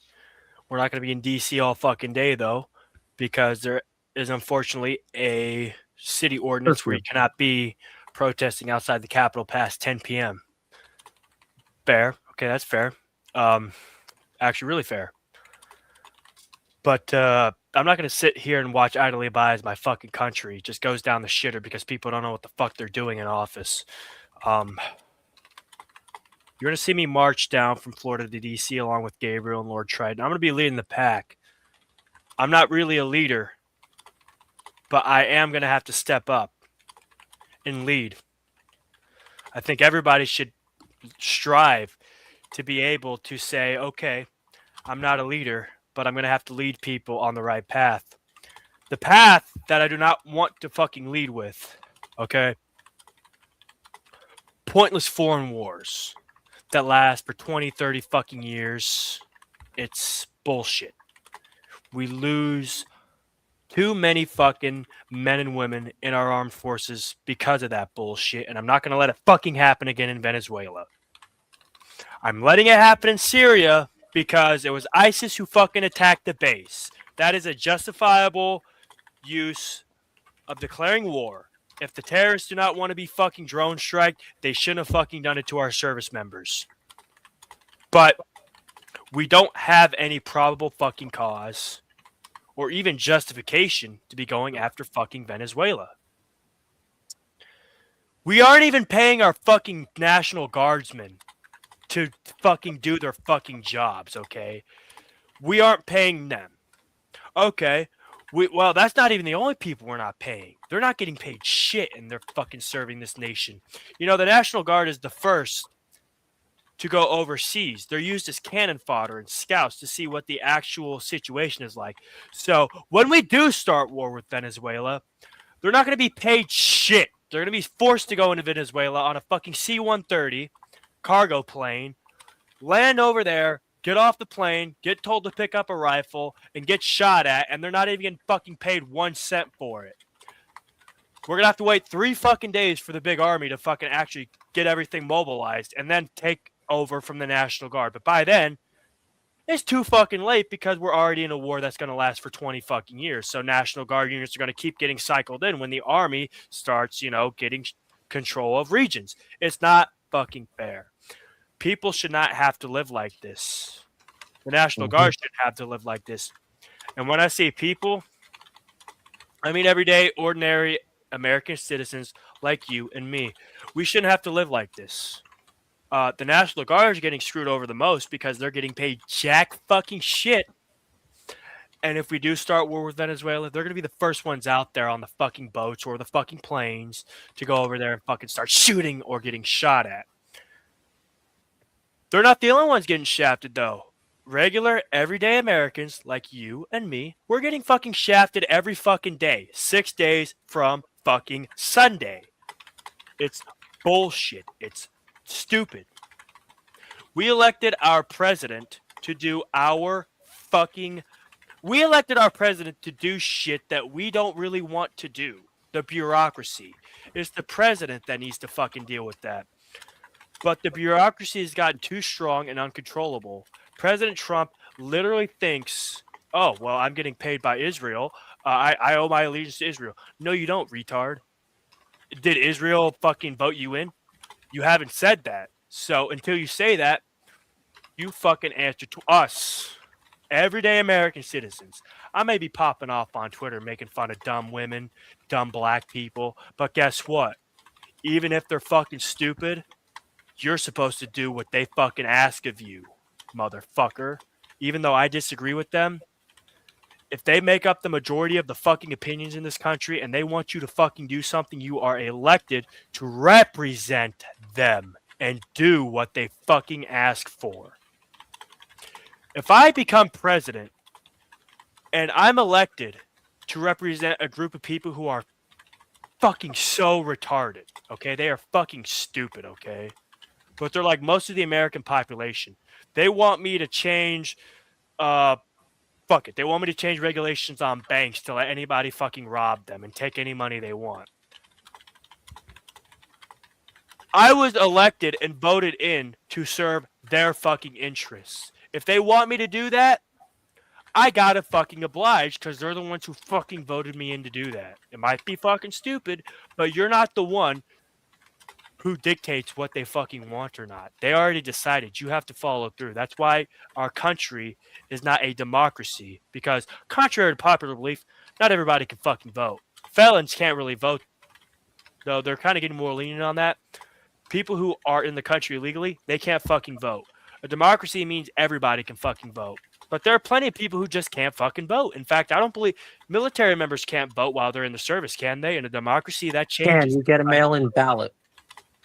Speaker 3: We're not gonna be in DC all fucking day though, because they're is unfortunately a city ordinance where you cannot be protesting outside the Capitol past 10 p.m. Fair. Okay, that's fair. Actually, really fair. But I'm not going to sit here and watch idly by as my fucking country just goes down the shitter because people don't know what the fuck they're doing in office. You're going to see me march down from Florida to D.C. along with Gabriel and Lord Triton. I'm going to be leading the pack. I'm not really a leader, but I am going to have to step up and lead. I think everybody should strive to be able to say, okay, I'm not a leader, but I'm going to have to lead people on the right path. The path that I do not want to fucking lead with, okay? Pointless foreign wars that last for 20, 30 fucking years. It's bullshit. We lose too many fucking men and women in our armed forces because of that bullshit, and I'm not going to let it fucking happen again in Venezuela. I'm letting it happen in Syria because it was ISIS who fucking attacked the base. That is a justifiable use of declaring war. If the terrorists do not want to be fucking drone strike, they shouldn't have fucking done it to our service members. But we don't have any probable fucking cause or even justification to be going after fucking Venezuela. We aren't even paying our fucking National Guardsmen to fucking do their fucking jobs, okay? We aren't paying them. Okay. Well, that's not even the only people we're not paying. They're not getting paid shit and they're fucking serving this nation. You know, the National Guard is the first to go overseas. They're used as cannon fodder and scouts to see what the actual situation is like. So when we do start war with Venezuela, they're not going to be paid shit. They're going to be forced to go into Venezuela on a fucking C-130 cargo plane, land over there, get off the plane, get told to pick up a rifle, and get shot at, and they're not even getting fucking paid 1 cent for it. We're going to have to wait 3 fucking days for the big army to fucking actually get everything mobilized and then take over from the National Guard. But by then, it's too fucking late because we're already in a war that's going to last for 20 fucking years. So National Guard units are going to keep getting cycled in when the army starts, getting control of regions. It's not fucking fair. People should not have to live like this. The National Guard should have to live like this. And when I say people, I mean everyday, ordinary American citizens like you and me. We shouldn't have to live like this. The National Guard is getting screwed over the most because they're getting paid jack fucking shit. And if we do start war with Venezuela, they're going to be the first ones out there on the fucking boats or the fucking planes to go over there and fucking start shooting or getting shot at. They're not the only ones getting shafted, though. Regular, everyday Americans like you and me, we're getting fucking shafted every fucking day. 6 days from fucking Sunday. It's bullshit. It's stupid. We elected our president to do shit that we don't really want to do. The bureaucracy. It's the president that needs to fucking deal with that. But the bureaucracy has gotten too strong and uncontrollable. President Trump literally thinks, oh, well, I'm getting paid by Israel. I owe my allegiance to Israel. No, you don't, retard. Did Israel fucking vote you in? You haven't said that. So until you say that, you fucking answer to us, everyday American citizens. I may be popping off on Twitter making fun of dumb women, dumb black people, but guess what? Even if they're fucking stupid, you're supposed to do what they fucking ask of you, motherfucker. Even though I disagree with them, if they make up the majority of the fucking opinions in this country and they want you to fucking do something, you are elected to represent them and do what they fucking ask for. If I become president and I'm elected to represent a group of people who are fucking so retarded, okay? They are fucking stupid, okay? But they're like most of the American population. They want me to change, They want me to change regulations on banks to let anybody fucking rob them and take any money they want. I was elected and voted in to serve their fucking interests. If they want me to do that, I gotta fucking oblige because they're the ones who fucking voted me in to do that. It might be fucking stupid, but you're not the one who dictates what they fucking want or not. They already decided. You have to follow through. That's why our country is not a democracy, because contrary to popular belief, not everybody can fucking vote. Felons can't really vote, though. They're kind of getting more lenient on that. People who are in the country illegally, they can't fucking vote. A democracy means everybody can fucking vote. But there are plenty of people who just can't fucking vote. In fact, I don't believe military members can't vote while they're in the service, can they? In a democracy, that changes.
Speaker 2: You get a mail-in ballot.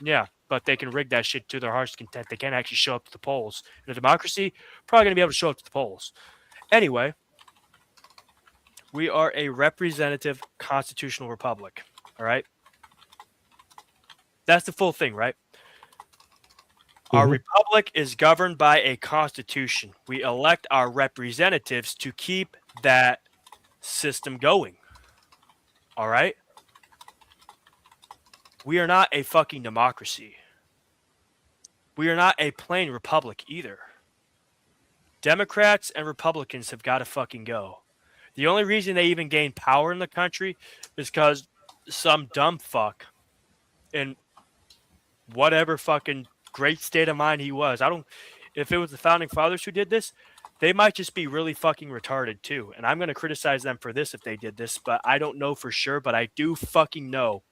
Speaker 3: Yeah, but they can rig that shit to their heart's content. They can't actually show up to the polls. In a democracy, probably going to be able to show up to the polls. Anyway, we are a representative constitutional republic. All right? That's the full thing, right? Our republic is governed by a constitution. We elect our representatives to keep that system going. All right? We are not a fucking democracy. We are not a plain republic either. Democrats and Republicans have got to fucking go. The only reason they even gain power in the country is because some dumb fuck in whatever fucking great state of mind he was. If it was the founding fathers who did this, they might just be really fucking retarded too. And I'm going to criticize them for this if they did this, but I don't know for sure, but I do fucking know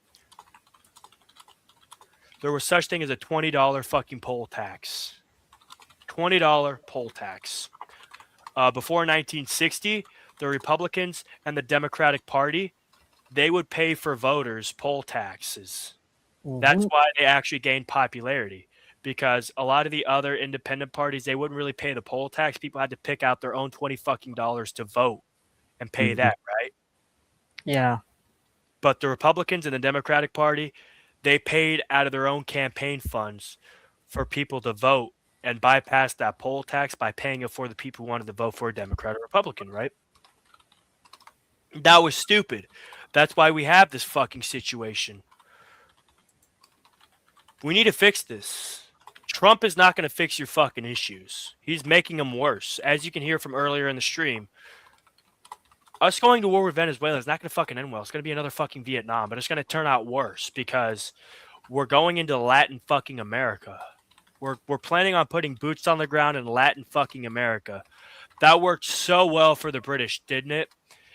Speaker 3: there was such thing as a $20 fucking poll tax. $20 poll tax. Before 1960, the Republicans and the Democratic Party, they would pay for voters poll taxes. That's why they actually gained popularity, because a lot of the other independent parties, they wouldn't really pay the poll tax. People had to pick out their own $20 fucking dollars to vote and pay that, right?
Speaker 7: Yeah.
Speaker 3: But the Republicans and the Democratic Party, they paid out of their own campaign funds for people to vote and bypass that poll tax by paying it for the people who wanted to vote for a Democrat or Republican, right? That was stupid. That's why we have this fucking situation. We need to fix this. Trump is not going to fix your fucking issues. He's making them worse. As you can hear from earlier in the stream, us going to war with Venezuela is not going to fucking end well. It's going to be another fucking Vietnam, but it's going to turn out worse because we're going into Latin fucking America. We're planning on putting boots on the ground in Latin fucking America. That worked so well for the British, didn't it?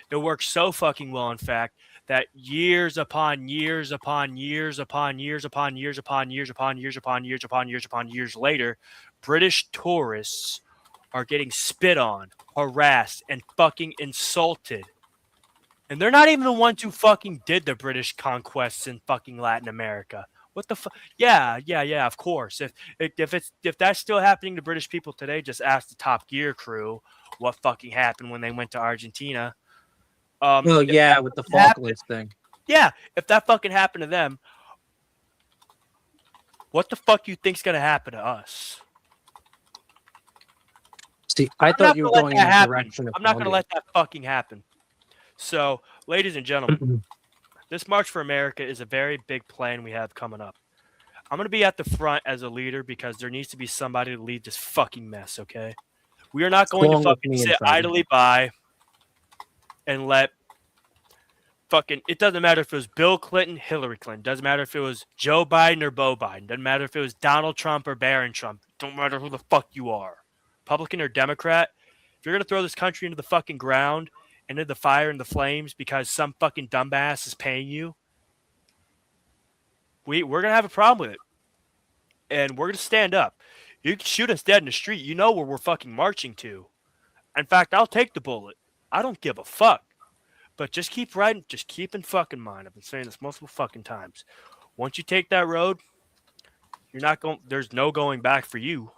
Speaker 3: It worked so fucking well, in fact, that years upon years upon years upon years upon years upon years upon years upon years upon years upon years later, British tourists are getting spit on, harassed, and fucking insulted. And they're not even the ones who fucking did the British conquests in fucking Latin America. What the fuck? Yeah, of course. If that's still happening to British people today, just ask the Top Gear crew what fucking happened when they went to Argentina.
Speaker 2: With the Falklands thing.
Speaker 3: Yeah, if that fucking happened to them, what the fuck you think's gonna happen to us?
Speaker 2: See, I thought you were going in the direction of
Speaker 3: I'm not gonna let that fucking happen. So, ladies and gentlemen, this March for America is a very big plan we have coming up. I'm gonna be at the front as a leader because there needs to be somebody to lead this fucking mess, okay? We are not going to fucking sit idly by and let fucking, it doesn't matter if it was Bill Clinton, Hillary Clinton, doesn't matter if it was Joe Biden or Beau Biden, doesn't matter if it was Donald Trump or Barron Trump, don't matter who the fuck you are, Republican or Democrat. If you're going to throw this country into the fucking ground, into the fire and the flames because some fucking dumbass is paying you, we're going to have a problem with it. And we're going to stand up. You can shoot us dead in the street. You know where we're fucking marching to. In fact, I'll take the bullet. I don't give a fuck. But just keep riding. Just keep in fucking mind. I've been saying this multiple fucking times. Once you take that road, you're not going. There's no going back for you.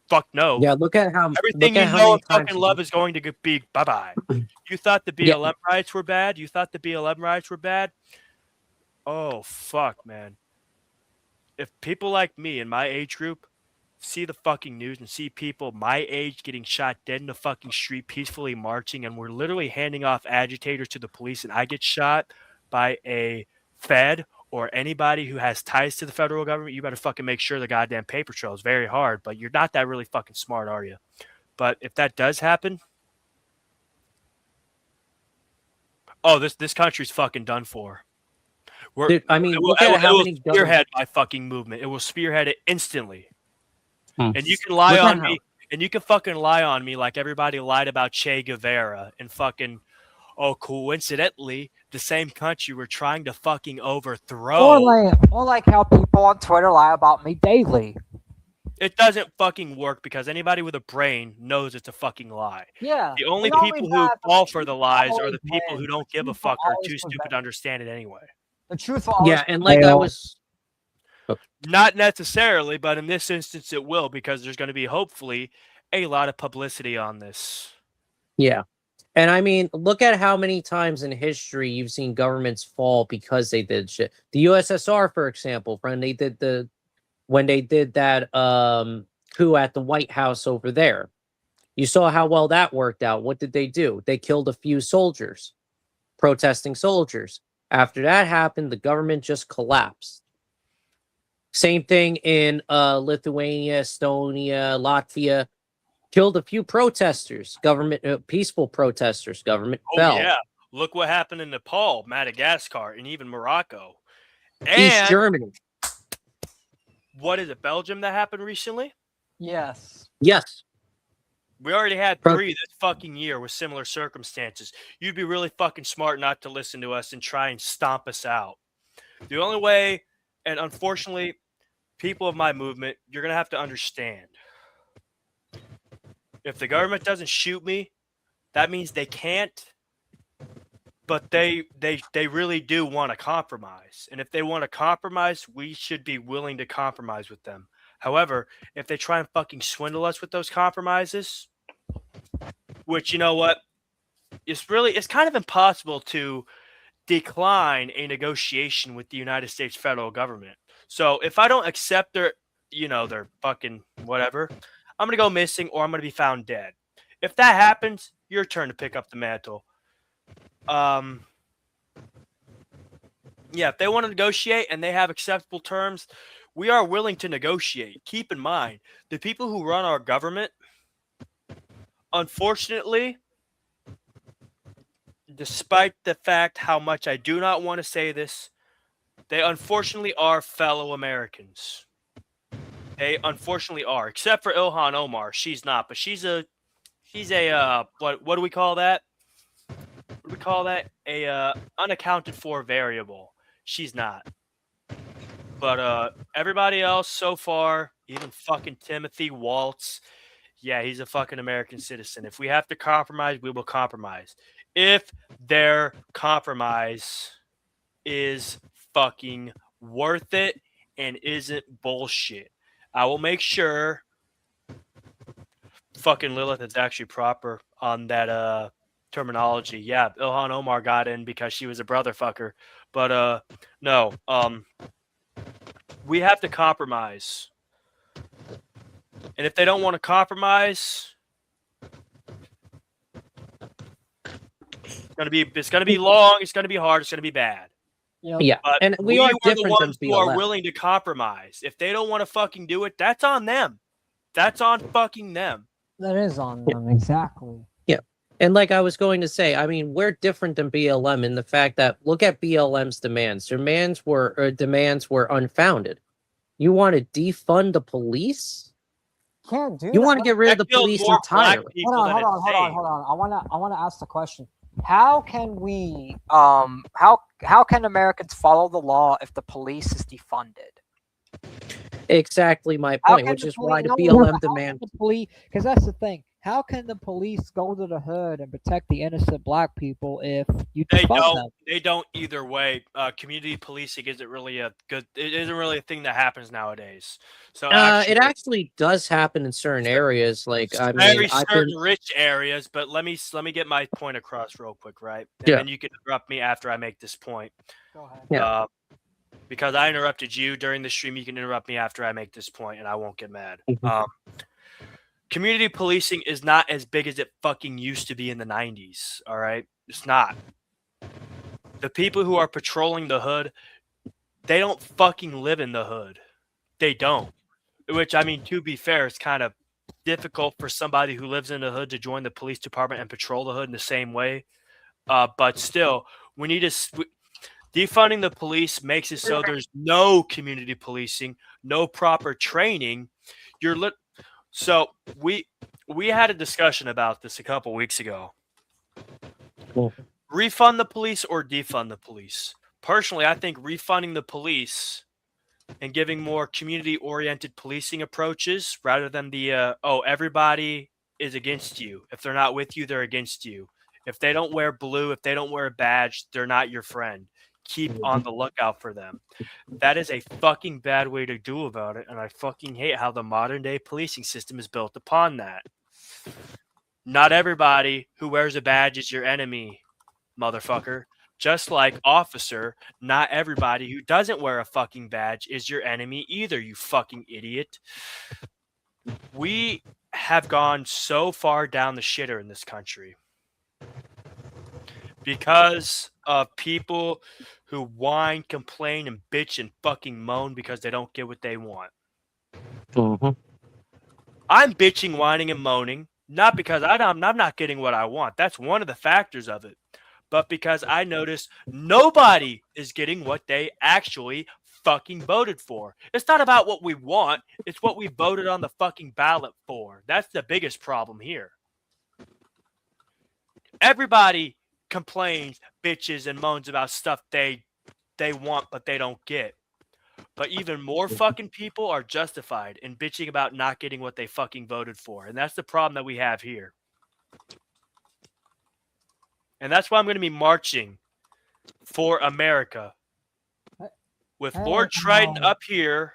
Speaker 3: Fuck no.
Speaker 2: Yeah, look at how
Speaker 3: everything you know and fucking love is going to be bye bye. You thought the BLM riots were bad. You thought the BLM riots were bad. Oh fuck, man. If people like me in my age group see the fucking news and see people my age getting shot dead in the fucking street peacefully marching, and we're literally handing off agitators to the police, and I get shot by a Fed or anybody who has ties to the federal government, you better fucking make sure the goddamn paper trail is very hard. But you're not that really fucking smart, are you? But if that does happen, Oh, this country's fucking done for.
Speaker 2: Dude, I mean, look at how many
Speaker 3: spearhead my fucking movement. It will spearhead it instantly.
Speaker 2: Hmm.
Speaker 3: And you can lie
Speaker 2: Look
Speaker 3: on
Speaker 2: at how-
Speaker 3: me, and you can fucking lie on me like everybody lied about Che Guevara and fucking. Oh, coincidentally, the same country we're trying to fucking overthrow.
Speaker 7: Or like how people on Twitter lie about me daily.
Speaker 3: It doesn't fucking work because anybody with a brain knows it's a fucking lie.
Speaker 7: Yeah.
Speaker 3: The only
Speaker 7: we
Speaker 3: people who
Speaker 7: have-
Speaker 3: fall for the lies are
Speaker 7: always
Speaker 3: the people who
Speaker 7: wins.
Speaker 3: don't give a
Speaker 7: truth will
Speaker 3: fuck or are
Speaker 7: always
Speaker 3: too stupid
Speaker 7: prevail.
Speaker 3: to understand it anyway.
Speaker 7: The truth will always
Speaker 2: Yeah, and like I
Speaker 7: prevail.
Speaker 2: was
Speaker 3: Not necessarily, but in this instance it will because there's going to be hopefully a lot of publicity on this.
Speaker 2: Yeah. And I mean, look at how many times in history you've seen governments fall because they did shit. The USSR, for example, when they did that coup at the White House over there. You saw how well that worked out. What did they do? They killed a few soldiers, protesting soldiers. After that happened, the government just collapsed. Same thing in Lithuania, Estonia, Latvia. Killed a few protesters, peaceful protesters. Government
Speaker 3: Oh
Speaker 2: fell.
Speaker 3: yeah, look what happened in Nepal, Madagascar, and even Morocco.
Speaker 2: East
Speaker 3: And
Speaker 2: Germany.
Speaker 3: what is it, Belgium that happened recently?
Speaker 7: Yes.
Speaker 2: Yes.
Speaker 3: We already had
Speaker 2: Pro-
Speaker 3: 3 this fucking year with similar circumstances. You'd be really fucking smart not to listen to us and try and stomp us out. The only way, and unfortunately, people of my movement, you're going to have to understand. If the government doesn't shoot me, that means they can't, but they really do want to compromise. And if they want to compromise, we should be willing to compromise with them. However, if they try and fucking swindle us with those compromises, which, you know what, it's kind of impossible to decline a negotiation with the United States federal government. So if I don't accept their fucking whatever, I'm going to go missing or I'm going to be found dead. If that happens, your turn to pick up the mantle. Yeah, if they want to negotiate and they have acceptable terms, we are willing to negotiate. Keep in mind, the people who run our government, unfortunately, despite the fact how much I do not want to say this, they unfortunately are fellow Americans. They unfortunately are, except for Ilhan Omar. She's not, but she's a what do we call that? What do we call that? A unaccounted for variable. She's not. But everybody else so far, even fucking Timothy Waltz, yeah, he's a fucking American citizen. If we have to compromise, we will compromise. If their compromise is fucking worth it and isn't bullshit, I will make sure fucking Lilith is actually proper on that terminology. Yeah, Ilhan Omar got in because she was a brother fucker. But no, we have to compromise. And if they don't want to compromise, it's gonna be long, it's gonna be hard, it's gonna be bad.
Speaker 2: Yeah,
Speaker 3: But
Speaker 2: and we are
Speaker 3: the
Speaker 2: different than
Speaker 3: ones who are
Speaker 2: BLM.
Speaker 3: willing to compromise. If they don't want to fucking do it, that's on them. That's on fucking them.
Speaker 7: That is on them, exactly.
Speaker 2: And like I was going to say, I mean, we're different than BLM in the fact that look at BLM's demands. Demands were unfounded. You want to defund the police?
Speaker 7: Can't do
Speaker 2: You
Speaker 7: that.
Speaker 2: want to get rid of the
Speaker 3: That killed
Speaker 2: police
Speaker 3: more black
Speaker 2: entirely?
Speaker 3: people
Speaker 7: Hold
Speaker 3: than
Speaker 7: on.
Speaker 3: it saved.
Speaker 7: I want to ask the question. How can we how can Americans follow the law if the police is defunded?
Speaker 2: Exactly my
Speaker 7: How
Speaker 2: point,
Speaker 7: can
Speaker 2: which
Speaker 7: the
Speaker 2: is why the
Speaker 7: police-
Speaker 2: BLM
Speaker 7: how can
Speaker 2: demand.
Speaker 7: the police, because that's the thing. How can the police go to the hood and protect the innocent black people if you
Speaker 3: They
Speaker 7: defund
Speaker 3: don't.
Speaker 7: them?
Speaker 3: They don't either way. Community policing isn't really a thing that happens nowadays. So
Speaker 2: It actually does happen in certain areas. Like I mean,
Speaker 3: very
Speaker 2: I've
Speaker 3: certain
Speaker 2: been
Speaker 3: rich areas. But let me get my point across real quick, right? And
Speaker 2: Yeah.
Speaker 3: then you can interrupt me after I make this point.
Speaker 7: Go ahead.
Speaker 2: Yeah.
Speaker 3: Because I interrupted you during the stream, you can interrupt me after I make this point, and I won't get mad.
Speaker 2: Mhm.
Speaker 3: Community policing is not as big as it fucking used to be in the 90s, all right? It's not. The people who are patrolling the hood, they don't fucking live in the hood. They don't. Which, I mean, to be fair, it's kind of difficult for somebody who lives in the hood to join the police department and patrol the hood in the same way. But still, we need to defunding the police makes it so there's no community policing, no proper training. So we had a discussion about this a couple weeks ago.
Speaker 4: Cool.
Speaker 3: Refund the police or defund the police? Personally, I think refunding the police and giving more community-oriented policing approaches rather than the everybody is against you. If they're not with you, they're against you. If they don't wear blue, if they don't wear a badge, they're not your friend. Keep on the lookout for them. That is a fucking bad way to do about it, and I fucking hate how the modern-day policing system is built upon that. Not everybody who wears a badge is your enemy, motherfucker. Just like officer, not everybody who doesn't wear a fucking badge is your enemy either, you fucking idiot. We have gone so far down the shitter in this country because of people who whine, complain, and bitch and fucking moan because they don't get what they want. I'm bitching, whining, and moaning, not because I'm not getting what I want. That's one of the factors of it. But because I notice nobody is getting what they actually fucking voted for. It's not about what we want. It's what we voted on the fucking ballot for. That's the biggest problem here. Everybody complains, bitches, and moans about stuff they want but they don't get. But even more fucking people are justified in bitching about not getting what they fucking voted for. And that's the problem that we have here. And that's why I'm going to be marching for America with Lord Trident up here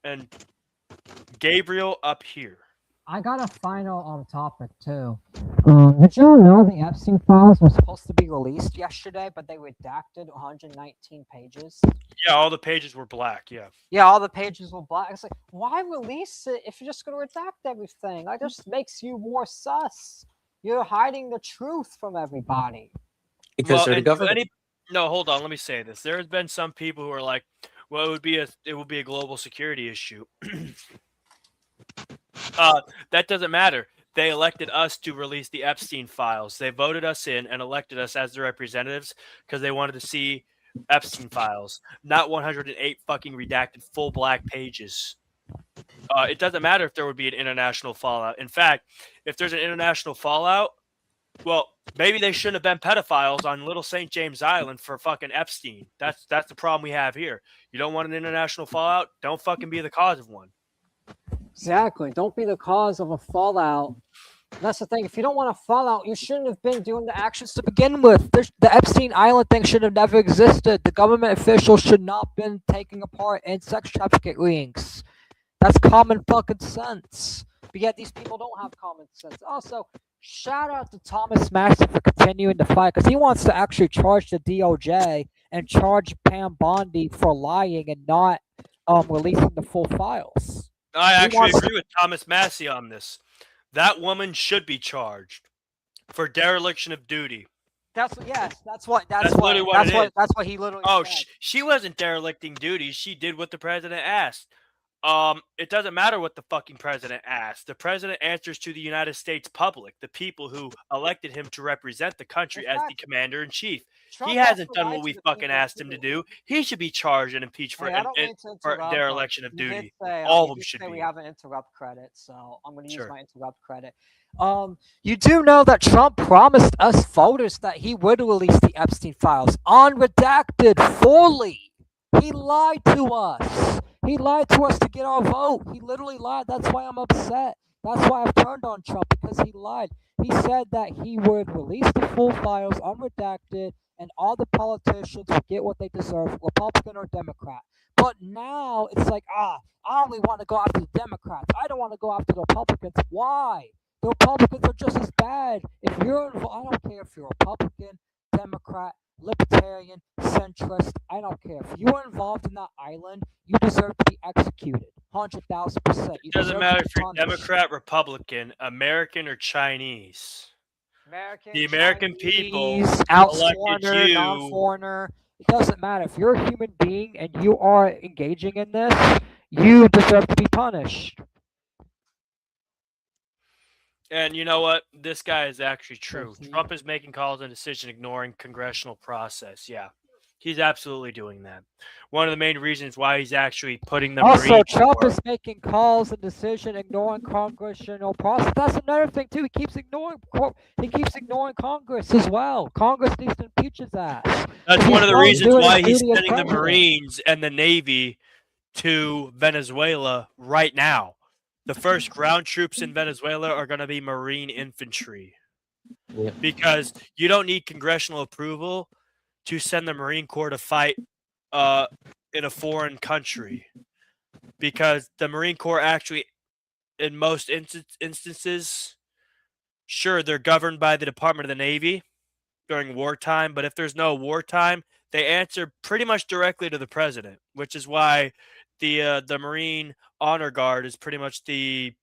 Speaker 3: and Gabriel up here.
Speaker 7: I got a final topic too. Did you know the Epstein files were supposed to be released yesterday, but they redacted 119 pages?
Speaker 3: Yeah, all the pages were black. Yeah.
Speaker 7: Yeah, all the pages were black. It's like, why release it if you're just going to redact everything? That just makes you more sus. You're hiding the truth from everybody.
Speaker 5: Because they're the government.
Speaker 3: No, hold on. Let me say this. There has been some people who are like, well, it would be a global security issue. That doesn't matter. They elected us to release the Epstein files. They voted us in and elected us as their representatives because they wanted to see Epstein files, not 108 fucking redacted full black pages. It doesn't matter if there would be an international fallout. In fact, if there's an international fallout, well, maybe they shouldn't have been pedophiles on Little St. James Island for fucking Epstein. That's the problem we have here. You don't want an international fallout? Don't fucking be the cause of one.
Speaker 7: Exactly. Don't be the cause of a fallout. That's the thing. If you don't want a fallout, you shouldn't have been doing the actions to begin with. The Epstein Island thing should have never existed. The government officials should not have been taking part in sex trafficking rings. That's common fucking sense. But yet these people don't have common sense. Also, shout out to Thomas Massey for continuing to fight because he wants to actually charge the DOJ and charge Pam Bondi for lying and not releasing the full files.
Speaker 3: I actually agree with Thomas Massey on this. That woman should be charged for dereliction of duty.
Speaker 7: That's what he literally said.
Speaker 3: She wasn't derelicting duty. She did what the president asked. It doesn't matter what the fucking president asked. The president answers to the United States public, the people who elected him to represent the country as the commander in chief. He hasn't done what we fucking asked him to do. He should be charged and impeached for dereliction of duty. All of them should be.
Speaker 7: We have an interrupt credit, so I'm going to use my interrupt credit. You do know that Trump promised us voters that he would release the Epstein files unredacted fully. He lied to us. He lied to us to get our vote. He literally lied. That's why I'm upset. That's why I've turned on Trump, because he lied. He said that he would release the full files unredacted and all the politicians would get what they deserve, Republican or Democrat. But now it's like, I only want to go after the Democrats. I don't want to go after the Republicans. Why? The Republicans are just as bad. If you're involved, I don't care if you're Republican, Democrat, Libertarian, centrist, I don't care. If you are involved in that island, you deserve to be executed. 100,000%.
Speaker 3: It doesn't matter if you're Democrat, Republican, American, or Chinese. The American people
Speaker 7: foreigner, non-foreigner. It doesn't matter. If you're a human being and you are engaging in this, you deserve to be punished.
Speaker 3: And you know what? This guy is actually true.
Speaker 7: Proceed.
Speaker 3: Trump is making calls and decisions ignoring congressional process. Yeah, he's absolutely doing that. One of the main reasons why he's actually putting the
Speaker 7: Also,
Speaker 3: Marine
Speaker 7: Trump
Speaker 3: Corps.
Speaker 7: is making calls and decision, ignoring congressional process. That's another thing too. He keeps ignoring Congress as well. Congress needs to impeach his ass.
Speaker 3: That's
Speaker 7: He's
Speaker 3: one of the
Speaker 7: not
Speaker 3: reasons
Speaker 7: doing
Speaker 3: why
Speaker 7: his
Speaker 3: he's
Speaker 7: duty as
Speaker 3: sending the
Speaker 7: president.
Speaker 3: Marines and the Navy to Venezuela right now. The first ground troops in Venezuela are going to be Marine infantry.
Speaker 2: Yep.
Speaker 3: Because you don't need congressional approval to send the Marine Corps to fight in a foreign country. Because the Marine Corps actually, in most instances, sure, they're governed by the Department of the Navy during wartime, but if there's no wartime, they answer pretty much directly to the president, which is why the Marine Honor Guard is pretty much the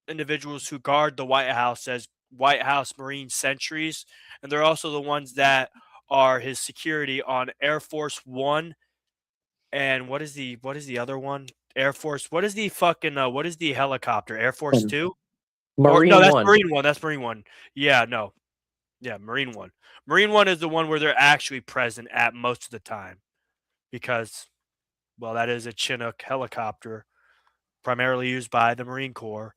Speaker 3: individuals who guard the White House as White House Marine sentries, and they're also the ones that are his security on Air Force One. And what is the other one? Air Force. What is the fucking what is the helicopter? Air Force 2?
Speaker 2: Marine
Speaker 3: No, that's
Speaker 2: One.
Speaker 3: Marine 1. That's Marine 1. Yeah, no. Yeah, Marine 1. Marine 1 is the one where they're actually present at most of the time. Because, well, that is a Chinook helicopter, primarily used by the Marine Corps,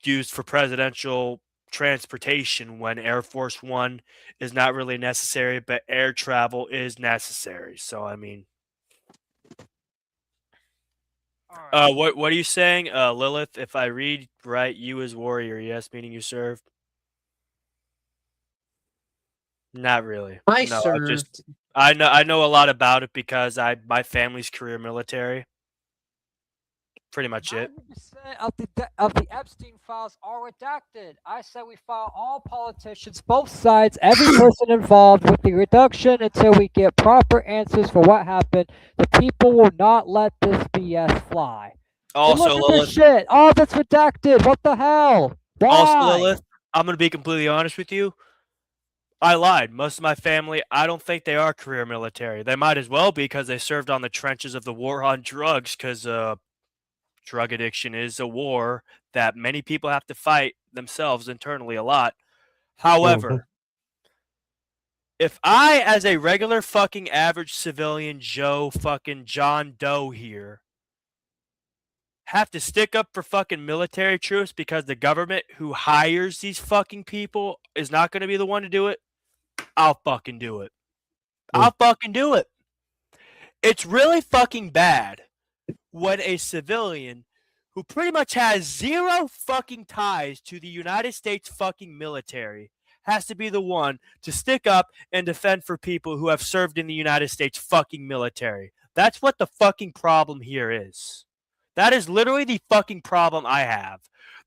Speaker 3: used for presidential transportation when Air Force One is not really necessary, but air travel is necessary. So, I mean, what are you saying, Lilith? If I read right, you as warrior, yes, meaning you served. Not really.
Speaker 2: I
Speaker 3: No,
Speaker 2: served.
Speaker 3: I know a lot about it because my family's career military. Pretty much it.
Speaker 7: 90% of the Epstein files are redacted. I say we file all politicians, both sides, every person involved with the reduction until we get proper answers for what happened. The people will not let this BS fly.
Speaker 3: Also,
Speaker 7: Look at this
Speaker 3: Lilith.
Speaker 7: shit. All that's redacted. What the hell? Why?
Speaker 3: Also, Lilith. I'm gonna be completely honest with you. I lied. Most of my family, I don't think they are career military. They might as well be because they served on the trenches of the war on drugs. Because drug addiction is a war that many people have to fight themselves internally a lot. However, if I, as a regular fucking average civilian Joe fucking John Doe here, have to stick up for fucking military troops because the government who hires these fucking people is not going to be the one to do it, I'll fucking do it. I'll fucking do it. It's really fucking bad when a civilian who pretty much has zero fucking ties to the United States fucking military has to be the one to stick up and defend for people who have served in the United States fucking military. That's what the fucking problem here is. That is literally the fucking problem I have.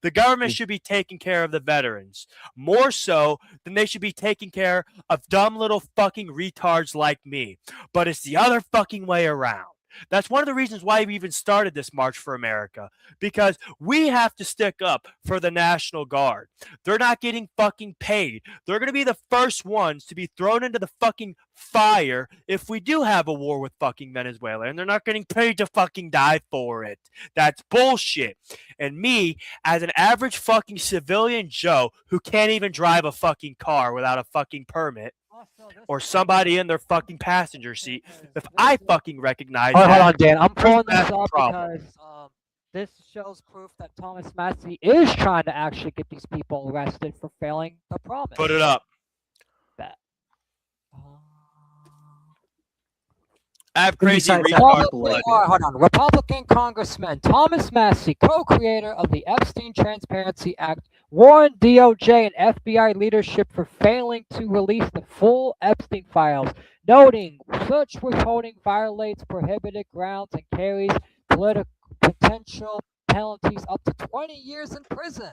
Speaker 3: The government should be taking care of the veterans more so than they should be taking care of dumb little fucking retards like me. But it's the other fucking way around. That's one of the reasons why we even started this March for America, because we have to stick up for the National Guard. They're not getting fucking paid. They're going to be the first ones to be thrown into the fucking fire if we do have a war with fucking Venezuela, and they're not getting paid to fucking die for it. That's bullshit. And me, as an average fucking civilian Joe who can't even drive a fucking car without a fucking permit, or somebody in their fucking passenger seat, if I fucking recognize
Speaker 7: Hold
Speaker 3: that,
Speaker 7: on, Dan. I'm pulling this
Speaker 3: that's
Speaker 7: up
Speaker 3: the problem.
Speaker 7: because this shows proof that Thomas Massey is trying to actually get these people arrested for failing the promise.
Speaker 3: Put it up.
Speaker 7: Bet.
Speaker 3: I have crazy
Speaker 2: Besides that,
Speaker 3: retard
Speaker 2: people
Speaker 3: blood.
Speaker 7: Hold on. Republican Congressman Thomas Massey, co-creator of the Epstein Transparency Act, warned DOJ and FBI leadership for failing to release the full Epstein files, noting such withholding violates prohibited grounds and carries potential penalties up to 20 years in prison.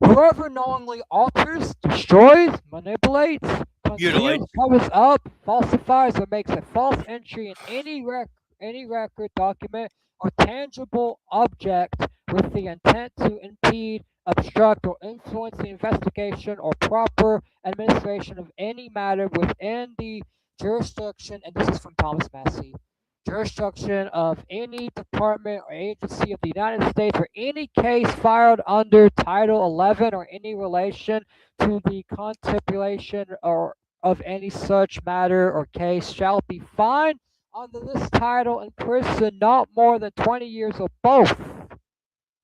Speaker 7: Whoever knowingly alters, destroys, manipulates, conceals, covers up, falsifies, or makes a false entry in any record, document, or tangible object with the intent to impede, obstruct, or influence the investigation or proper administration of any matter within the jurisdiction, and this is from Thomas Massey, jurisdiction of any department or agency of the United States or any case filed under Title 11 or any relation to the contemplation or of any such matter or case shall be fined under this title in prison not more than 20 years or both.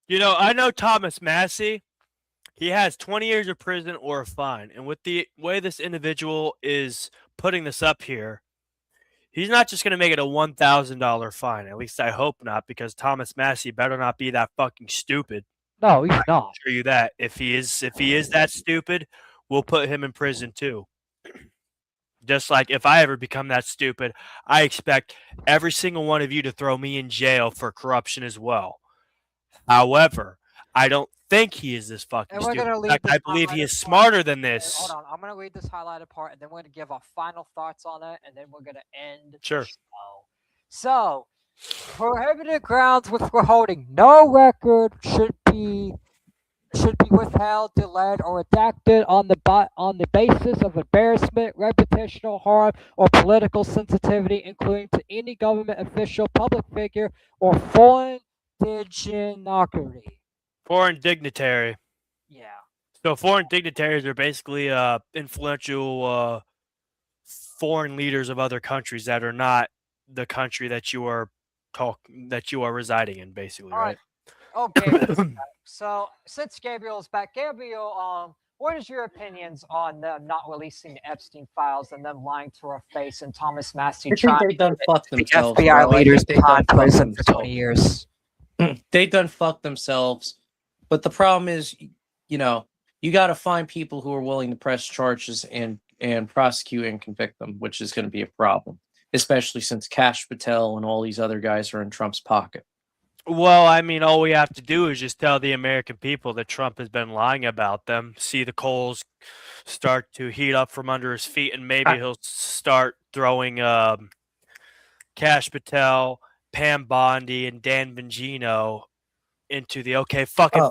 Speaker 3: You know, I know Thomas Massey. He has 20 years of prison or a fine. And with the way this individual is putting this up here, he's not just going to make it a $1,000 fine. At least I hope not, because Thomas Massey better not be that fucking stupid.
Speaker 7: No, he's not.
Speaker 3: I'll assure you that. If he is that stupid, we'll put him in prison too. Just like if I ever become that stupid, I expect every single one of you to throw me in jail for corruption as well. However, I don't think he is this fucking
Speaker 7: And we're
Speaker 3: stupid.
Speaker 7: gonna
Speaker 3: In
Speaker 7: leave
Speaker 3: fact,
Speaker 7: this
Speaker 3: I believe he
Speaker 7: highlighted
Speaker 3: is
Speaker 7: part.
Speaker 3: smarter than
Speaker 7: Wait,
Speaker 3: this.
Speaker 7: hold on, I'm gonna read this highlighted part, and then we're gonna give our final thoughts on it, and then we're gonna end
Speaker 3: Sure.
Speaker 7: the show. So, prohibited grounds with withholding. No record should be withheld, delayed, or redacted on the basis of embarrassment, reputational harm, or political sensitivity, including to any government official, public figure, or foreign dignitary.
Speaker 3: Foreign dignitary.
Speaker 7: Yeah.
Speaker 3: So foreign dignitaries are basically influential foreign leaders of other countries that are not the country that you are residing in, basically,
Speaker 7: All
Speaker 3: right?
Speaker 7: Oh, Gabriel's back. So since Gabriel is back, Gabriel, what is your opinions on them not releasing the Epstein files and them lying to our face and Thomas Massey
Speaker 2: I think
Speaker 7: trying
Speaker 2: they done fucked
Speaker 7: the
Speaker 2: themselves.
Speaker 7: FBI
Speaker 2: bro. I think
Speaker 7: leaders
Speaker 2: they done
Speaker 7: behind
Speaker 2: fucked
Speaker 7: prison for 20
Speaker 2: themselves.
Speaker 7: years?
Speaker 2: They done fucked themselves. But the problem is, you know, you got to find people who are willing to press charges and prosecute and convict them, which is going to be a problem, especially since Kash Patel and all these other guys are in Trump's pocket.
Speaker 3: Well, I mean, all we have to do is just tell the American people that Trump has been lying about them, see the coals start to heat up from under his feet, and maybe he'll start throwing Kash Patel, Pam Bondi, and Dan Bongino into the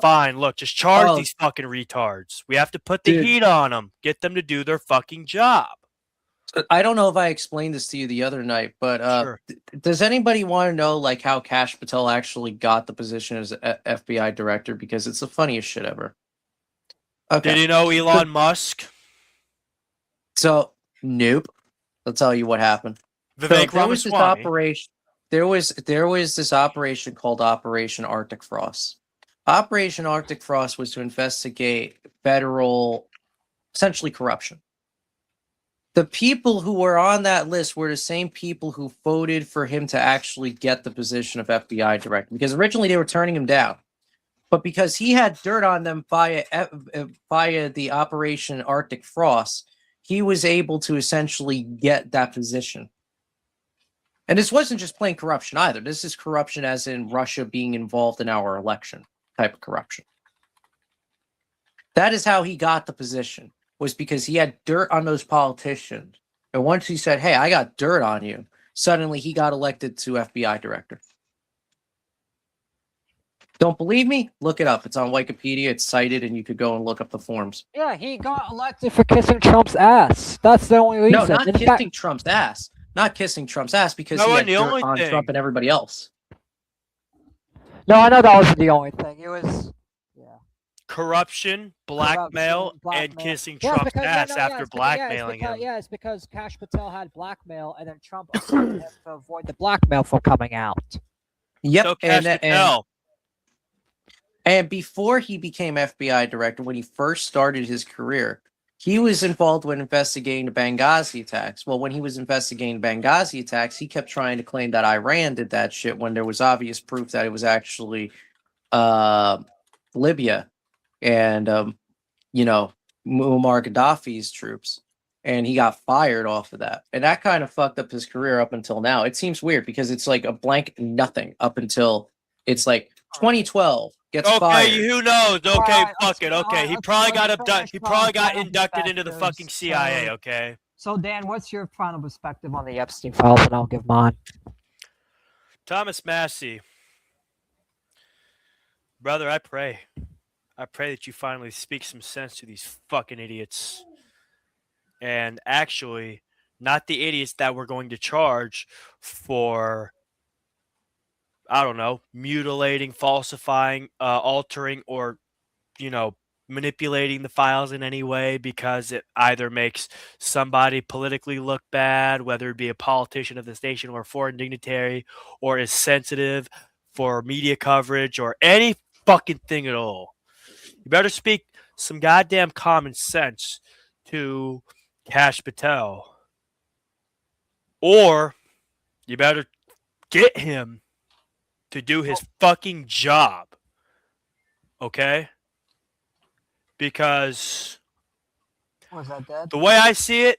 Speaker 3: fine. Look, just charge these fucking retards. We have to put the
Speaker 2: Dude.
Speaker 3: heat on them, get them to do their fucking job.
Speaker 2: I don't know if I explained this to you the other night, but
Speaker 3: Sure.
Speaker 2: does anybody want to know like how Kash Patel actually got the position as FBI director? Because it's the funniest shit ever. Okay.
Speaker 3: Did you know Elon Musk?
Speaker 2: So, nope. I'll tell you what happened.
Speaker 3: Vivek
Speaker 2: there was this
Speaker 3: Ramaswamy.
Speaker 2: operation. There was this operation called Operation Arctic Frost. Operation Arctic Frost was to investigate federal, essentially corruption. The people who were on that list were the same people who voted for him to actually get the position of FBI director, because originally they were turning him down. But because he had dirt on them via the Operation Arctic Frost, he was able to essentially get that position. And this wasn't just plain corruption either. This is corruption as in Russia being involved in our election type of corruption. That is how he got the position, was because he had dirt on those politicians. And once he said, hey, I got dirt on you, suddenly he got elected to FBI director. Don't believe me? Look it up. It's on Wikipedia. It's cited, and you could go and look up the forms.
Speaker 7: Yeah, he got elected for kissing Trump's ass. That's the only reason.
Speaker 2: No, not
Speaker 7: In
Speaker 2: kissing
Speaker 7: fact-
Speaker 2: Trump's ass. Not kissing Trump's ass because
Speaker 3: No,
Speaker 2: he had
Speaker 3: and the
Speaker 2: dirt
Speaker 3: only
Speaker 2: on
Speaker 3: thing-
Speaker 2: Trump and everybody else.
Speaker 7: No, I know that wasn't the only thing. It was, yeah.
Speaker 3: Corruption, blackmail, and
Speaker 7: blackmail.
Speaker 3: kissing
Speaker 7: Yeah,
Speaker 3: Trump's
Speaker 7: because- yeah,
Speaker 3: ass
Speaker 7: no, yeah,
Speaker 3: after
Speaker 7: it's because-
Speaker 3: blackmailing him.
Speaker 7: Yeah, it's because Kash Patel had blackmail, and then Trump appointed him to avoid the blackmail from coming out.
Speaker 2: Yep.
Speaker 3: So Kash Patel.
Speaker 2: And before he became FBI director, when he first started his career, he was involved with investigating the Benghazi attacks. Well, when he was investigating Benghazi attacks, he kept trying to claim that Iran did that shit when there was obvious proof that it was actually Libya and, Muammar Gaddafi's troops. And he got fired off of that. And that kind of fucked up his career up until now. It seems weird because it's like a blank nothing up until it's like 2012 gets fired.
Speaker 3: Okay, who knows? Okay,
Speaker 7: Alright,
Speaker 3: fuck it.
Speaker 7: let's-
Speaker 3: Okay, he
Speaker 7: let's-
Speaker 3: probably
Speaker 7: let's
Speaker 3: got
Speaker 7: finish
Speaker 3: abducted. He
Speaker 7: off
Speaker 3: probably got
Speaker 7: final
Speaker 3: inducted into the
Speaker 7: perspectives.
Speaker 3: fucking CIA.
Speaker 7: So-
Speaker 3: Okay.
Speaker 7: So, Dan, what's your final perspective on the Epstein files, and I'll give mine.
Speaker 3: Thomas Massey, brother, I pray that you finally speak some sense to these fucking idiots, and actually, not the idiots that we're going to charge for I don't know, mutilating, falsifying, altering, or, manipulating the files in any way because it either makes somebody politically look bad, whether it be a politician of this nation or a foreign dignitary, or is sensitive for media coverage or any fucking thing at all. You better speak some goddamn common sense to Kash Patel. Or you better get him to do his fucking job. Okay? Because
Speaker 7: Was that dead?
Speaker 3: the way I see it,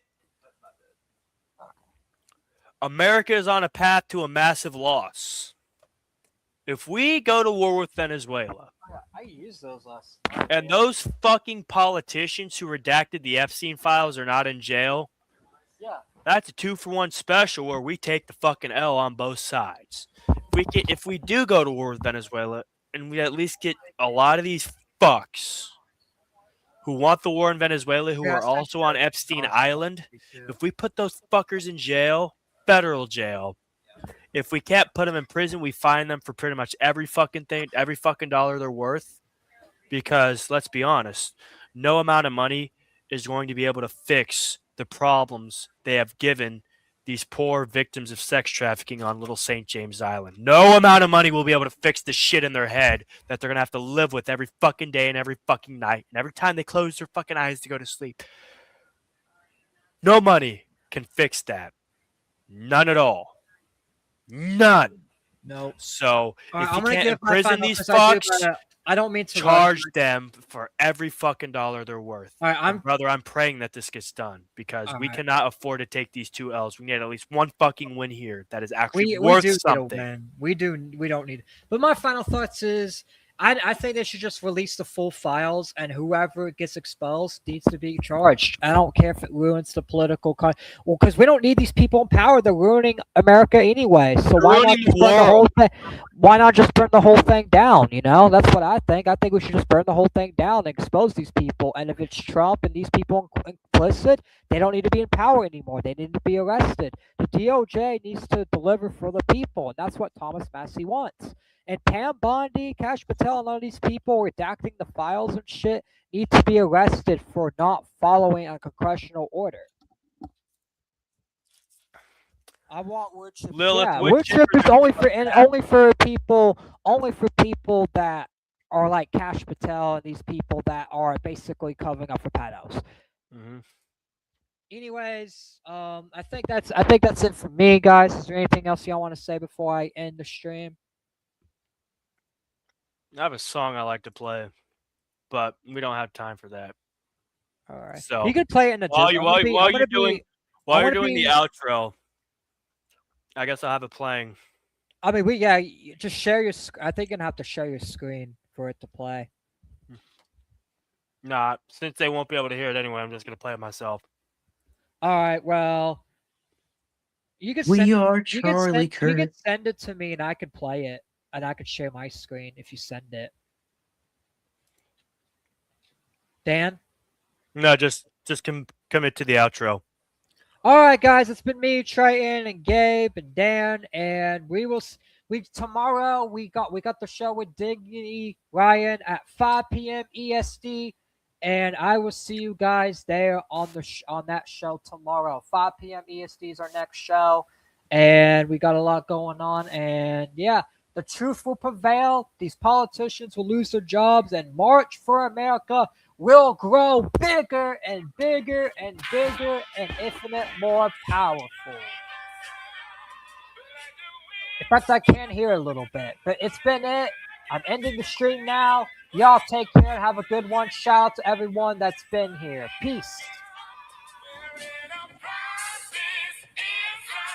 Speaker 3: America is on a path to a massive loss. If we go to war with Venezuela,
Speaker 7: I used those last.
Speaker 3: and those fucking politicians who redacted the Epstein files are not in jail,
Speaker 7: Yeah.
Speaker 3: that's a 2-for-1 special where we take the fucking L on both sides. If we do go to war with Venezuela, and we at least get a lot of these fucks who want the war in Venezuela, who are also on Epstein Island, if we put those fuckers in jail, federal jail, if we can't put them in prison, we fine them for pretty much every fucking thing, every fucking dollar they're worth. Because let's be honest, no amount of money is going to be able to fix the problems they have given these poor victims of sex trafficking on Little St. James Island. No amount of money will be able to fix the shit in their head that they're going to have to live with every fucking day and every fucking night. And every time they close their fucking eyes to go to sleep. No money can fix that. None at all. None.
Speaker 1: No.
Speaker 3: So
Speaker 1: All right,
Speaker 3: if
Speaker 1: I'm
Speaker 3: you
Speaker 1: gonna
Speaker 3: can't
Speaker 1: give my
Speaker 3: imprison
Speaker 1: final
Speaker 3: these
Speaker 1: 'cause I do
Speaker 3: fucks,
Speaker 1: gotta- I don't mean to
Speaker 3: charge
Speaker 1: rush.
Speaker 3: them for every fucking dollar they're worth.
Speaker 1: All right,
Speaker 3: Brother, I'm praying that this gets done because
Speaker 1: All
Speaker 3: we
Speaker 1: right.
Speaker 3: cannot afford to take these 2 L's. We need at least one fucking win here that is actually
Speaker 1: we
Speaker 3: worth
Speaker 1: do need a
Speaker 3: something.
Speaker 1: win. We don't need. But my final thoughts is, I think they should just release the full files, and whoever gets exposed needs to be charged. I don't care if it ruins the political well, because we don't need these people in power. They're ruining America anyway. So why not
Speaker 3: Ruining
Speaker 1: just
Speaker 3: the
Speaker 1: burn the whole
Speaker 3: world.
Speaker 1: thing? Why not just burn the whole thing down? You know, that's what I think. I think we should just burn the whole thing down and expose these people. And if it's Trump and these people implicit, they don't need to be in power anymore. They need to be arrested. The DOJ needs to deliver for the people, and that's what Thomas Massey wants. And Pam Bondi, Kash Patel, and all these people redacting the files and shit need to be arrested for not following a congressional order. I want wood chips.
Speaker 3: Lilith,
Speaker 1: Yeah,
Speaker 3: wood
Speaker 1: wood chip is only for only for people that are like Kash Patel and these people that are basically covering up for pedos.
Speaker 3: Mhm.
Speaker 1: Anyways, I think that's it for me, guys. Is there anything else y'all want to say before I end the stream?
Speaker 3: I have a song I like to play, but we don't have time for that.
Speaker 1: All right.
Speaker 3: So
Speaker 1: You could play it in the
Speaker 3: while you're doing
Speaker 1: wanna
Speaker 3: the
Speaker 1: be-
Speaker 3: outro, I guess I'll have it playing.
Speaker 1: I mean, just share your. I think you're gonna have to share your screen for it to play.
Speaker 3: Nah, since they won't be able to hear it anyway, I'm just gonna play it myself.
Speaker 1: All right. Well, you can.
Speaker 9: We
Speaker 1: send,
Speaker 9: are
Speaker 1: you can
Speaker 9: Charlie
Speaker 1: send, You
Speaker 9: Kirk.
Speaker 1: can send it to me, and I could play it, and I could share my screen if you send it. Dan.
Speaker 3: No, just commit to the outro.
Speaker 1: All right, guys, it's been me, Triton, and Gabe, and Dan, and tomorrow we got the show with Dignity Ryan at 5 p.m. EST, and I will see you guys there on that show tomorrow. 5 p.m. EST is our next show, and we got a lot going on, and yeah, the truth will prevail. These politicians will lose their jobs, and March for America will grow bigger and bigger and bigger and infinite more powerful. In fact, I can hear a little bit, but it's been it. I'm ending the stream now. Y'all take care and have a good one. Shout out to everyone that's been here. Peace.